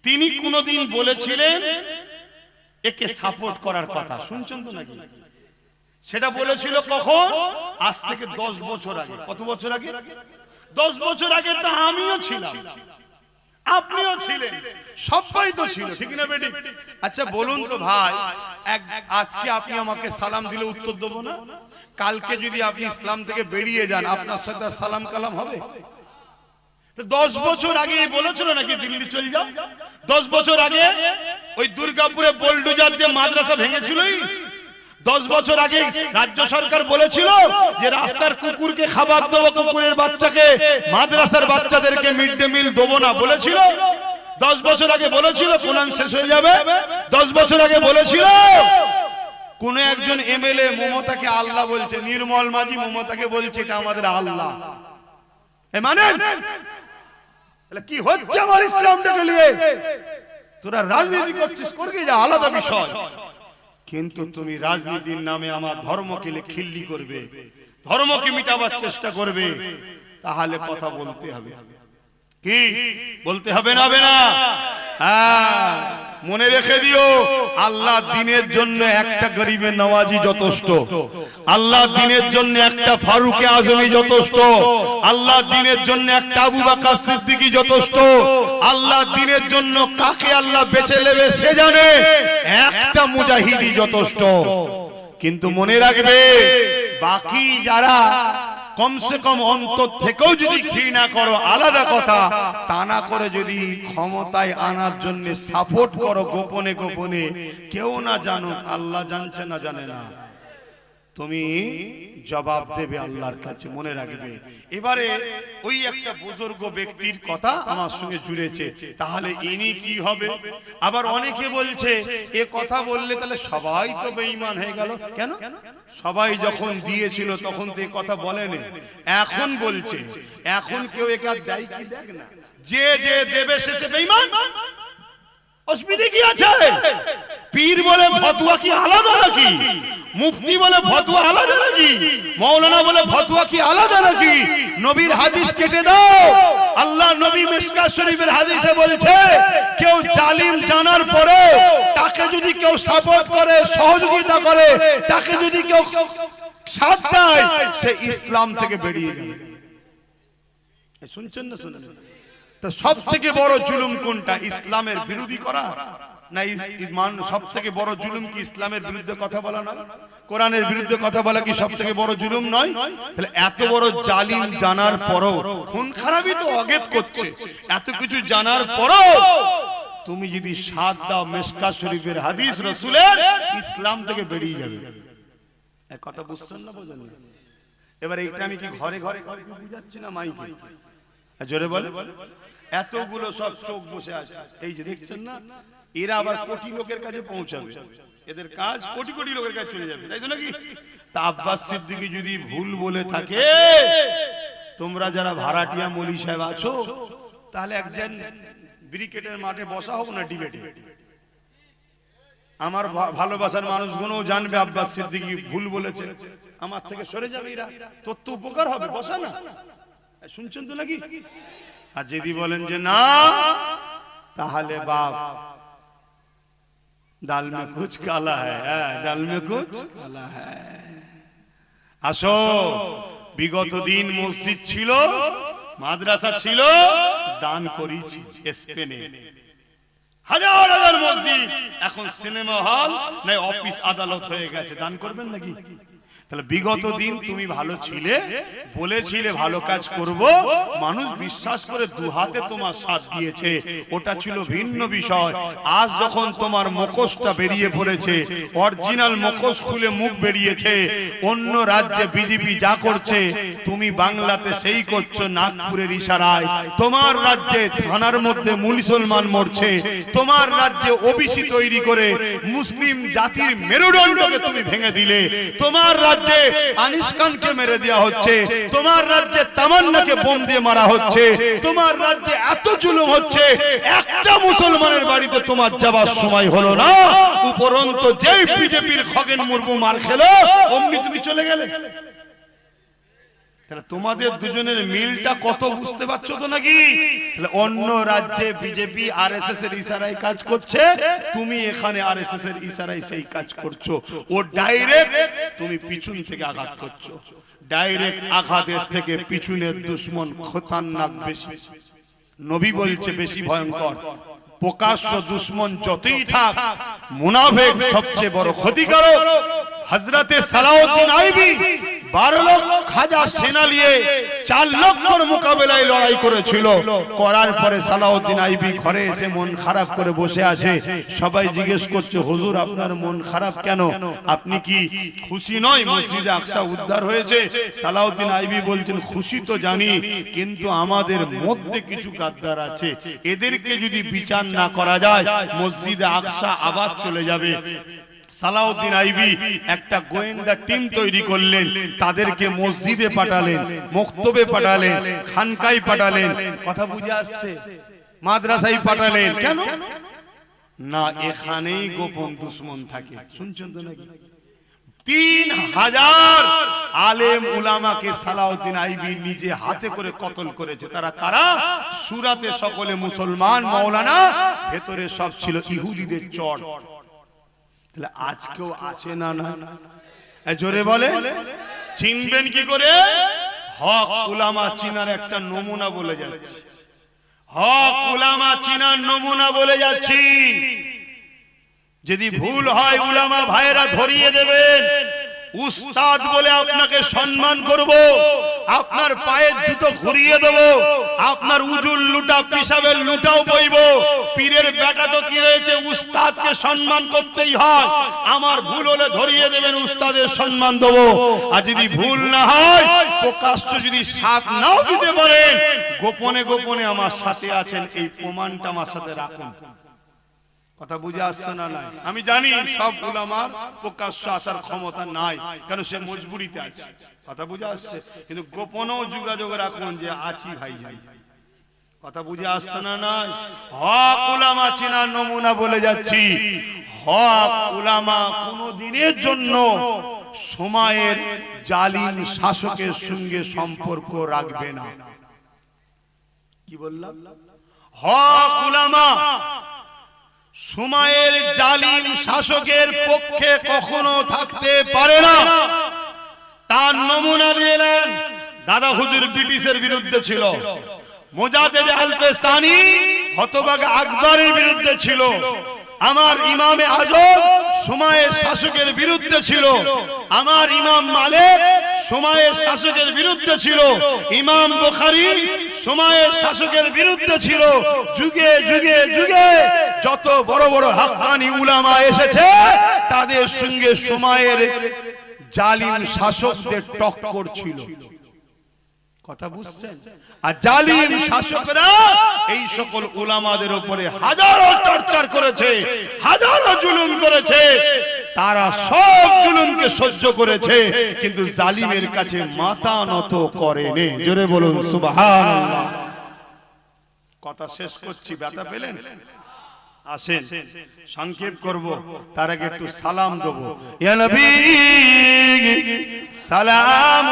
তিনি কোনদিন বলেছিলেন একে সাপোর্ট করার কথা, শুনছেন তো নাকি? সেটা বলেছিল কখন? আজ থেকে 10 বছর আগে। কত বছর আগে? 10 বছর আগে তো আমিও ছিলাম, আপনিও ছিলেন, সবাই তো ছিল, ঠিক না বেটি? আচ্ছা বলুন তো ভাই, আজকে আপনি আমাকে সালাম দিলে উত্তর দেবো না? কালকে যদি আপনি ইসলাম থেকে বেরিয়ে যান, আপনার সাথে সালাম কালাম হবে? 10 বছর আগে বলেছিল নাকি দিল্লি চলে যাও? 10 বছর আগে ওই দুর্গাপুরে বোলডোজার দিয়ে মাদ্রাসা ভেঙেছিল। 10 বছর আগে রাজ্য সরকার বলেছিল যে রাস্তার কুকুরকে খাবার দেবো, কুকুরের বাচ্চাকে, মাদ্রাসার বাচ্চাদেরকে মিড ডে মিল দেবো না, বলেছিল। 10 বছর আগে বলেছিল কোরআন শেষ হয়ে যাবে। 10 বছর আগে বলেছিল কোন একজন এমএলএ মমতাকে আল্লাহ বলছে, নির্মল মাঝি মমতাকে বলছে এটা আমাদের আল্লাহ। মানে কি হচ্ছে আমার ইসলামটাকে নিয়ে? তোরা রাজনীতি করছিস, করবি যা, আলাদা বিষয়, কিন্তু তুমি রাজনীতির নামে আমার ধর্মকে খিল্লি করবে, ধর্মকে মিটাবার চেষ্টা করবে, তাহলে কথা বলতে হবে। কি বলতে হবে না? হবে না? হ্যাঁ, মনে রেখে দিও, আল্লাহ দ্বীনের জন্য একটা গরিবের নওয়াজি যথেষ্ট, আল্লাহ দ্বীনের জন্য একটা ফারুকে আজমি যথেষ্ট, আল্লাহ দ্বীনের জন্য একটা আবু বকর সিদ্দিকী যথেষ্ট, আল্লাহ দ্বীনের জন্য কাকে আল্লাহ বেছে নেবে সে জানে, একটা মুজাহিদি যথেষ্ট। কিন্তু মনে রাখবে, বাকি যারা কমসে কম অন্তর থেকেও যদি ঘৃণা করো আলাদা কথা, তা না করে যদি ক্ষমতায় আনার জন্য সাপোর্ট করো গোপনে গোপনে, কেউ না জানুক, আল্লাহ জানছে না জানে না, তুমি জবাব দেবে আল্লাহর কাছে, মনে রাখবে। এবারে ওই একটা বুজুর্গ ব্যক্তির কথা আমার সঙ্গে জুড়েছে, তাহলে ইনি কি হবে? আবার অনেকে বলছে এ কথা বললে তাহলে সবাই তো বেঈমান হয়ে গেল। কেন? সবাই যখন দিয়েছিল তখন তো এই কথা বলেনি, এখন বলছে। এখন কেউ একা দেয় কি? দেখ না, যে যে দেবে সে বেঈমান। অসুবিধা কি আছে? পীর বলে ফতোয়া কি আলাদা নাকি? মুফতি বলে ফতোয়া আলাদা নাকি? মাওলানা বলে ফতোয়া কি আলাদা নাকি? নবীর হাদিস কেটে দাও। আল্লাহ নবী মিশকাত শরীফের হাদিসে বলছে, কেউ জালিম জানার পরে তাকে যদি কেউ সাপোর্ট করে, সহযোগিতা করে, তাকে যদি কেউ সাথ দেয়, সে ইসলাম থেকে বেরিয়ে যাবে। শুনছেন না? শুনেন। তো সব থেকে বড় জুলুম কোনটা? ইসলামের বিরোধী করা না? সব থেকে বড় জুলুম কি ইসলামের বিরুদ্ধে কথা বলা না? কোরআনের বিরুদ্ধে কথা বলা কি সব থেকে বড় জুলুম নয়? তাহলে এত বড় জালিম জানার পরও, খুন খারাপই তো অগেত করছে, এত কিছু জানার পরও তুমি যদি সাথ দাও, মিশকাত শরীফের হাদিস রাসূলের, ইসলাম থেকে বেরিয়ে যাবে। এক কথা বুঝছেন না? বোঝেন না? এবার এইটা আমি কি ঘরে ঘরে বুঝাচ্ছি না মাইকে? জোরে বলে। এতগুলো সব চোখ বসে আছে, এই যে দেখছেন না, এরা আবার কোটি লোকের কাছে পৌঁছাবে, এদের কাজ কোটি কোটি লোকের কাছে চলে যাবে, তাই তো নাকি? তা আব্বাস সিদ্দিকী যদি ভুল বলে থাকে, তোমরা যারা ভাড়াটিয়া মৌলী সাহেব আছো, তাহলে একজন ব্রিকেটের মাঠে বসা হোক না ডিবেটে, আমার ভালোবাসার মানুষগুলো জানবে আব্বাস সিদ্দিকী ভুল বলেছে, আমার থেকে সরে যাবে, এরা তোর তো উপকার হবে, বসা না। শুনছেন তো নাকি? আর যদি বলেন যে না, তাহলে বাপ ডাল মে কুছ কালা হ্যায়, ডাল মে কুছ কালা হ্যায়। আসো, বিগত দিন মসজিদ ছিল, মাদ্রাসা ছিল, দান করেছি স্পেনে, হাজার হাজার মসজিদ এখন সিনেমা হল না অফিস আদালত হয়ে গেছে, দান করবেন নাকি? তাহলে বিগত দিন তুমি ভালো ছিলে, বলেছিলে ভালো কাজ করব, মানুষ বিশ্বাস করে দুহাতে তোমার সাথ দিয়েছে, ওটা ছিল ভিন্ন বিষয়। আজ যখন তোমার মুখোশটা বেরিয়ে পড়েছে, অরিজিনাল মুখোশ খুলে মুখ বেরিয়েছে, অন্য রাজ্যে বিজেপি যা করছে তুমি বাংলাতে সেই করছো নাগপুরের ইশারায়। তোমার রাজ্যে থানার মধ্যে মুসলমান মরছে, তোমার রাজ্যে ওবিসি তৈরি করে মুসলিম জাতির মেরুদণ্ডকে তুমি ভেঙে দিলে, তোমার রাজ্যে আনিস খানকে মেরে দেওয়া হচ্ছে, তোমার রাজ্যে তামান্নাকে বোম দিয়ে মারা হচ্ছে, তোমার রাজ্যে এত জুলুম হচ্ছে, একটা মুসলমানের বাড়িতে তোমার যাবার সময় হলো না, উপরন্তু যেই বিজেপির খগেন মুর্মু মার খেলো অমনি তুমি চলে গেলে। তাহলে তোমাদের দুজনের মিলটা কত বুঝতে পারছো তো নাকি? অন্য রাজ্যে বিজেপি আরএসএস এর ইশারায় কাজ করছে, তুমি এখানে আরএসএস এর ইশারায় সেই কাজ করছো। ও ডাইরেক্ট, তুমি পিছন থেকে আঘাত করছো। ডাইরেক্ট আঘাতের থেকে পিছনের দুশমন খতরনাক বেশি। নবী বলছে বেশি ভয়ঙ্কর। প্রকাশ্য দুশমন যতই থাক, মুনাফিক সবচেয়ে বড় ক্ষতিকারক। হযরতে সালাউদ্দিন আইবি 12 লক্ষ খাজা সেনা নিয়ে 4 লক্ষর মোকাবেলায় লড়াই করেছিল। করার পরে সালাউদ্দিন আইবি ঘরে এসে মন খারাপ করে বসে আছে। সবাই জিজ্ঞেস করছে, হুজুর আপনার মন খারাপ কেন? আপনি কি খুশি নয় মসজিদে আকসা উদ্ধার হয়েছে? সালাউদ্দিন আইবি বলছেন, খুশি তো জানি, কিন্তু আমাদের মধ্যে কিছু গাদ্দার আছে, এদেরকে যদি বিচার না করা যায় মসজিদে আকসা আবার চলে যাবে। সালাউদ্দিন আইবি একটা গোয়েন্দা টিম তৈরি করলেন, তাদেরকে মসজিদে পাঠালেন, মক্তবে পাঠালেন, খানকায় পাঠালেন, কথা বুঝে আসছে, মাদ্রাসায় পাঠালেন। কেন না? এখানেই গোপন দুশমন থাকে। শুনছেন তো নাকি? 3000 আলেম উলামাকে সালাউদ্দিন আইবি নিজে হাতে করে কতল করেছে। তারা কারা? সুরাতে সকলে মুসলমান মাওলানা, ভেতরে সব ছিল ইহুদিদের চর। তাহলে আজকেও আছে না? না জোরে বলে, চিনবেন কি করে? হক উলামা চিনার একটা নমুনা বলে যাচ্ছি। হক উলামা চিনার নমুনা বলে যাচ্ছি। যদি ভুল হয় উলামা ভাইরা ধরিয়ে দেবেন। উস্তাদ বলে আপনাকে সম্মান করব, আপনার পায়ের জুতো ঘুরিয়ে দেব, আপনার উজুল লুটা পিসাবের লুটাও বইব। পীরের বেটা তো কি হয়েছে, উস্তাদকে সম্মান করতেই হয়। আমার ভুল হলে ধরিয়ে দেবেন, উস্তাদের সম্মান দেব। আর যদি ভুল না হয়, প্রকাশ্য যদি সাথ নাও দিতে পারেন, গোপনে গোপনে আমার সাথে আছেন, এই প্রমাণটা আমার সাথে রাখুন। কথা বুঝে আসছে না? নাই। আমি জানি সব উলামার প্রকাশ্য আসার ক্ষমতা নাই, কারণ সে মজবুরিতে আছে। কথা বুঝে আসছে? কিন্তু গোপনেও যোগাযোগ রাখুন যে আছি ভাই যাই। কথা বুঝে আসছে না? নাই। হক উলামা চিনার নমুনা বলে যাচ্ছি। হক উলামা কোন দিনের জন্য সময়ের জালিম শাসকের সঙ্গে সম্পর্ক রাখবে না। কি বললাম? হক উলামা সময়ের জালিম শাসকের পক্ষে কখনো থাকতে পারে না। তার নমুনা দিলেন। দাদা হুজুর ব্রিটিশের বিরুদ্ধে ছিল, মুজাদ্দেদ আল-ফেসানি হতভাগা আকবরের বিরুদ্ধে ছিল, আমার ইমামে আজম সময়ের শাসকের বিরুদ্ধে ছিল, আমার ইমাম মালিক সময়ের শাসকের বিরুদ্ধে ছিল, ইমাম বুখারী সময়ের শাসকের বিরুদ্ধে ছিল। যুগে যুগে যুগে যত বড় বড় হাক্কানি উলামা এসেছে, তাদের সঙ্গে সময়ের জালিম শাসকদের টক্কর ছিল। কথা বুঝছেন? আর জালিম শাসকরা এই সকল উলামাদের উপরে হাজারো টর্চার করেছে, হাজারো জুলুম করেছে। তারা সব জুলুমকে সহ্য করেছে, কিন্তু জালিমের কাছে মাথা নত করেনি। জোরে বলুন সুবহানাল্লাহ। কথা শেষ করছি, ব্যথা পেলেন? আসেন সংক্ষেপ করব, তার আগে একটু সালাম দেব। ইয়া নবী সালাম।